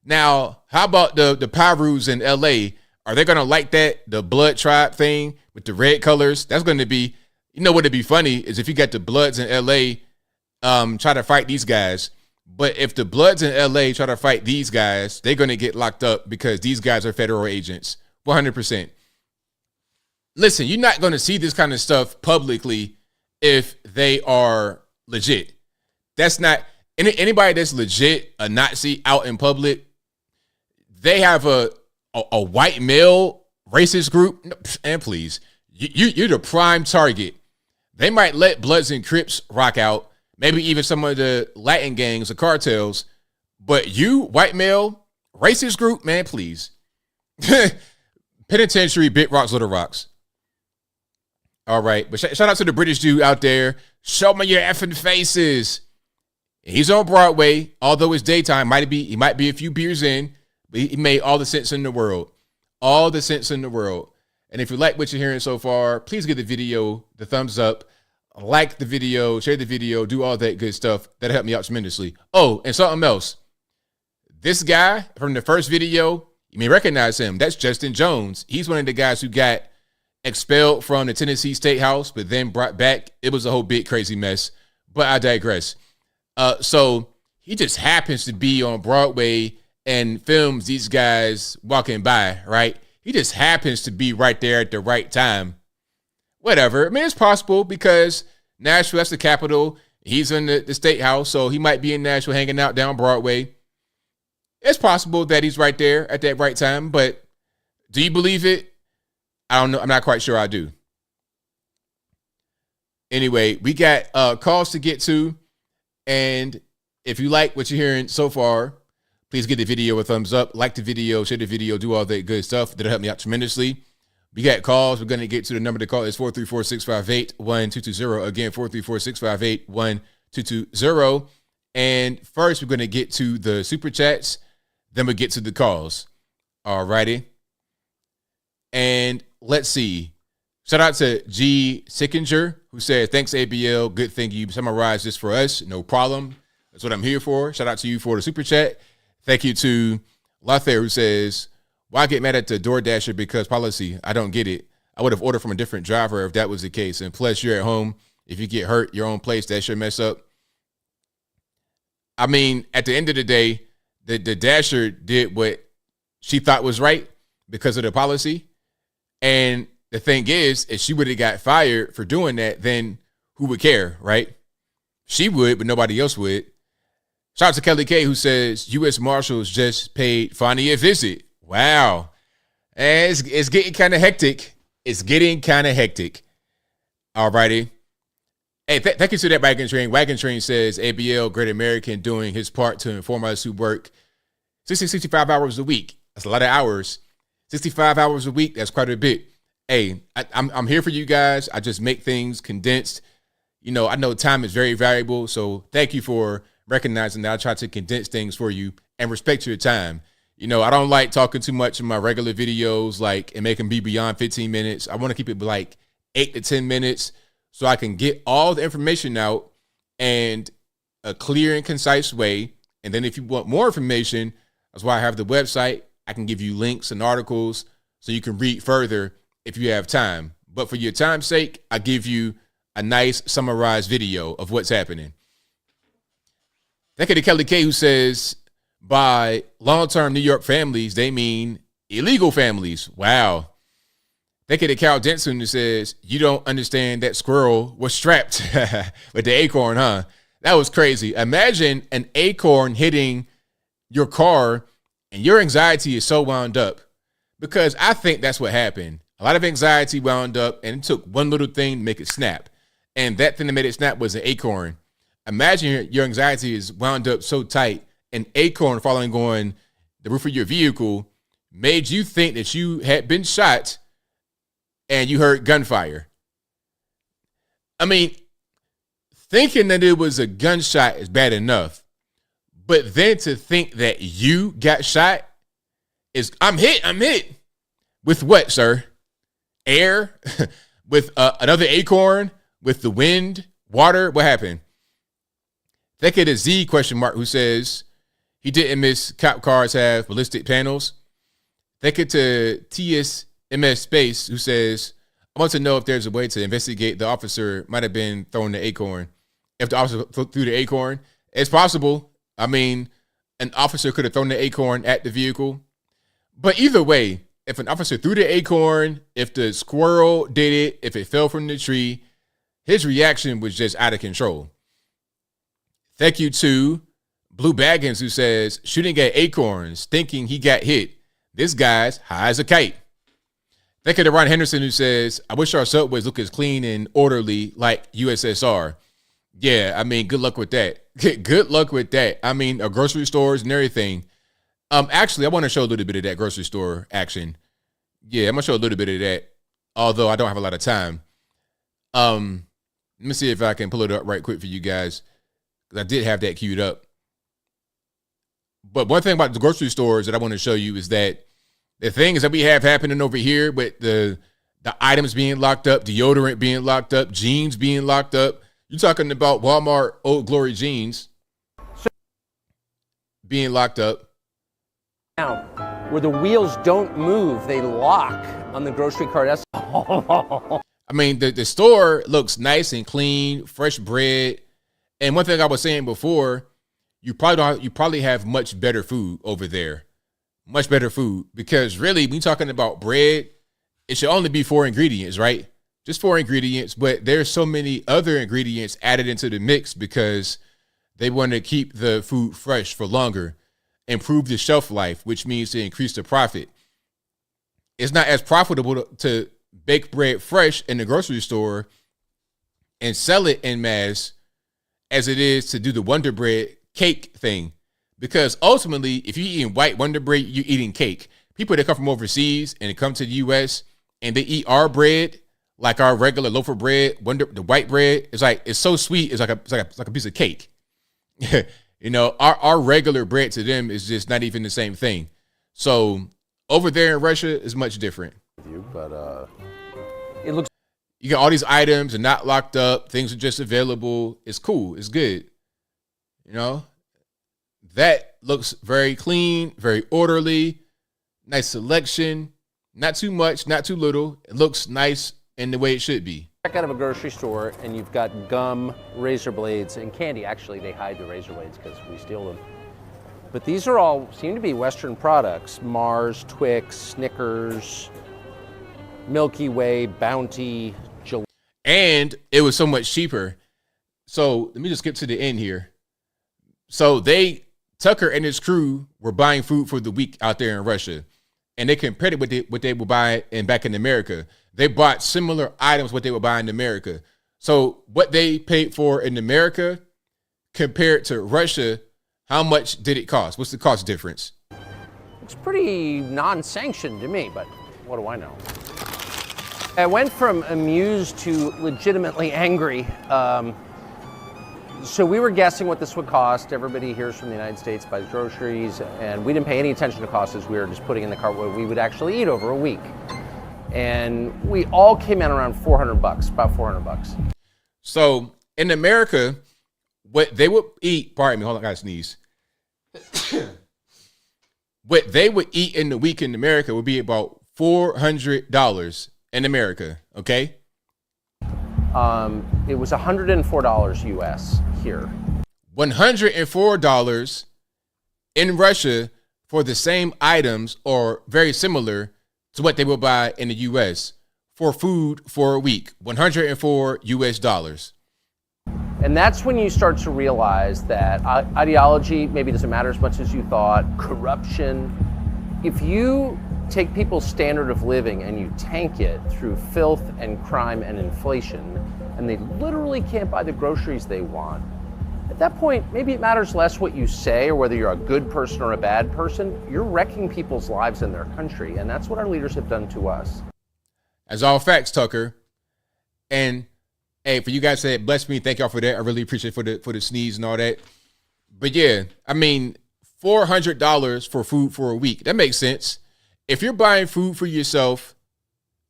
Now, how about the Pyrus in LA? Are they gonna like that? The Blood Tribe thing with the red colors? That's gonna be, you know, what'd be funny is if you got the Bloods in LA try to fight these guys. But if the Bloods in LA try to fight these guys, they're gonna get locked up because these guys are federal agents. 100%. Listen, you're not gonna see this kind of stuff publicly if they are legit. That's not anybody that's legit, a Nazi out in public. They have a white male racist group, and please, you're the prime target. They might let Bloods and Crips rock out, maybe even some of the Latin gangs or cartels, but you, white male racist group, man, please. Penitentiary, Big Rocks, Little Rocks. All right, but shout out to the British dude out there. Show me your effing faces. He's on Broadway, although it's daytime. He might be a few beers in. He made all the sense in the world. All the sense in the world. And if you like what you're hearing so far, please give the video the thumbs up. Like the video, share the video, do all that good stuff. That'll help me out tremendously. Oh, and something else. This guy from the first video, you may recognize him. That's Justin Jones. He's one of the guys who got expelled from the Tennessee State House, but then brought back. It was a whole big crazy mess. But I digress. So he just happens to be on Broadway and films these guys walking by, right? He just happens to be right there at the right time. Whatever. I mean, it's possible because Nashville, that's the capital. He's in the State House, so he might be in Nashville hanging out down Broadway. It's possible that he's right there at that right time, but do you believe it? I don't know. I'm not quite sure I do. Anyway, we got calls to get to, and if you like what you're hearing so far, please give the video a thumbs up, like the video, share the video, do all that good stuff. That'll help me out tremendously. We got calls. We're going to get to the number to call. It's 434-658-1220. Again, 434-658-1220. And first, we're going to get to the super chats. Then we'll get to the calls. All righty. And let's see. Shout out to G. Sickinger, who said, thanks, ABL. Good thing you summarized this for us. No problem. That's what I'm here for. Shout out to you for the super chat. Thank you to Lothair, who says, why get mad at the DoorDasher because policy? I don't get it. I would have ordered from a different driver if that was the case. And plus, you're at home. If you get hurt, your own place, that's your mess up. I mean, at the end of the day, the Dasher did what she thought was right because of the policy. And the thing is, if she would have got fired for doing that, then who would care, right? She would, but nobody else would. Shout out to Kelly K, who says, U.S. Marshals just paid Fani a visit. Wow. And it's getting kind of hectic. It's getting kind of hectic. All righty. Hey, thank you to that Wagon Train. Wagon Train says, ABL, Great American, doing his part to inform us who work 65 hours a week. That's a lot of hours. 65 hours a week, that's quite a bit. Hey, I'm here for you guys. I just make things condensed. You know, I know time is very valuable, so thank you for recognizing that I try to condense things for you and respect your time. You know, I don't like talking too much in my regular videos, and make them be beyond 15 minutes. I want to keep it like 8 to 10 minutes so I can get all the information out in a clear and concise way. And then if you want more information, that's why I have the website. I can give you links and articles so you can read further if you have time. But for your time's sake, I give you a nice summarized video of what's happening. Thank you to Kelly K, who says, by long-term New York families, they mean illegal families. Wow. Thank you to Carol Denson, who says, you don't understand that squirrel was strapped with the acorn, huh? That was crazy. Imagine an acorn hitting your car and your anxiety is so wound up, because I think that's what happened. A lot of anxiety wound up and it took one little thing to make it snap. And that thing that made it snap was an acorn. Imagine your anxiety is wound up so tight, an acorn falling on the roof of your vehicle made you think that you had been shot and you heard gunfire. I mean, thinking that it was a gunshot is bad enough, but then to think that you got shot is, I'm hit. With what, sir? Air? With another acorn? With the wind? Water? What happened? Think of the Z ? Who says he didn't miss cop cars have ballistic panels. Think it to TSMS Space, who says, I want to know if there's a way to investigate the officer might have been throwing the acorn. If the officer threw the acorn, it's possible. I mean, an officer could have thrown the acorn at the vehicle. But either way, if an officer threw the acorn, if the squirrel did it, if it fell from the tree, his reaction was just out of control. Thank you to Blue Baggins, who says, shooting at acorns, thinking he got hit. This guy's high as a kite. Thank you to Ron Henderson, who says, I wish our subways look as clean and orderly like USSR. Yeah, I mean, good luck with that. Good luck with that. I mean, grocery stores and everything. Actually, I want to show a little bit of that grocery store action. Yeah, I'm going to show a little bit of that, although I don't have a lot of time. Let me see if I can pull it up right quick for you guys, because I did have that queued up. But one thing about the grocery stores that I want to show you is that the things that we have happening over here with the items being locked up, deodorant being locked up, jeans being locked up. You're talking about Walmart Old Glory jeans being locked up. Now, where the wheels don't move, they lock on the grocery cart. I mean, the store looks nice and clean, fresh bread. And one thing I was saying before, you probably have much better food over there. Much better food. Because really, when you're talking about bread, it should only be 4 ingredients, right? Just 4 ingredients, but there's so many other ingredients added into the mix because they want to keep the food fresh for longer, improve the shelf life, which means to increase the profit. It's not as profitable to bake bread fresh in the grocery store and sell it en masse as it is to do the Wonder Bread cake thing. Because ultimately, if you're eating white Wonder Bread, you're eating cake. People that come from overseas and they come to the U.S. and they eat our bread, like our regular loaf of bread, the white bread, it's so sweet, it's like a piece of cake. You know, our regular bread to them is just not even the same thing. So over there in Russia is much different. But it looks, you got all these items and not locked up, things are just available. It's cool, it's good. You know, that looks very clean, very orderly, nice selection, not too much, not too little. It looks nice in the way it should be. Check out of a grocery store and you've got gum, razor blades, and candy. Actually, they hide the razor blades because we steal them. But these are all seem to be Western products: Mars, Twix, Snickers, Milky Way, Bounty, and it was so much cheaper. So let me just skip to the end here. So Tucker and his crew were buying food for the week out there in Russia, and they compared it with what they would buy back in America. They bought similar items what they would buy in America. So what they paid for in America compared to Russia, how much did it cost? What's the cost difference? It's pretty non-sanctioned to me, but what do I know? I went from amused to legitimately angry. So we were guessing what this would cost. Everybody here's from the United States, buys groceries, and we didn't pay any attention to costs as we were just putting in the cart what we would actually eat over a week. And we all came in around $400, about $400. So in America, what they would eat, pardon me, hold on, I gotta sneeze. What they would eat in the week in America would be about $400 in America, okay? It was $104 US here. $104 in Russia for the same items or very similar to what they will buy in the US for food for a week. $104 US. And that's when you start to realize that ideology maybe doesn't matter as much as you thought. Corruption. If you take people's standard of living and you tank it through filth and crime and inflation, and they literally can't buy the groceries they want, At that point, maybe it matters less what you say or whether you're a good person or a bad person. You're wrecking people's lives in their country, and that's what our leaders have done to us. That's all facts, Tucker. And hey, for you guys that bless me, thank y'all for that. I really appreciate for the sneeze and all that. But yeah, I mean, $400 for food for a week. That makes sense. If you're buying food for yourself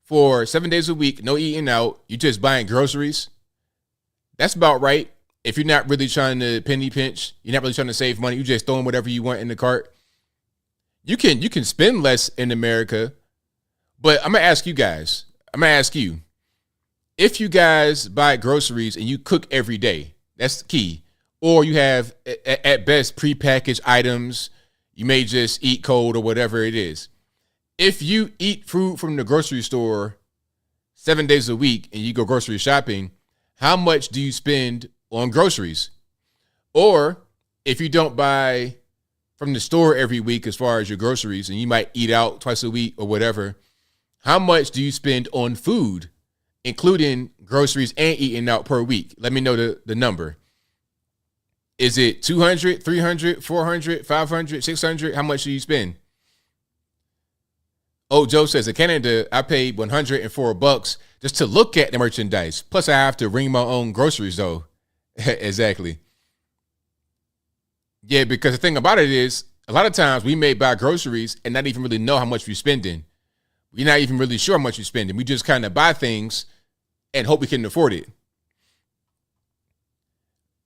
for 7 days a week, no eating out, you're just buying groceries, that's about right. If you're not really trying to penny pinch, you're not really trying to save money, you're just throwing whatever you want in the cart, you can spend less in America. But I'm going to ask you guys, if you guys buy groceries and you cook every day, that's the key, or you have at best prepackaged items, you may just eat cold or whatever it is. If you eat food from the grocery store 7 days a week and you go grocery shopping, how much do you spend on groceries? Or if you don't buy from the store every week as far as your groceries and you might eat out twice a week or whatever, how much do you spend on food, including groceries and eating out per week? Let me know the number. Is it 200, 300, 400, 500, 600? How much do you spend? Oh, Joe says in Canada, I paid $104 just to look at the merchandise. Plus, I have to bring my own groceries, though. Exactly. Yeah, because the thing about it is, a lot of times we may buy groceries and not even really know how much we're spending. We're not even really sure how much we're spending. We just kind of buy things and hope we can afford it.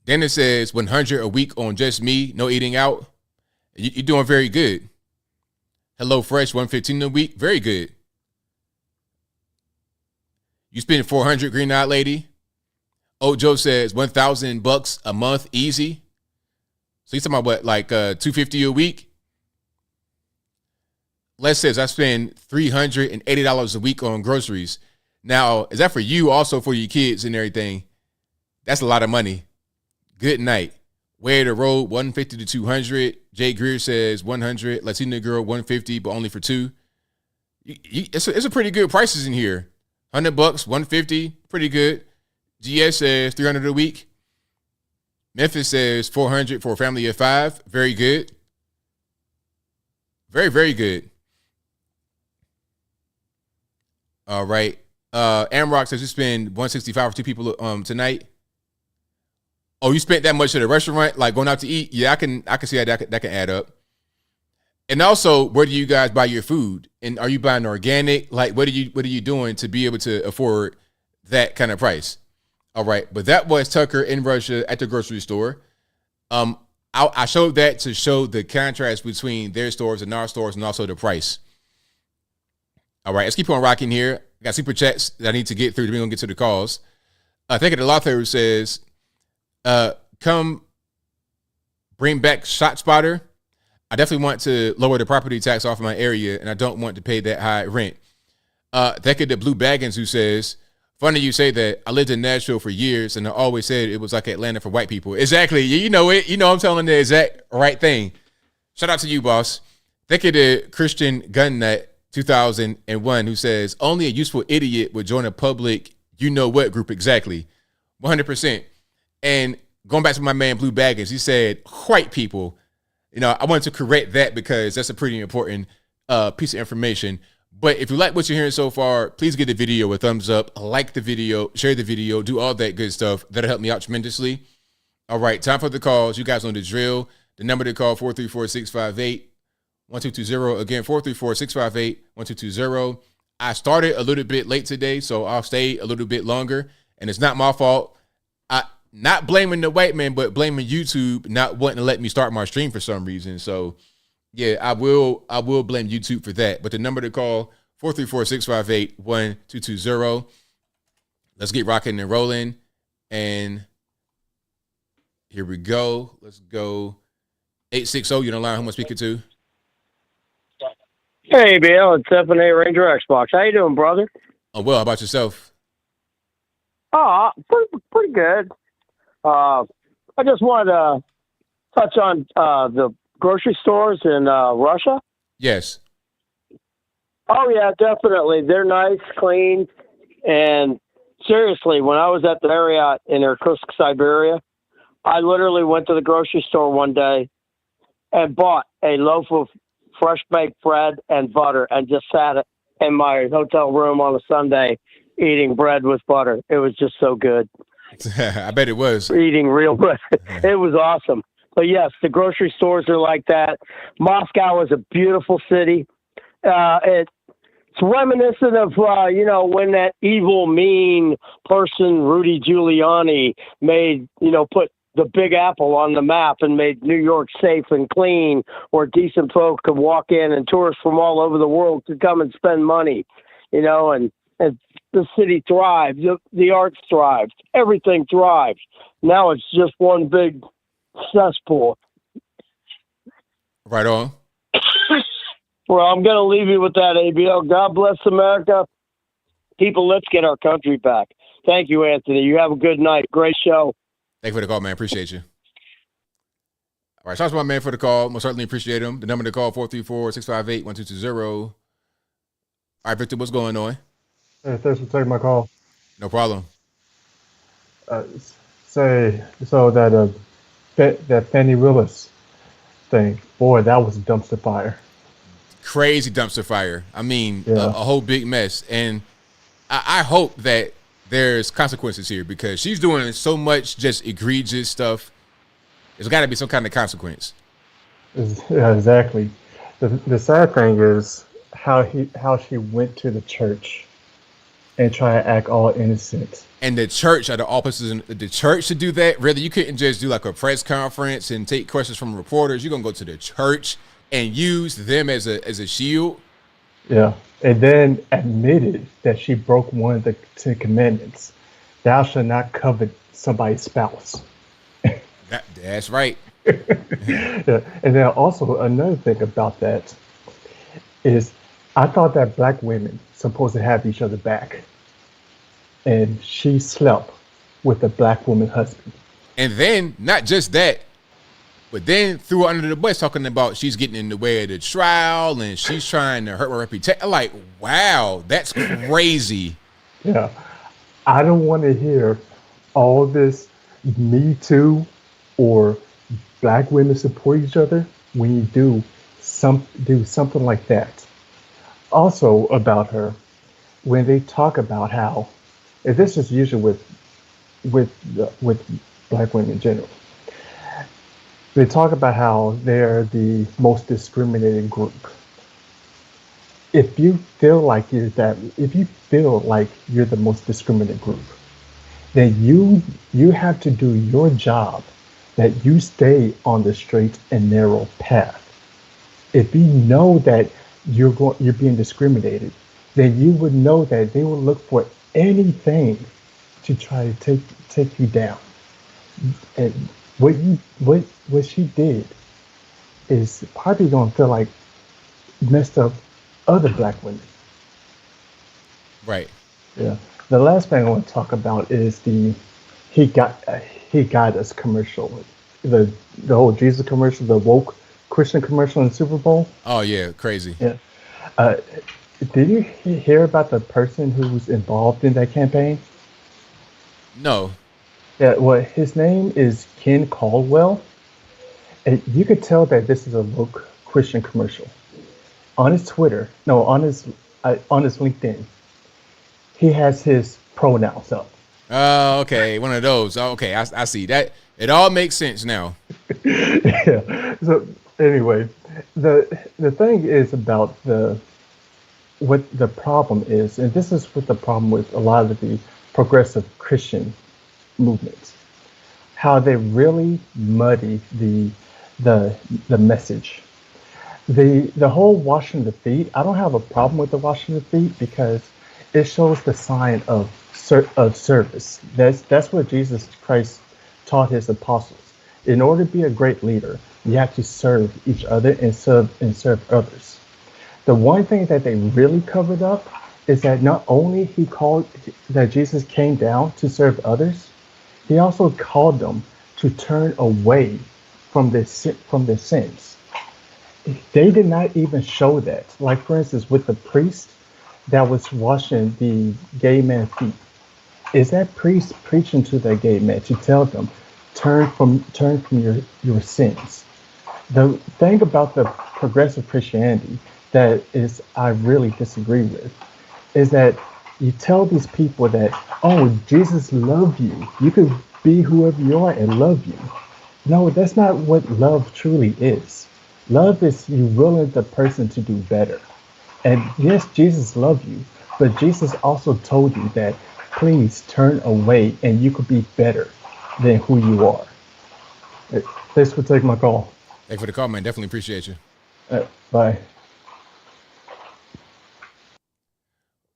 Then it says $100 a week on just me, no eating out. You're doing very good. Hello Fresh, $115 a week, very good. You spend $400, Green Eyed Lady. Ojo says $1,000 a month, easy. So you talking about what, like $250 a week? Les says I spend $380 a week on groceries. Now, is that for you, also for your kids and everything? That's a lot of money. Good night. Way to road, $150 to $200. Jay Greer says $100. Latina girl, $150, but only for two. It's a pretty good prices in here. $100, $150, pretty good. GS says $300 a week. Memphis says $400 for a family of 5. Very good. Very, very good. All right. Amrock says you spend $165 for 2 people tonight. Oh, you spent that much at a restaurant, like going out to eat? Yeah, I can see how that can add up. And also, where do you guys buy your food? And are you buying organic? Like, what are you doing to be able to afford that kind of price? All right, but that was Tucker in Russia at the grocery store. I showed that to show the contrast between their stores and our stores, and also the price. All right, let's keep on rocking here. I got super chats that I need to get through. We're gonna get to the calls. I think the Lothair says, come bring back ShotSpotter. I definitely want to lower the property tax off my area, and I don't want to pay that high rent. Thank you to Blue Baggins, who says, funny you say that. I lived in Nashville for years, and I always said it was like Atlanta for white people. Exactly. You know it. You know I'm telling the exact right thing. Shout out to you, boss. Thank you to Christian Gunnut 2001, who says, only a useful idiot would join a public you-know-what group. Exactly. 100%. And going back to my man Blue Baggins, he said white people. You know, I wanted to correct that because that's a pretty important piece of information. But if you like what you're hearing so far, please give the video a thumbs up, like the video, share the video, do all that good stuff. That'll help me out tremendously. All right, time for the calls. You guys know the drill. The number to call, 434-658-1220. Again, 434-658-1220. I started a little bit late today, so I'll stay a little bit longer. And it's not my fault. Not blaming the white man, but blaming YouTube not wanting to let me start my stream for some reason. So, yeah, I will blame YouTube for that. But the number to call, 434-658-1220. Let's get rocking and rolling. And here we go. Let's go. 860, you're on the line. Who am I speaking to? Hey, Bill. It's F&A Ranger Xbox. How you doing, brother? Oh, well, how about yourself? Oh, pretty good. I just wanted to touch on the grocery stores in Russia. Yes. Oh, yeah, definitely. They're nice, clean, and seriously, when I was at the Marriott in Irkutsk, Siberia, I literally went to the grocery store one day and bought a loaf of fresh baked bread and butter and just sat in my hotel room on a Sunday eating bread with butter. It was just so good. I bet it was. Eating real bread. It was awesome. But yes, the grocery stores are like that. Moscow is a beautiful city. It's reminiscent of, when that evil, mean person, Rudy Giuliani, made, put the Big Apple on the map and made New York safe and clean, where decent folk could walk in and tourists from all over the world could come and spend money, and the city thrived. The arts thrived. Everything thrived. Now it's just one big cesspool. Right on. Well, I'm going to leave you with that, ABL. God bless America. People, let's get our country back. Thank you, Anthony. You have a good night. Great show. Thank you for the call, man. Appreciate you. All right, shout out to my man for the call. Most certainly appreciate him. The number to call, 434-658-1220. All right, Victor, what's going on? Hey, thanks for taking my call. No problem. That Fani Willis thing, boy, that was a dumpster fire. Crazy dumpster fire. I mean, Yeah. a whole big mess. And I hope that there's consequences here, because she's doing so much just egregious stuff. There's got to be some kind of consequence. Yeah, exactly. The sad thing is how she went to the church and try to act all innocent. And the church are the officers in the church to do that. Really, you couldn't just do like a press conference and take questions from reporters. You're gonna go to the church and use them as a shield. Yeah, and then admitted that she broke one of the 10 commandments: "Thou shalt not covet somebody's spouse." That's right. Yeah. And then also another thing about that is, I thought that black women supposed to have each other back, and she slept with a black woman husband. And then not just that, but then threw her under the bus, talking about she's getting in the way of the trial and she's trying to hurt her reputation. Like, wow, that's crazy. Yeah, I don't want to hear all this Me Too or black women support each other when you do something like that. Also about her, when they talk about how, and this is usually with black women in general, they talk about how they're the most discriminated group. If you feel like you're the most discriminated group, then you have to do your job, that you stay on the straight and narrow path. If you know that you're being discriminated, then you would know that they will look for anything to try to take you down. And what she did is probably gonna feel like messed up other black women. Right. Yeah. The last thing I want to talk about is the He Got Us commercial, the whole Jesus commercial, the woke Christian commercial in the Super Bowl. Oh yeah, crazy. Yeah. Did you hear about the person who was involved in that campaign? No. Yeah. Well, his name is Ken Caldwell, and you could tell that this is a woke Christian commercial. On his on his LinkedIn, he has his pronouns up. Oh, okay, one of those. Oh, okay, I see that. It all makes sense now. Yeah. So anyway, the thing is about what the problem is, and this is what the problem with a lot of the progressive Christian movements, how they really muddy the message. The whole washing the feet, I don't have a problem with the washing the feet, because it shows the sign of service. That's what Jesus Christ taught his apostles. In order to be a great leader, you have to serve each other and serve others. The one thing that they really covered up is that not only that Jesus came down to serve others, he also called them to turn away from their sins. They did not even show that. Like, for instance, with the priest that was washing the gay man's feet, is that priest preaching to the gay man to tell them, turn from your sins. The thing about the progressive Christianity that is I really disagree with is that you tell these people that, oh, Jesus loved you. You could be whoever you are and love you. No, that's not what love truly is. Love is you willing the person to do better. And yes, Jesus loved you, but Jesus also told you that please turn away and you could be better than who you are. Thanks for taking my call. Thanks for the call, man. Definitely appreciate you. Bye.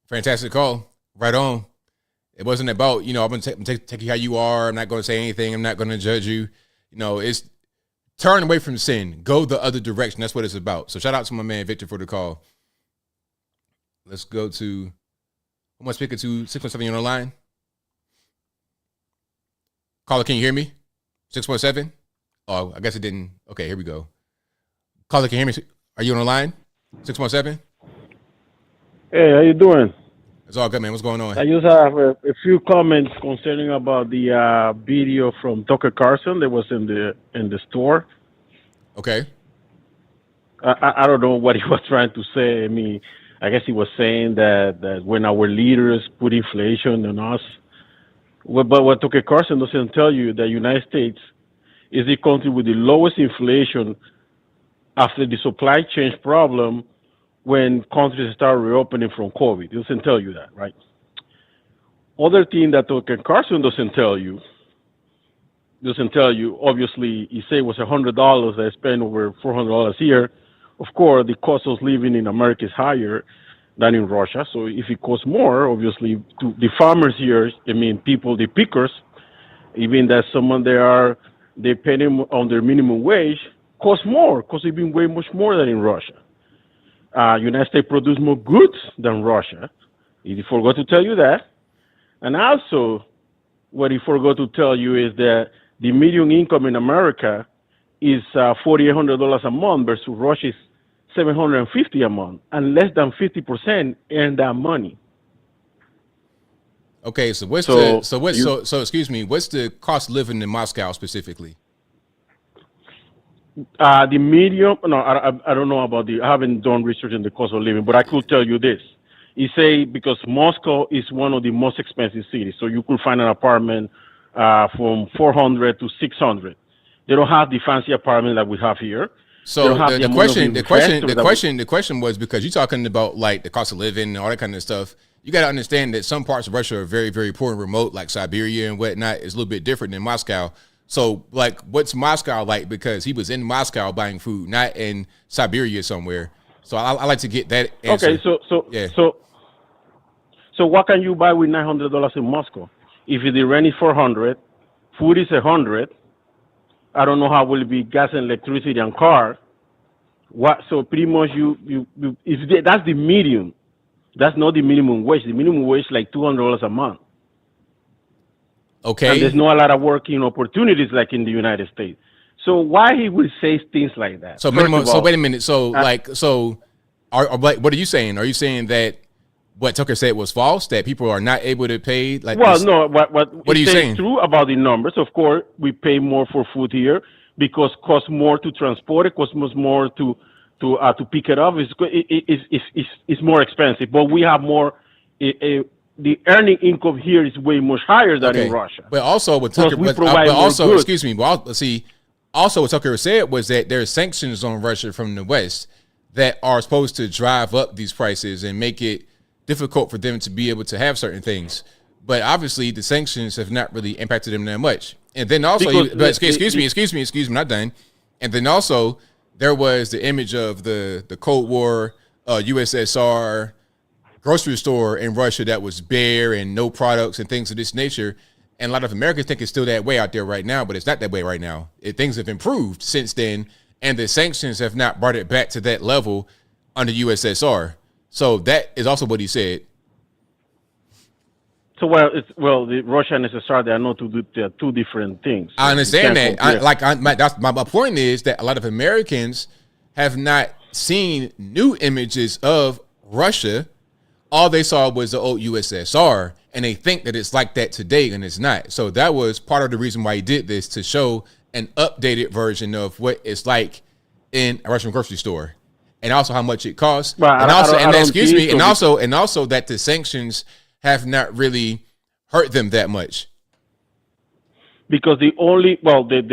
Fantastic call. Right on. It wasn't about, I'm going to take you how you are. I'm not going to say anything. I'm not going to judge you. It's turn away from sin. Go the other direction. That's what it's about. So shout out to my man Victor for the call. Let's go to, who am I speaking to? 617, you on the line? Caller, can you hear me? 617? Oh, I guess it didn't. Okay, here we go. Caller, can you hear me? Are you on the line? 617? Hey, how you doing? It's all good, man. What's going on? I just have a few comments concerning about the video from Tucker Carlson that was in the store. Okay. I don't know what he was trying to say. I mean, I guess he was saying that when our leaders put inflation on us, but what Tucker Carlson doesn't tell you, the United States is the country with the lowest inflation after the supply chain problem when countries start reopening from COVID. It doesn't tell you that, right? Other thing that Tucker Carlson doesn't tell you, obviously, he said it was $100. I spent over $400 here. Of course, the cost of living in America is higher than in Russia. So if it costs more, obviously, to the farmers here, people, the pickers, even that someone they pay them on their minimum wage, costs more, because it's been way much more than in Russia. United States produce more goods than Russia. He forgot to tell you that. And also, what he forgot to tell you is that the median income in America is $4,800 a month versus Russia is $750 a month, and less than 50% earn that money. Okay, so what's excuse me, what's the cost of living in Moscow specifically? The medium, no, I don't know about I haven't done research on the cost of living, but I could tell you this. He say because Moscow is one of the most expensive cities, so you could find an apartment from $400 to $600. They don't have the fancy apartment that we have here. So the question was, because you're talking about like the cost of living and all that kind of stuff. You got to understand that some parts of Russia are very, very poor and remote, like Siberia and whatnot. It's a little bit different than Moscow. So, like, what's Moscow like? Because he was in Moscow buying food, not in Siberia somewhere. So, I like to get that answer. Okay, so what can you buy with $900 in Moscow? If the rent is $400, food is $100. I don't know how will it be gas and electricity and car. So pretty much that's the medium. That's not the minimum wage. The minimum wage is like $200 a month. Okay. And there's not a lot of working opportunities like in the United States. So why he will say things like that? So minimum. So wait a minute. So what are you saying? Are you saying that what Tucker said was false? That people are not able to pay? Like, well, no. What are you saying? True about the numbers. Of course, we pay more for food here because it costs more to transport it, costs more to pick it up. It's more expensive, but we have more. The earning income here is way much higher than in Russia. But also what Tucker, excuse me. Well, see, also what Tucker said was that there are sanctions on Russia from the West that are supposed to drive up these prices and make it difficult for them to be able to have certain things. But obviously, the sanctions have not really impacted them that much. And then also, excuse me, not done. And then also, there was the image of the Cold War USSR grocery store in Russia that was bare and no products and things of this nature. And a lot of Americans think it's still that way out there right now, but it's not that way right now. Things have improved since then, and the sanctions have not brought it back to that level under USSR. So that is also what he said. So the Russia and USSR, they are two different things. I understand that. That's my point is that a lot of Americans have not seen new images of Russia all they saw was the old USSR, and they think that it's like that today, and it's not. So that was part of the reason why he did this, to show an updated version of what it's like in a Russian grocery store, and also how much it costs, and also that the sanctions have not really hurt them that much. Because they're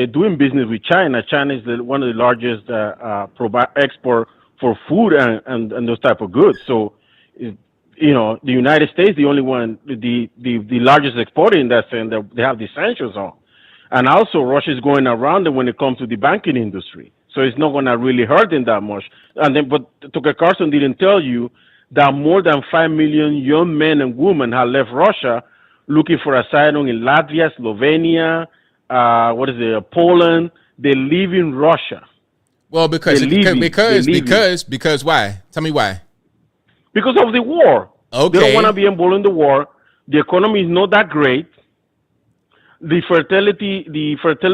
doing business with China. China is one of the largest export for food and those type of goods. So, the United States, the only one, the largest exporter in that sense, that they have the sanctions on. And also Russia is going around them when it comes to the banking industry. So it's not going to really hurt them that much. But Tucker Carlson didn't tell you that more than 5 million young men and women have left Russia looking for asylum in Latvia, Slovenia, Poland. They live in Russia. Well, because why? Tell me why. Because of the war. Okay. They don't want to be involved in the war. The economy is not that great. The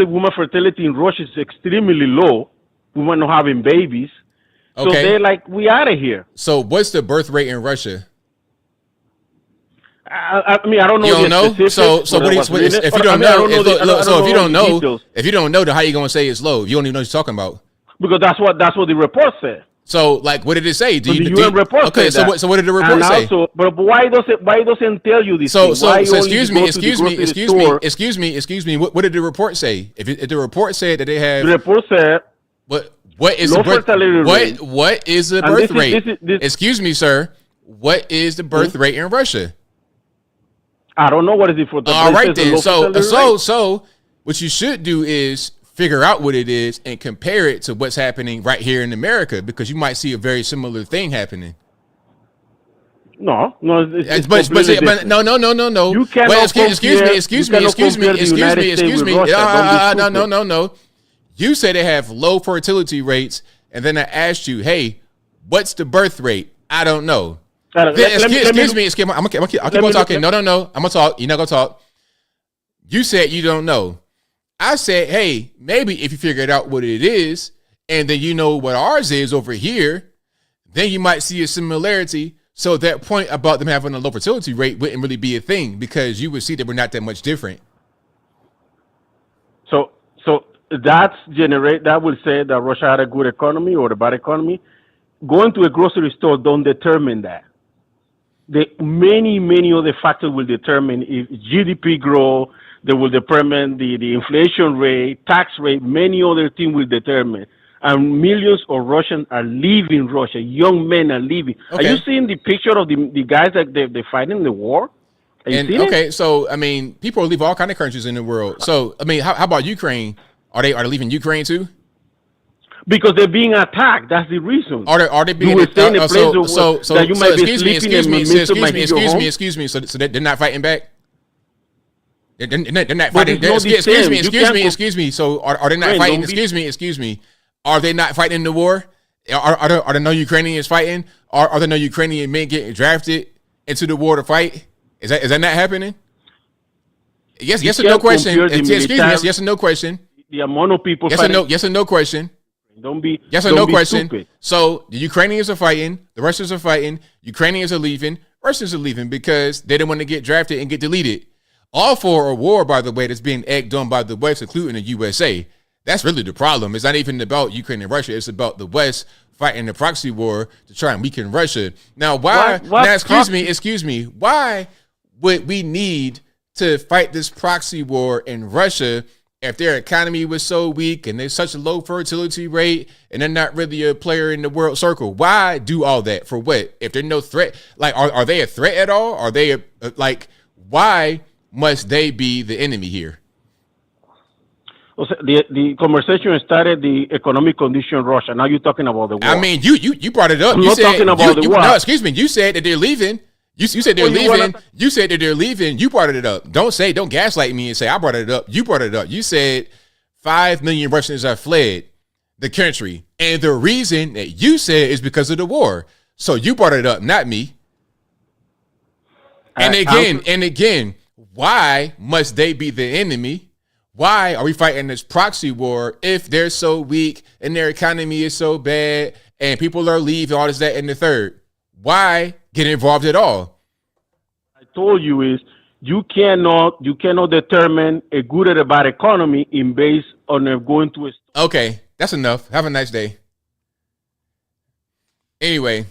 woman fertility in Russia is extremely low. Women not having babies. So they're like, we out of here. So what's the birth rate in Russia? I don't know. You don't know? If you don't know, then how you gonna say it's low? You don't even know what you're talking about. Because that's what the report said. So, like, what did it say? The UN report okay, said so what did the report say? Also, but why doesn't tell you this? Excuse me. What did the report say? If the report said that they have, the report said what is the birth rate? What is the birth rate? Excuse me, sir. What is the birth rate in Russia? I don't know what is it for. All right then. So what you should do is figure out what it is and compare it to what's happening right here in America, because you might see a very similar thing happening. No. No. You cannot excuse me. No. You say they have low fertility rates, and then I asked you, hey, what's the birth rate? I don't know. Excuse me. I'll keep on talking. No. I'm gonna talk. You're not gonna talk. You said you don't know. I said, hey, maybe if you figured out what it is, and then you know what ours is over here, then you might see a similarity. So that point about them having a low fertility rate wouldn't really be a thing, because you would see that we're not that much different. So that would say that Russia had a good economy or a bad economy. Going to a grocery store don't determine that. Many other factors will determine if GDP grow. They will determine the inflation rate, tax rate. Many other things will determine. And millions of Russians are leaving Russia. Young men are leaving. Okay. Are you seeing the picture of the guys that they're fighting the war? So I mean, people leave all kind of countries in the world. So I mean, how about Ukraine? Are they leaving Ukraine too? Because they're being attacked. That's the reason. Are they being Excuse me. So they're not fighting back. They're not fighting. Excuse me. So are they not fighting? Excuse me. Are they not fighting the war? Are there no Ukrainians fighting? Are there no Ukrainian men getting drafted into the war to fight? Is that not happening? Yes or no question. Excuse me. Yes or no question. The amount of people. Yes or no question. Don't be. Yes or no question. Stupid. So the Ukrainians are fighting. The Russians are fighting. Ukrainians are leaving. Russians are leaving because they didn't want to get drafted and get deleted. All for a war, by the way, that's being egged on by the West, including the USA. That's really the problem. It's not even about Ukraine and Russia. It's about the West fighting the proxy war to try and weaken Russia. Now, excuse me. Why would we need to fight this proxy war in Russia if their economy was so weak and there's such a low fertility rate and they're not really a player in the world circle? Why do all that? For what? If they're no threat, like, are they a threat at all? Are they why must they be the enemy here? The conversation started the economic condition in Russia. Now you're talking about the war. I mean, you brought it up. I'm not talking about the war. No, excuse me. You said that they're leaving. You said they're leaving. You said that they're leaving. You brought it up. Don't gaslight me and say I brought it up. You brought it up. You said 5 million Russians have fled the country, and the reason that you said is because of the war. So you brought it up, not me. And again, why must they be the enemy? Why are we fighting this proxy war if they're so weak and their economy is so bad and people are leaving, all this, that, and the third? Why get involved at all. I told you is you cannot determine a good or a bad economy in based on going to a store. Okay, that's enough. Have a nice day. Anyway,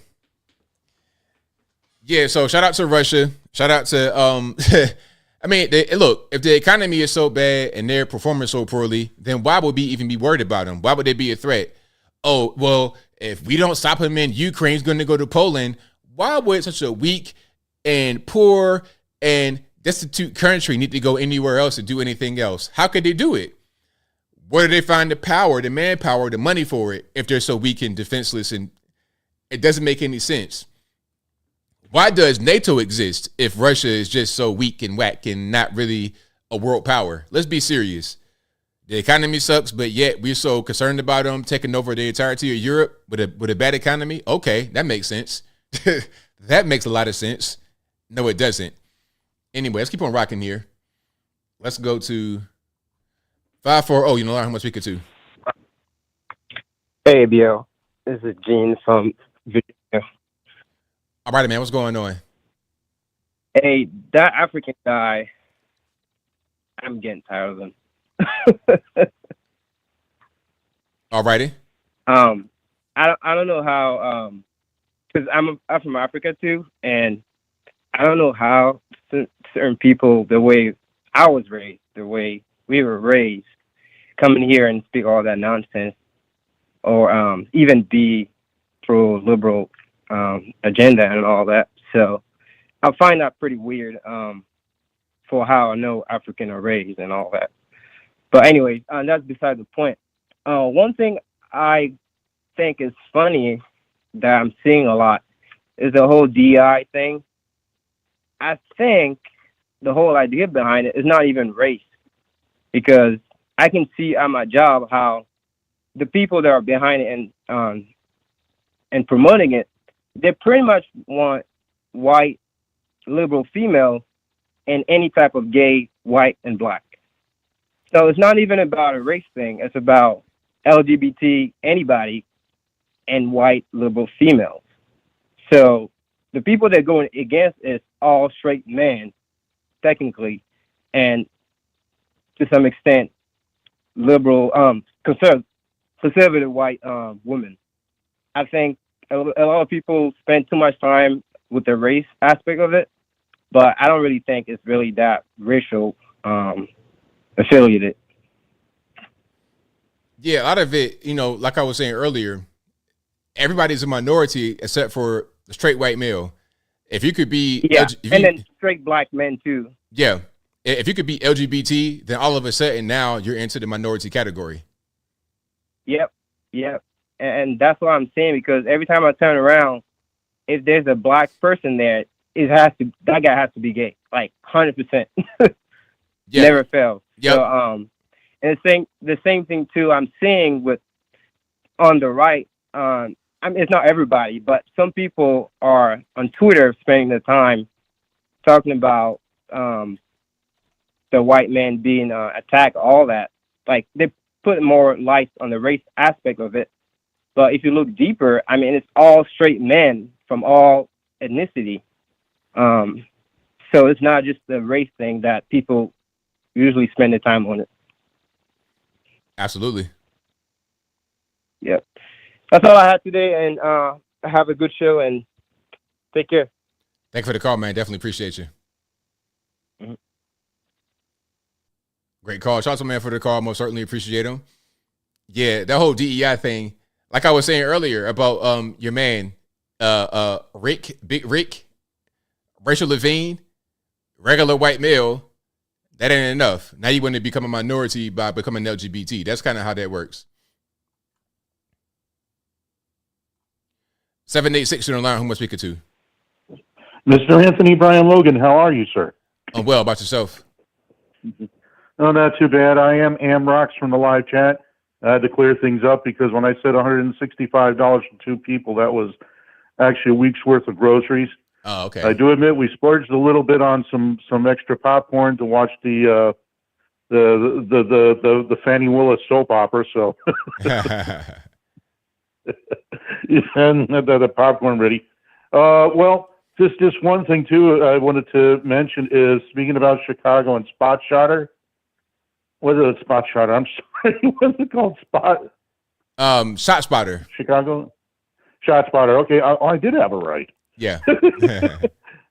yeah, so shout out to Russia. Shout out to I mean, look, if the economy is so bad and they're performing so poorly, then why would we even be worried about them? Why would they be a threat? Oh, well, if we don't stop them in Ukraine's going to go to Poland, why would such a weak and poor and destitute country need to go anywhere else to do anything else? How could they do it? Where do they find the power, the manpower, the money for it if they're so weak and defenseless? And it doesn't make any sense. Why does NATO exist if Russia is just so weak and whack and not really a world power? Let's be serious. The economy sucks, but yet we're so concerned about them taking over the entirety of Europe with a bad economy. Okay, that makes sense. That makes a lot of sense. No, it doesn't. Anyway, let's keep on rocking here. Let's go to 540. You know how much we could do. Hey, ABL. This is Gene from Virginia. All right, man. What's going on? Hey, that African guy, I'm getting tired of him. All righty. I don't know how, because I'm from Africa too, and I don't know how certain people, the way I was raised, the way we were raised, come in here and speak all that nonsense, or even be pro-liberal agenda and all that. So I find that pretty weird for how I know African are raised and all that. But anyway, that's beside the point. One thing I think is funny that I'm seeing a lot is the whole DI thing. I think the whole idea behind it is not even race, because I can see at my job how the people that are behind it and promoting it, they pretty much want white, liberal female and any type of gay, white, and black. So it's not even about a race thing. It's about LGBT, anybody, and white, liberal females. So the people that are going against is all straight men, technically, and to some extent, liberal, conservative white women. I think a lot of people spend too much time with the race aspect of it, but I don't really think it's really that racial affiliated. Yeah, a lot of it, like I was saying earlier, everybody's a minority except for the straight white male. If you could be, then straight black men too. Yeah, if you could be LGBT, then all of a sudden now you're into the minority category. Yep, and that's what I'm saying, because every time I turn around, if there's a black person there, that guy has to be gay, like 100%. Yeah. Never fails. Yep. So, and the same thing too, I'm seeing with on the right. I mean, it's not everybody, but some people are on Twitter spending the time talking about the white man being attacked, all that. Like, they put more light on the race aspect of it. But if you look deeper, I mean, it's all straight men from all ethnicity. So it's not just the race thing that people usually spend their time on it. Absolutely. Yep. That's all I had today, and have a good show, and take care. Thank you for the call, man. Definitely appreciate you. Mm-hmm. Great call. Shout out to man for the call. Most certainly appreciate him. Yeah, that whole DEI thing, like I was saying earlier about your man, Rick, Big Rick, Rachel Levine, regular white male, that ain't enough. Now you want to become a minority by becoming LGBT. That's kind of how that works. 786 on the line. Who am I speaking to? Mr. Anthony Brian Logan, how are you, sir? I'm well. About yourself? No, not too bad. I am Amrox from the live chat. I had to clear things up because when I said $165 for two people, that was actually a week's worth of groceries. Oh, okay. I do admit we splurged a little bit on some extra popcorn to watch the Fani Willis soap opera. So, and the popcorn ready. Well, Just one thing too I wanted to mention is, speaking about Chicago and spot shotter. What is it, spot shotter? I'm sorry. What's it called? Shot spotter. Chicago? Shot spotter. Okay, I did have it right. Yeah.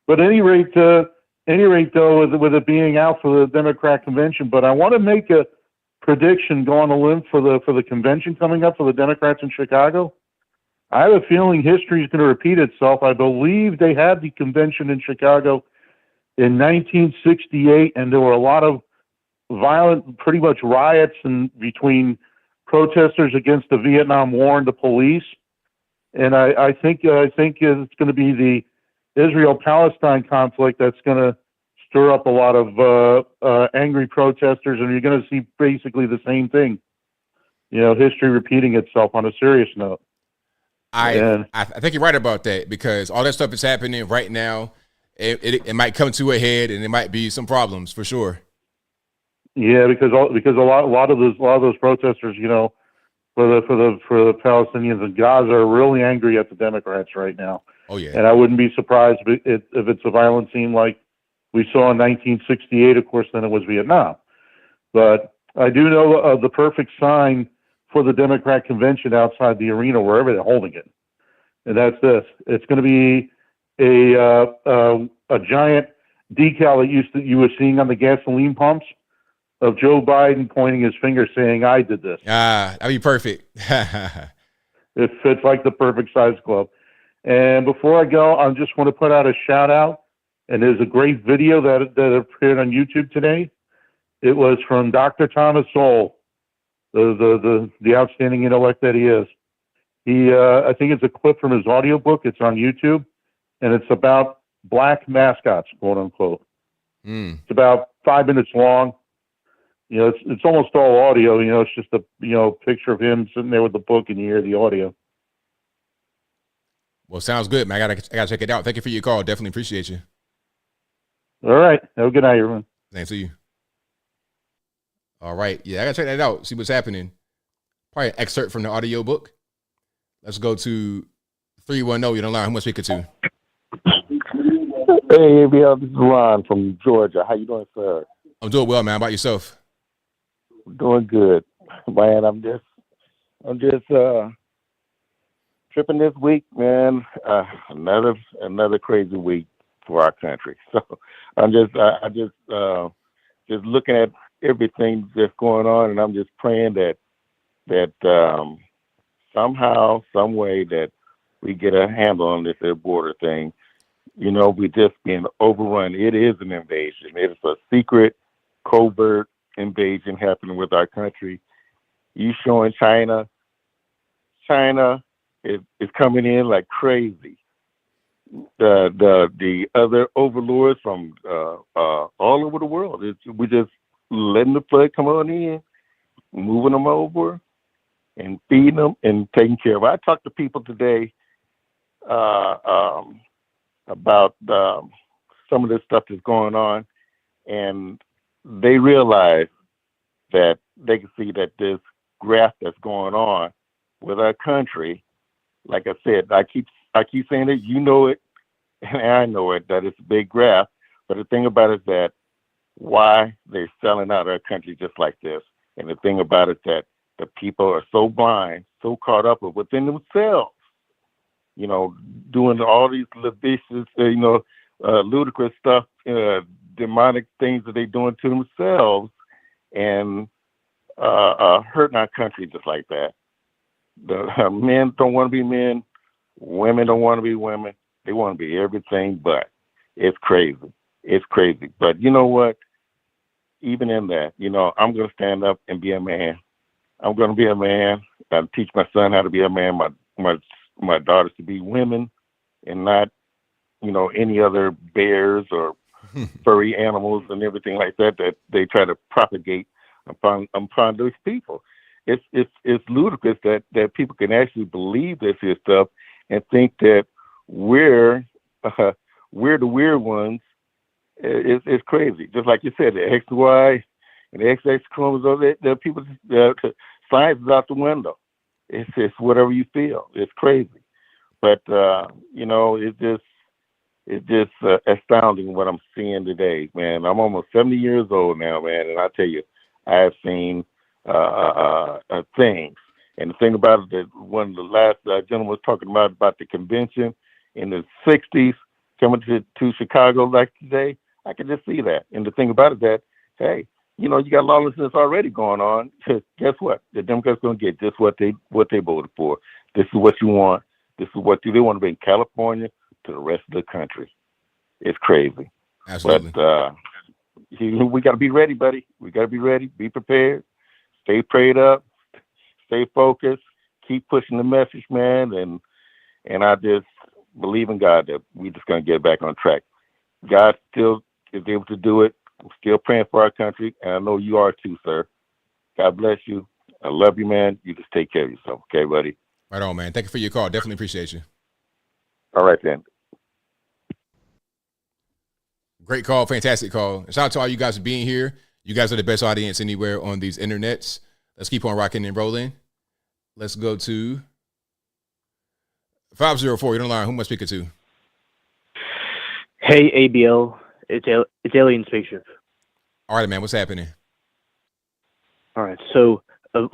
But at any rate, though, with it being out for the Democrat convention, but I want to make a prediction, go on a limb for the convention coming up for the Democrats in Chicago. I have a feeling history is going to repeat itself. I believe they had the convention in Chicago in 1968, and there were a lot of violent, pretty much riots between protesters against the Vietnam War and the police. And I think it's going to be the Israel-Palestine conflict that's going to stir up a lot of angry protesters, and you're going to see basically the same thing. History repeating itself on a serious note. I think you're right about that, because all that stuff is happening right now. It might come to a head, and there might be some problems for sure. Yeah, because a lot of those protesters, for the Palestinians in Gaza, are really angry at the Democrats right now. Oh yeah. And I wouldn't be surprised if it's a violent scene like we saw in 1968. Of course, then it was Vietnam. But I do know the perfect sign for the Democrat convention outside the arena, wherever they're holding it, and that's this. It's going to be a giant decal that you were seeing on the gasoline pumps of Joe Biden pointing his finger saying, "I did this." That'd be perfect. It fits like the perfect size glove. And before I go, I just want to put out a shout out. And there's a great video that appeared on YouTube today. It was from Dr. Thomas Sowell, the outstanding intellect that he is. I think it's a clip from his audiobook. It's on YouTube, and it's about black mascots, quote unquote. It's about 5 minutes long. It's almost all audio. It's just a picture of him sitting there with the book, and you hear the audio. Well, sounds good, man. I gotta check it out. Thank you for your call. Definitely appreciate you. All right. Have a good night, everyone. Thanks to you. All right. Yeah, I gotta check that out. See what's happening. Probably an excerpt from the audio book. Let's go to 310. You're on line. Who am I speaking to? Hey, ABL, this is Ron from Georgia. How you doing, sir? I'm doing well, man. How about yourself? Doing good, man. I'm just tripping this week, man. Another crazy week for our country. So I'm just looking at everything that's going on, and I'm just praying that somehow, some way, that we get a handle on this border thing. We're just being overrun. It is an invasion. It is a secret, covert invasion happening with our country. You showing China is coming in like crazy. The other overlords from all over the world. We just letting the flood come on in, moving them over, and feeding them and taking care of them. I talked to people today about some of this stuff that's going on, and they realize that they can see that this graph that's going on with our country, like I said, I keep saying it, you know it, and I know it, that it's a big graph. But the thing about it is that why they're selling out our country just like this. And the thing about it is that the people are so blind, so caught up within themselves, doing all these vicious, ludicrous stuff, demonic things that they're doing to themselves, and hurting our country just like that. The men don't want to be men, women don't want to be women. They want to be everything but. It's crazy. It's crazy. But you know what? Even in that, I'm going to stand up and be a man. I'm going to be a man. I'll teach my son how to be a man, my daughters to be women, and not, any other bears or furry animals and everything like that they try to propagate upon those people. It's ludicrous that people can actually believe this here stuff and think that we're the weird ones. It's crazy. Just like you said, the XY and the XX chromosome, the people, science is out the window. It's whatever you feel. It's crazy. But, it's just, it's just astounding what I'm seeing today, man. I'm almost 70 years old now, man, and I tell you, I have seen things. And the thing about it, that one of the last gentleman was talking about the convention in the 60s coming to Chicago like today, I can just see that. And the thing about it that, hey, you know, you got lawlessness already going on. Guess what? The Democrats going to get just what they voted for. This is what you want. This is what they want to bring California to the rest of the country. It's crazy. Absolutely. But we got to be ready, buddy. We got to be ready. Be prepared. Stay prayed up. Stay focused. Keep pushing the message, man. And I just believe in God that we just going to get back on track. God still is able to do it. I'm still praying for our country, and I know you are too, sir. God bless you. I love you, man. You just take care of yourself, okay, buddy? Right on, man. Thank you for your call. Definitely appreciate you. All right, then. Great call. Fantastic call. Shout out to all you guys for being here. You guys are the best audience anywhere on these internets. Let's keep on rocking and rolling. Let's go to 504. You're on the line. Who am I speaking to? Hey, ABL. It's Alien Spaceship. All right, man. What's happening? All right. So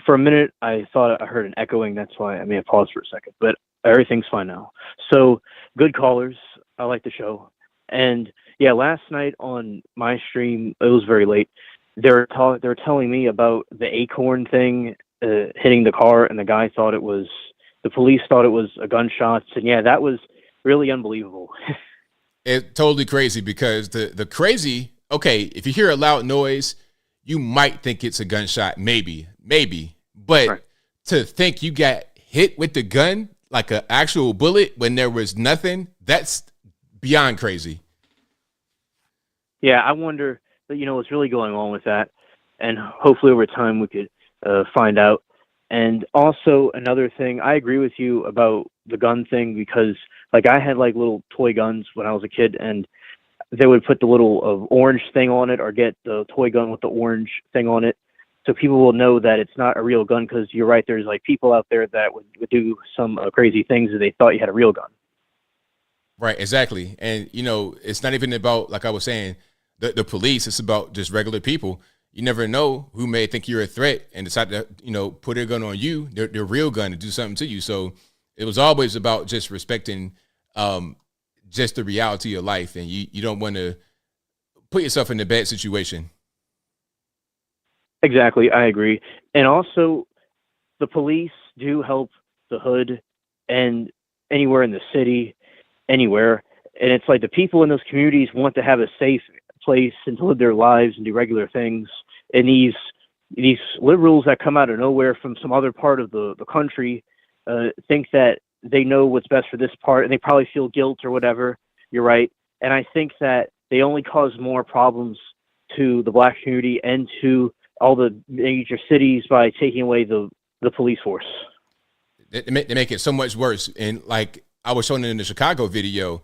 for a minute, I thought I heard an echoing. That's why I may have paused for a second. But everything's fine now. So good callers. I like the show. And yeah, last night on my stream, it was very late. They were telling me about the acorn thing hitting the car, and the police thought it was a gunshot. And yeah, that was really unbelievable. It's totally crazy because the crazy, okay, if you hear a loud noise, you might think it's a gunshot, maybe. But right. To think you got hit with the gun, like an actual bullet when there was nothing, that's beyond crazy. Yeah, I wonder, what's really going on with that. And hopefully over time we could find out. And also another thing, I agree with you about the gun thing because like I had like little toy guns when I was a kid and they would put the little orange thing on it or get the toy gun with the orange thing on it. So people will know that it's not a real gun because you're right. There's like people out there that would do some crazy things if they thought you had a real gun. Right, exactly. And, it's not even about, like I was saying, the police. It's about just regular people. You never know who may think you're a threat and decide to, put their gun on you, their real gun, and do something to you. So it was always about just respecting just the reality of life. And you don't want to put yourself in a bad situation. Exactly. I agree. And also the police do help the hood and anywhere in the city, anywhere. And it's like the people in those communities want to have a safe place and to live their lives and do regular things. And these liberals that come out of nowhere from some other part of the country think that they know what's best for this part and they probably feel guilt or whatever. You're right. And I think that they only cause more problems to the black community and to all the major cities by taking away the police force. They make it so much worse. And like I was showing it in the Chicago video,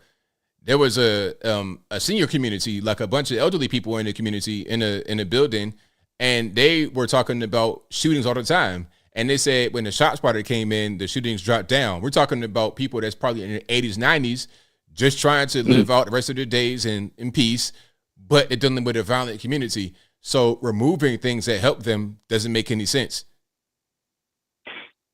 there was a senior community, like a bunch of elderly people in the community in a building, and they were talking about shootings all the time. And they said when the shot spotter came in, the shootings dropped down. We're talking about people that's probably in their 80s, 90s, just trying to live out the rest of their days in peace, but they're dealing with a violent community. So removing things that help them doesn't make any sense.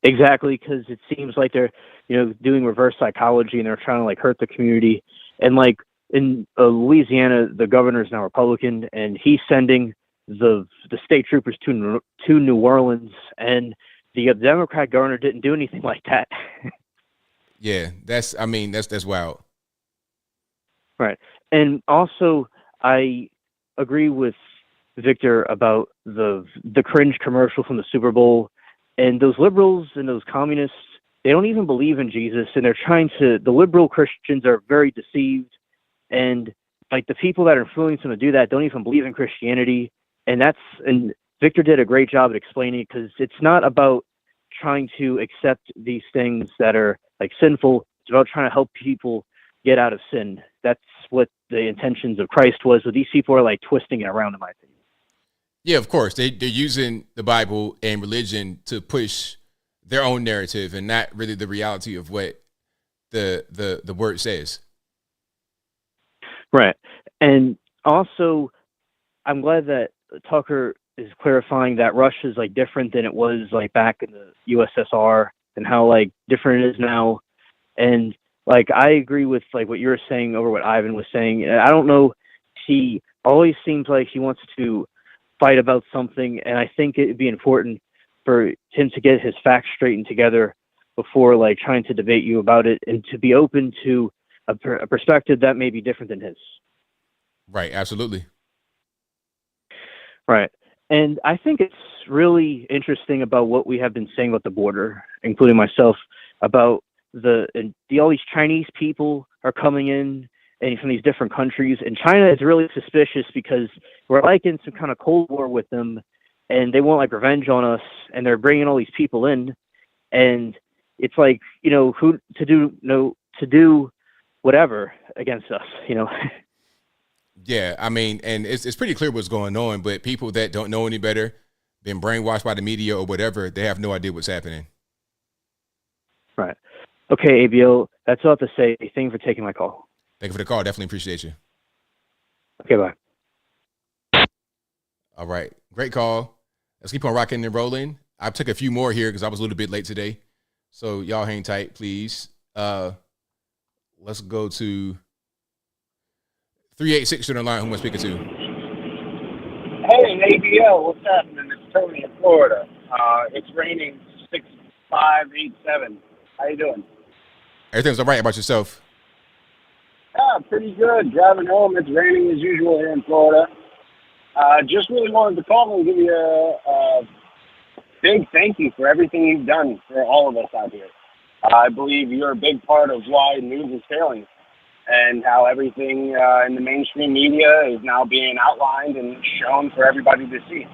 Exactly, because it seems like they're, doing reverse psychology and they're trying to like hurt the community. And like in Louisiana, the governor is now Republican, and he's sending the state troopers to New Orleans, and the Democrat governor didn't do anything like that. Yeah, that's wild. Right. And also, I agree with Victor about the cringe commercial from the Super Bowl, and those liberals and those communists, they don't even believe in Jesus, and the liberal Christians are very deceived, and like the people that are influencing them to do that don't even believe in Christianity, and Victor did a great job at explaining it, because it's not about trying to accept these things that are like sinful. It's about trying to help people get out of sin. That's what the intentions of Christ was, but these people are like twisting it around, in my opinion. Yeah, of course. They're using the Bible and religion to push their own narrative and not really the reality of what the word says. Right. And also, I'm glad that Tucker is clarifying that Russia is like different than it was like back in the USSR and how like different it is now. And like I agree with like what you're saying over what Ivan was saying. I don't know. He always seems like he wants to fight about something, and I think it'd be important for him to get his facts straightened together before like trying to debate you about it, and to be open to a perspective that may be different than his. Right. Absolutely. Right. And I think it's really interesting about what we have been saying about the border, including myself, about all these Chinese people are coming in and from these different countries. And China is really suspicious because we're like in some kind of Cold War with them, and they want like revenge on us, and they're bringing all these people in. And it's like, you know, who to do whatever against us, you know. Yeah, I mean, and it's pretty clear what's going on, but people that don't know any better, been brainwashed by the media or whatever, they have no idea what's happening. Right. Okay, ABL, that's all I have to say. Thank you for taking my call. Thank you for the call. Definitely appreciate you. Okay, bye. All right. Great call. Let's keep on rocking and rolling. I took a few more here because I was a little bit late today. So y'all hang tight, please. Let's go to 386 on the line. Who am I speaking to? Hey, ABL, what's happening? It's Tony in Florida. It's raining 6587. How you doing? Everything's all right. About yourself? Yeah, pretty good. Driving home, it's raining as usual here in Florida. Just really wanted to call and give you a big thank you for everything you've done for all of us out here. I believe you're a big part of why news is failing, and how everything in the mainstream media is now being outlined and shown for everybody to see.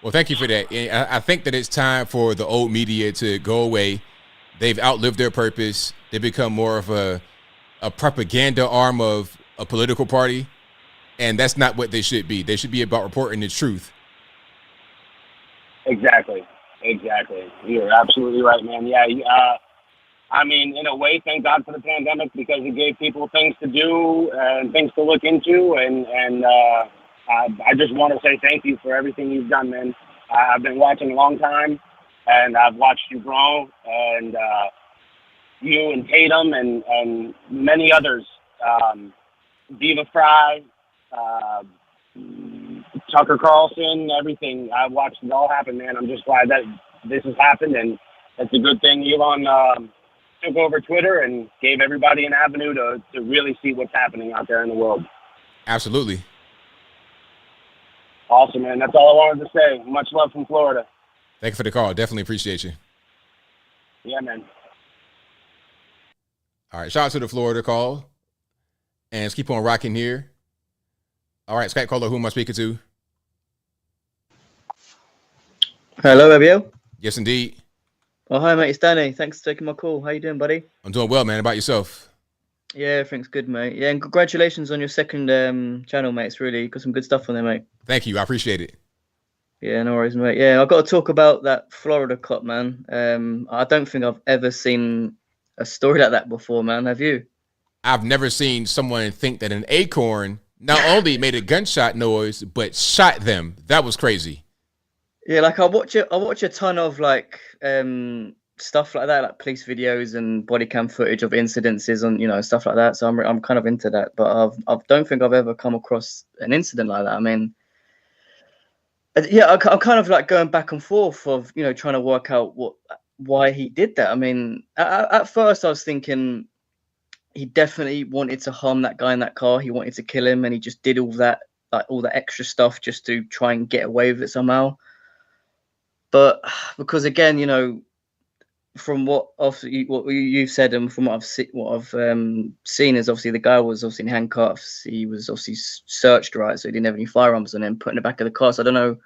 Well, thank you for that. I think that it's time for the old media to go away. They've outlived their purpose. They become more of a propaganda arm of a political party, and that's not what they should be. They should be about reporting the truth. Exactly. You're absolutely right, man. Yeah, I mean, in a way, thank God for the pandemic, because it gave people things to do and things to look into, and I just want to say thank you for everything you've done, man. I've been watching a long time, and I've watched you grow, and you and Tatum and many others, Diva Fry, Tucker Carlson, everything. I've watched it all happen, man. I'm just glad that this has happened, and it's a good thing Elon took over Twitter and gave everybody an avenue to really see what's happening out there in the world. Absolutely. Awesome, man. That's all I wanted to say. Much love from Florida. Thank you for the call. Definitely appreciate you. Yeah, man. All right. Shout out to the Florida call. And let's keep on rocking here. All right. Skype caller, who am I speaking to? Hello, ABL. Yes, indeed. Oh, hi, mate. It's Danny. Thanks for taking my call. How you doing, buddy? I'm doing well, man. About yourself? Yeah, everything's good, mate. Yeah, and congratulations on your second channel, mate. It's really got some good stuff on there, mate. Thank you. I appreciate it. Yeah, no worries, mate. Yeah, I've got to talk about that Florida cop, man. I don't think I've ever seen a story like that before, man. Have you? I've never seen someone think that an acorn not only made a gunshot noise, but shot them. That was crazy. Yeah, like I watch a ton of like stuff like that, like police videos and body cam footage of incidences and stuff like that. So I'm kind of into that, but I don't think I've ever come across an incident like that. I mean, yeah, I'm kind of like going back and forth of trying to work out why he did that. I mean, at first I was thinking he definitely wanted to harm that guy in that car. He wanted to kill him, and he just did all that extra stuff just to try and get away with it somehow. But because again, from what you've said and from what I've seen is obviously the guy was obviously in handcuffs. He was obviously searched, right? So he didn't have any firearms on him, put in the back of the car. So I don't know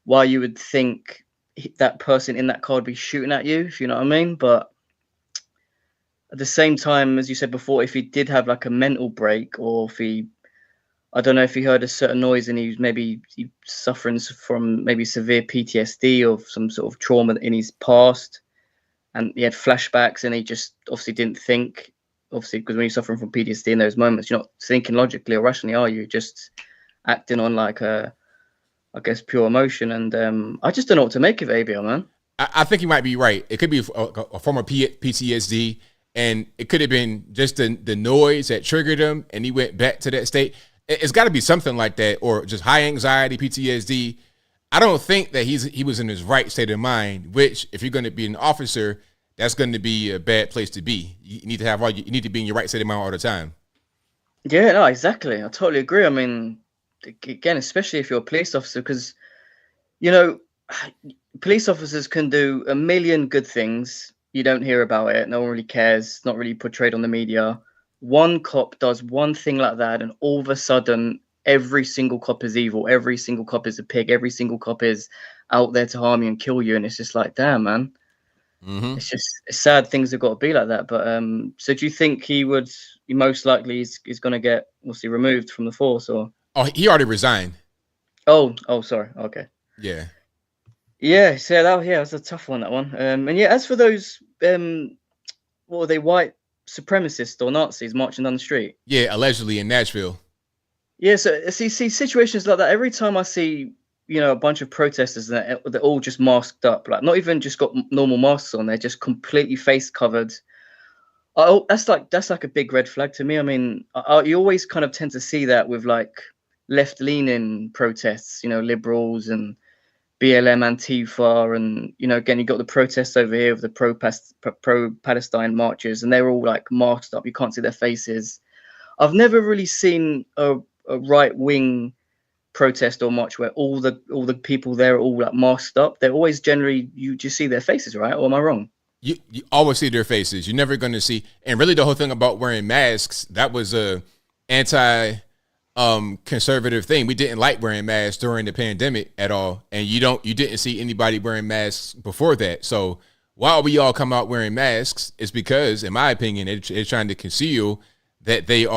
why you would think that person in that car would be shooting at you, if you know what I mean. But at the same time, as you said before, if he did have like a mental break, or if I don't know if he heard a certain noise and he was suffering from maybe severe PTSD or some sort of trauma in his past, and he had flashbacks and he just obviously didn't think obviously, because when you're suffering from PTSD in those moments, you're not thinking logically or rationally, are you? Just acting on like I guess, pure emotion. And I just don't know what to make of ABL, man. I think you might be right. It could be a form of PTSD, and it could have been just the noise that triggered him, and he went back to that state. It's got to be something like that, or just high anxiety, PTSD. I don't think that he was in his right state of mind. Which, if you're going to be an officer, that's going to be a bad place to be. You need to have you need to be in your right state of mind all the time. Yeah, no, exactly. I totally agree. I mean, again, especially if you're a police officer, because police officers can do a million good things. You don't hear about it. No one really cares. Not really portrayed on the media. One cop does one thing like that, and all of a sudden, every single cop is evil. Every single cop is a pig. Every single cop is out there to harm you and kill you. And it's just like, damn, man. Mm-hmm. It's sad things have got to be like that. But so do you think he most likely is going to get, removed from the force, or? Oh, he already resigned. Oh, sorry. Okay. Yeah. Yeah, so that was a tough one, that one. And yeah, as for those, what were they, white supremacists or Nazis marching down the street? Yeah, allegedly in Nashville. Yeah, so see situations like that, every time I see, a bunch of protesters, they're all just masked up, like not even just got normal masks on, they're just completely face covered. Oh, that's like a big red flag to me. I mean, you always kind of tend to see that with like left-leaning protests, liberals and BLM, Antifa, and again, you got the protests over here with the pro-Palestine marches, and they're all like masked up. You can't see their faces. I've never really seen a right-wing protest or march where all the people there are all like masked up. They're always generally, you just see their faces, right? Or am I wrong? You always see their faces. You're never going to see, and really the whole thing about wearing masks, that was a conservative thing. We didn't like wearing masks during the pandemic at all, and you didn't see anybody wearing masks before that. So while we all come out wearing masks, it's because, in my opinion, they're trying to conceal that they're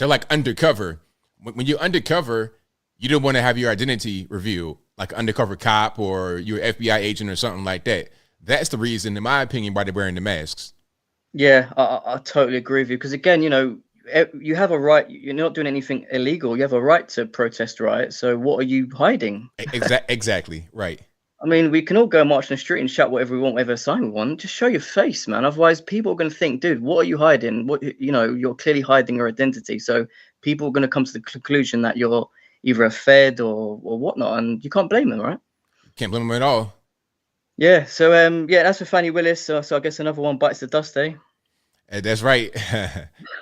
like undercover. When you're undercover, you don't want to have your identity revealed, like undercover cop or you're an FBI agent or something like that. That's the reason, in my opinion, why they're wearing the masks. Yeah, I totally agree with you, because again, you have a right. You're not doing anything illegal. You have a right to protest, right? So what are you hiding? Exactly, right. I mean, we can all go march in the street and shout whatever we want, whatever sign we want. Just show your face, man. Otherwise, people are going to think, dude, what are you hiding? You're clearly hiding your identity. So people are going to come to the conclusion that you're either a Fed or whatnot, and you can't blame them, right? Can't blame them at all. Yeah. So that's for Fani Willis. So I guess another one bites the dust, eh? That's right.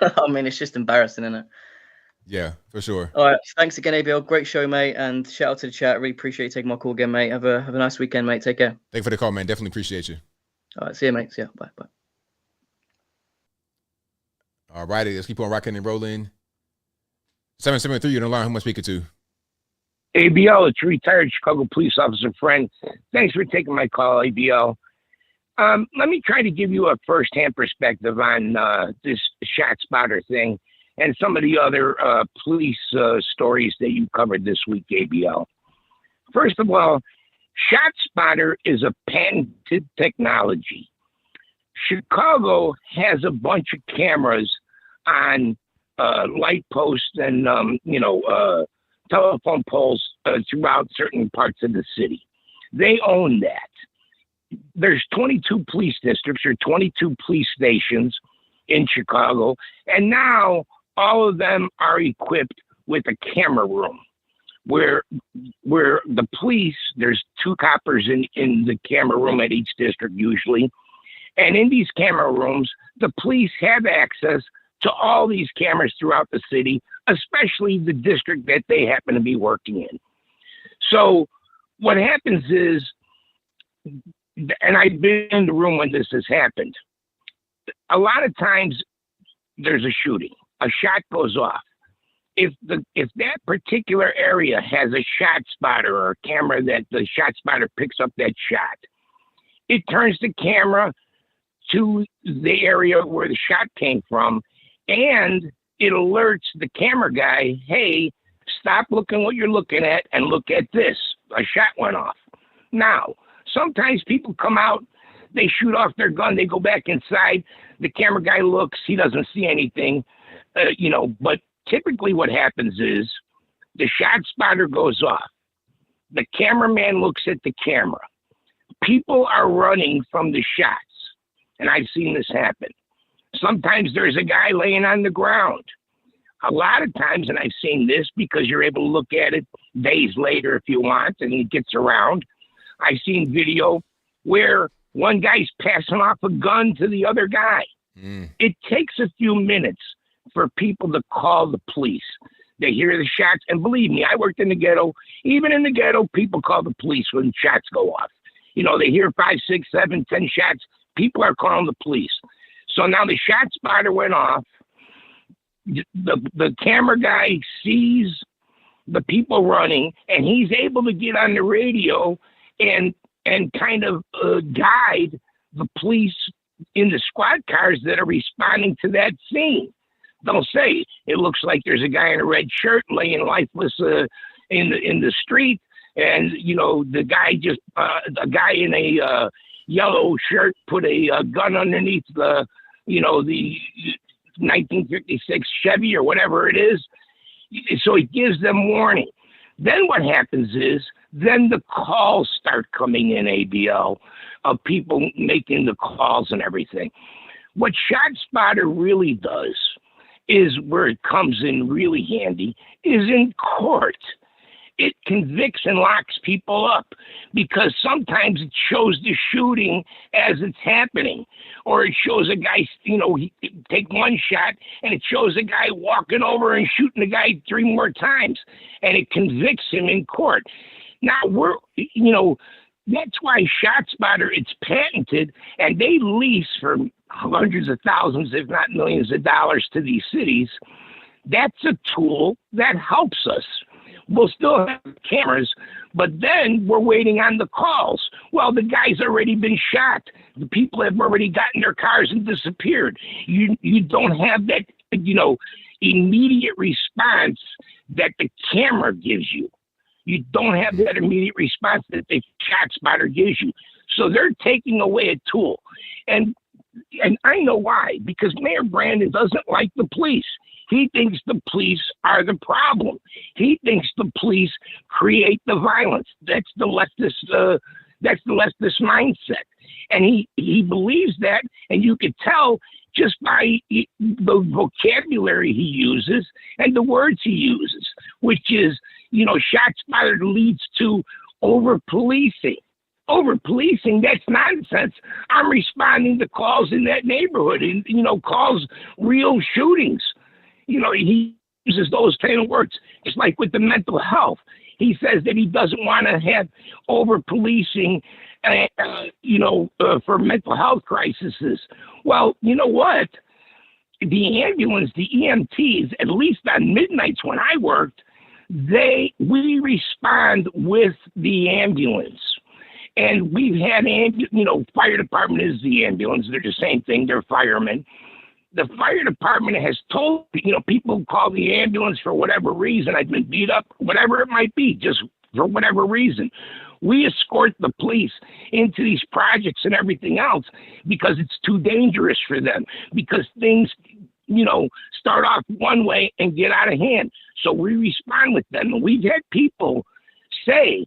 I mean, it's just embarrassing, isn't it? Yeah, for sure. All right. Thanks again, ABL. Great show, mate. And shout out to the chat. Really appreciate you taking my call again, mate. Have a nice weekend, mate. Take care. Thank you for the call, man. Definitely appreciate you. All right. See you, mate. See ya. Bye. All righty. Let's keep on rocking and rolling. 773, you're on the line. Who am I speaking to? ABL, it's a retired Chicago police officer friend. Thanks for taking my call, ABL. Let me try to give you a first-hand perspective on this shot spotter thing and some of the other police stories that you covered this week, ABL. First of all, shot spotter is a patented technology. Chicago has a bunch of cameras on light posts and, telephone poles throughout certain parts of the city. They own that. There's 22 police districts or 22 police stations in Chicago, and now all of them are equipped with a camera room where the police, there's 2 coppers in the camera room at each district usually, and in these camera rooms, the police have access to all these cameras throughout the city, especially the district that they happen to be working in. So what happens is, and I've been in the room when this has happened, a lot of times there's a shooting, a shot goes off. If that particular area has a shot spotter or a camera that the shot spotter picks up that shot, it turns the camera to the area where the shot came from, and it alerts the camera guy, hey, stop looking what you're looking at and look at this. A shot went off. Now, sometimes people come out They shoot off their gun. They go back inside. The camera guy looks. He doesn't see anything, but typically what happens is the shot spotter goes off. The cameraman looks at the camera. People are running from the shots, and I've seen this happen. Sometimes there's a guy laying on the ground. A lot of times, and I've seen this because you're able to look at it days later if you want, and it gets around. I've seen video where one guy's passing off a gun to the other guy. It takes a few minutes for people to call the police. They hear the shots, and believe me, I worked in the ghetto. Even in the ghetto, people call the police when shots go off. They hear 5, 6, 7, 10 shots. People are calling the police. So now the shot spotter went off. The camera guy sees the people running, and he's able to get on the radio and kind of guide the police in the squad cars that are responding to that scene. They'll say, it looks like there's a guy in a red shirt laying lifeless in the street, and the guy a guy in a yellow shirt put a gun underneath the 1956 Chevy or whatever it is. So it gives them warning. Then what happens is, then the calls start coming in, ABL, of people making the calls and everything. What ShotSpotter really does is, where it comes in really handy, is in court. It convicts and locks people up, because sometimes it shows the shooting as it's happening, or it shows a guy, he take one shot and it shows a guy walking over and shooting the guy 3 more times, and it convicts him in court. Now that's why ShotSpotter, it's patented, and they lease for hundreds of thousands, if not millions of dollars to these cities. That's a tool that helps us. We'll still have cameras, but then we're waiting on the calls. Well, the guy's already been shot. The people have already gotten their cars and disappeared. You don't have that, immediate response that the camera gives you. You don't have that immediate response that the ShotSpotter gives you. So they're taking away a tool. And I know why, because Mayor Brandon doesn't like the police. He thinks the police are the problem. He thinks the police create the violence. That's the leftist mindset. And he believes that, and you could tell just by the vocabulary he uses and the words he uses, which is, ShotSpotter leads to over-policing. Over-policing, that's nonsense. I'm responding to calls in that neighborhood, and, calls real shootings. He uses those kind of words. It's like with the mental health. He says that he doesn't want to have over-policing, for mental health crises. Well, you know what? The ambulance, the EMTs, at least on midnights when I worked, we respond with the ambulance. And we've had, fire department is the ambulance. They're the same thing. They're firemen. The fire department has told, people call the ambulance for whatever reason. I've been beat up, whatever it might be, just for whatever reason. We escort the police into these projects and everything else because it's too dangerous for them, because things, start off one way and get out of hand. So we respond with them. And we've had people say,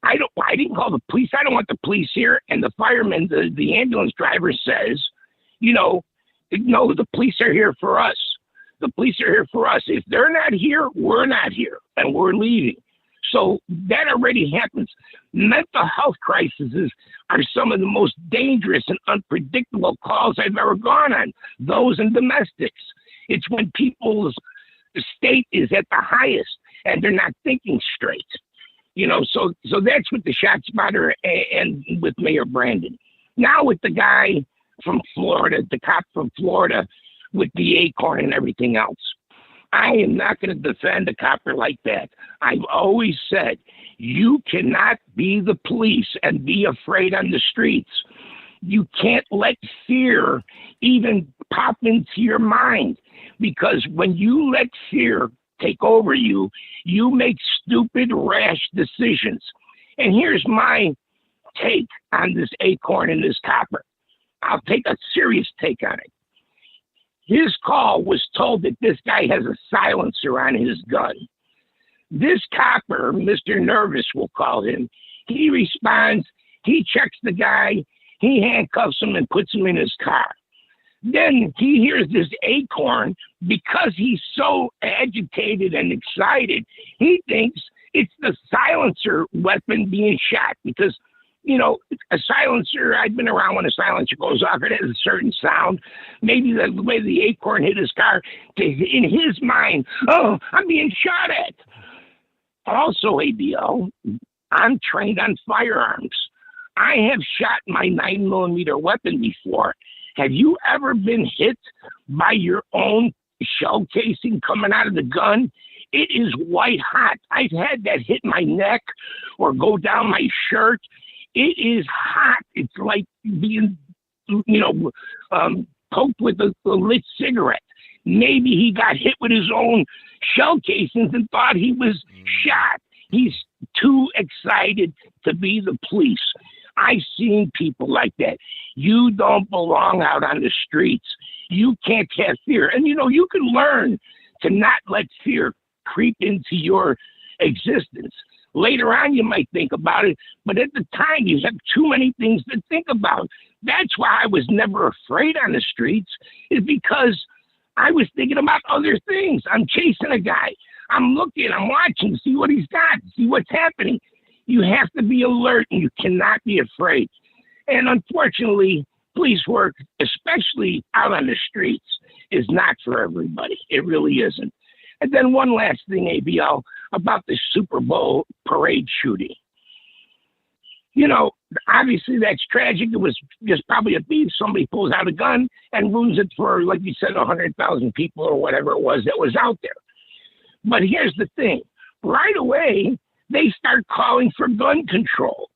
I didn't call the police. I don't want the police here. And the fireman, the ambulance driver says, no, the police are here for us. The police are here for us. If they're not here, we're not here, and we're leaving. So that already happens. Mental health crises are some of the most dangerous and unpredictable calls I've ever gone on, those and domestics. It's when people's state is at the highest and they're not thinking straight. So that's with the ShotSpotter and with Mayor Brandon. Now with the guy from Florida, the cop from Florida with the acorn and everything else. I am not going to defend a copper like that. I've always said, you cannot be the police and be afraid on the streets. You can't let fear even pop into your mind, because when you let fear take over you, you make stupid, rash decisions. And here's my take on this acorn and this copper. I'll take a serious take on it. His call was told that this guy has a silencer on his gun. This copper, Mr. Nervous, we'll call him, he responds, he checks the guy, he handcuffs him and puts him in his car. Then he hears this acorn. Because he's so agitated and excited, he thinks it's the silencer weapon being shot because, you know, a silencer, I've been around when a silencer goes off, it has a certain sound. Maybe the way the acorn hit his car, in his mind, oh, I'm being shot at. Also, ABL, I'm trained on firearms. I have shot my 9mm weapon before. Have you ever been hit by your own shell casing coming out of the gun? It is white hot. I've had that hit my neck or go down my shirt. It is hot. It's like being, poked with a lit cigarette. Maybe he got hit with his own shell casings and thought he was shot. He's too excited to be the police. I've seen people like that. You don't belong out on the streets. You can't have fear. And, you can learn to not let fear creep into your existence. Later on, you might think about it, but at the time, you have too many things to think about. That's why I was never afraid on the streets, is because I was thinking about other things. I'm chasing a guy. I'm looking, I'm watching, see what he's got, see what's happening. You have to be alert, and you cannot be afraid. And unfortunately, police work, especially out on the streets, is not for everybody. It really isn't. And then one last thing, ABL, about the Super Bowl parade shooting. Obviously that's tragic. It was just probably a beef. Somebody pulls out a gun and ruins it for, like you said, 100,000 people or whatever it was that was out there. But here's the thing. Right away, they start calling for gun control.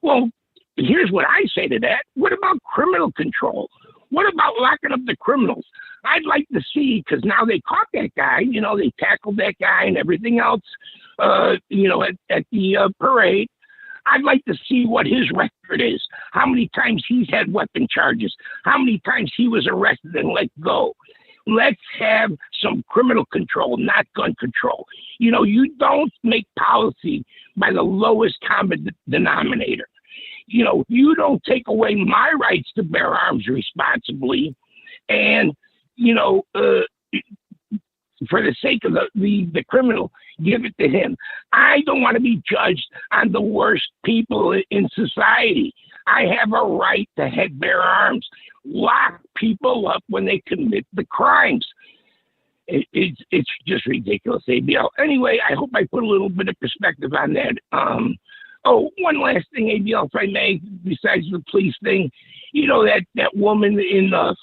Well, here's what I say to that. What about criminal control? What about locking up the criminals? I'd like to see, because now they caught that guy, they tackled that guy and everything else, at the parade. I'd like to see what his record is, how many times he's had weapon charges, how many times he was arrested and let go. Let's have some criminal control, not gun control. You don't make policy by the lowest common denominator. You don't take away my rights to bear arms responsibly and, for the sake of the criminal, give it to him. I don't want to be judged on the worst people in society. I have a right to bear arms, lock people up when they commit the crimes. It's just ridiculous, ABL. Anyway, I hope I put a little bit of perspective on that. One last thing, ABL, if I may, besides the police thing. That woman in the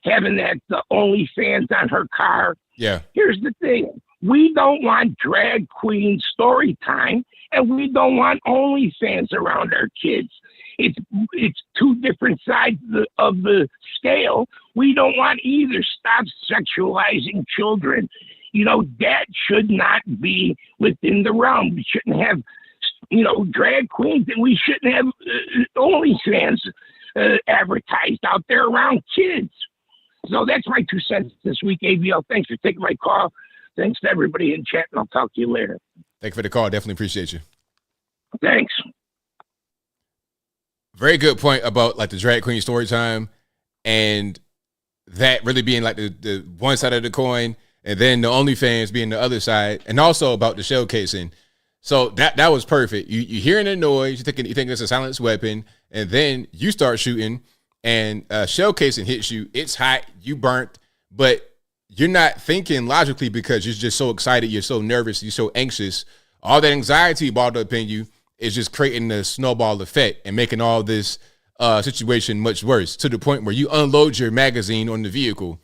having that OnlyFans on her car. Yeah. Here's the thing. We don't want drag queen story time, and we don't want OnlyFans around our kids. It's two different sides of the scale. We don't want either. Stop sexualizing children. That should not be within the realm. We shouldn't have, drag queens, and we shouldn't have OnlyFans advertised out there around kids. So that's my 2 cents this week, ABL. Thanks for taking my call. Thanks to everybody in chat, and I'll talk to you later. Thank you for the call. Definitely appreciate you. Thanks. Very good point about like the drag queen story time and that really being like the one side of the coin and then the OnlyFans being the other side, and also about the shell casing. So that was perfect. You hearing the noise, you think it's a silenced weapon, and then you start shooting and shell casing hits you. It's hot, you burnt, but you're not thinking logically because you're just so excited, you're so nervous, you're so anxious. All that anxiety balled up in you is just creating a snowball effect and making all this situation much worse, to the point where you unload your magazine on the vehicle,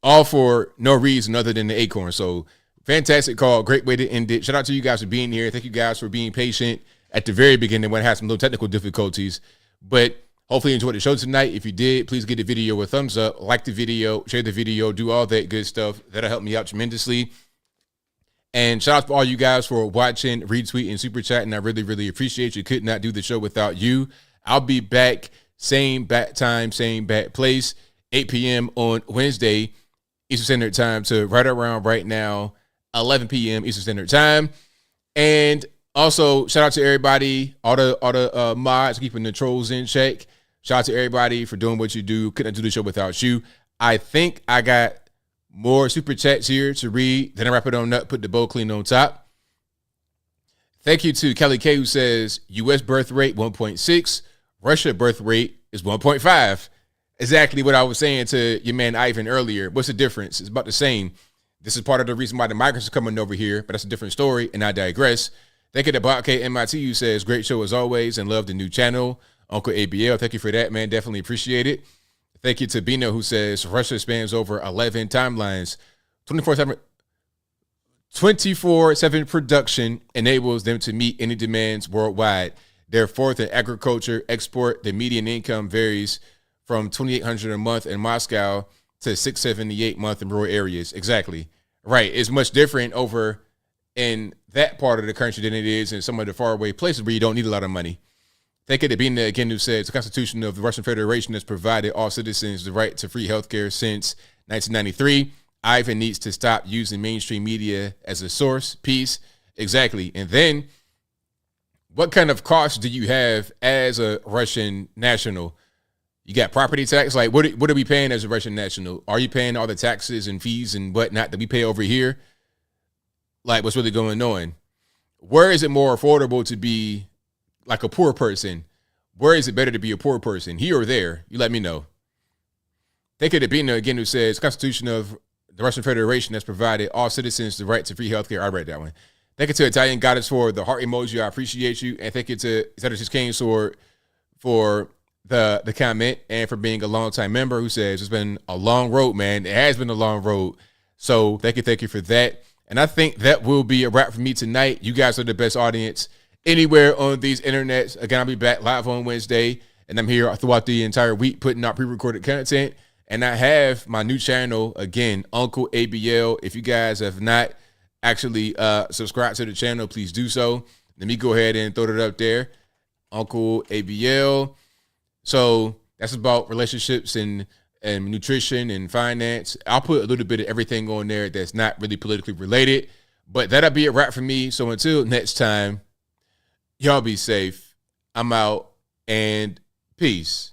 all for no reason other than the acorn. So fantastic call. Great way to end it. Shout out to you guys for being here. Thank you guys for being patient at the very beginning when I had some little technical difficulties, but hopefully you enjoyed the show tonight. If you did, please give the video a thumbs up, like the video, share the video, do all that good stuff. That'll help me out tremendously. And shout out to all you guys for watching, retweeting, super chatting. I really, really appreciate you. Could not do the show without you. I'll be back, same bat time, same bat place, 8 p.m. on Wednesday, Eastern Standard Time, to right around right now, 11 p.m. Eastern Standard Time. And also, shout out to everybody, all the mods, keeping the trolls in check. Shout out to everybody for doing what you do. Couldn't do the show without you. I think I got more super chats here to read. Then I wrap it on up, put the bow clean on top. Thank you to Kelly K, who says U.S. birth rate 1.6, Russia birth rate is 1.5. Exactly what I was saying to your man Ivan earlier. What's the difference? It's about the same. This is part of the reason why the migrants are coming over here, but that's a different story, and I digress. Thank you to Bob K MIT, who says great show as always and love the new channel. Uncle ABL, thank you for that, man. Definitely appreciate it. Thank you to Bino, who says Russia spans over 11 timelines. 24/7 production enables them to meet any demands worldwide. They're fourth in agriculture export. The median income varies from $2,800 a month in Moscow to $678 a month in rural areas. Exactly. Right. It's much different over in that part of the country than it is in some of the faraway places where you don't need a lot of money. Thank you to Bina again, who says the Constitution of the Russian Federation has provided all citizens the right to free healthcare since 1993. Ivan needs to stop using mainstream media as a source. Peace. Exactly. And then, what kind of costs do you have as a Russian national? You got property tax. Like, what are we paying as a Russian national? Are you paying all the taxes and fees and whatnot that we pay over here? Like, what's really going on? Where is it more affordable to be like a poor person? Where is it better to be a poor person, here or there? You let me know. Thank you to Bina again, who says Constitution of the Russian Federation has provided all citizens the right to free healthcare. I read that one. Thank you to Italian Goddess for the heart emoji. I appreciate you. And thank you to Zetas Kane Sword for the comment and for being a longtime member, who says it's been a long road, man. It has been a long road. So thank you for that. And I think that will be a wrap for me tonight. You guys are the best audience anywhere on these internets. Again, I'll be back live on Wednesday, and I'm here throughout the entire week putting out pre-recorded content. And I have my new channel, again, Uncle ABL. If you guys have not actually subscribed to the channel, please do so. Let me go ahead and throw it up there. Uncle ABL. So that's about relationships and nutrition and finance. I'll put a little bit of everything on there that's not really politically related. But that'll be a wrap for me. So until next time, y'all be safe. I'm out, and peace.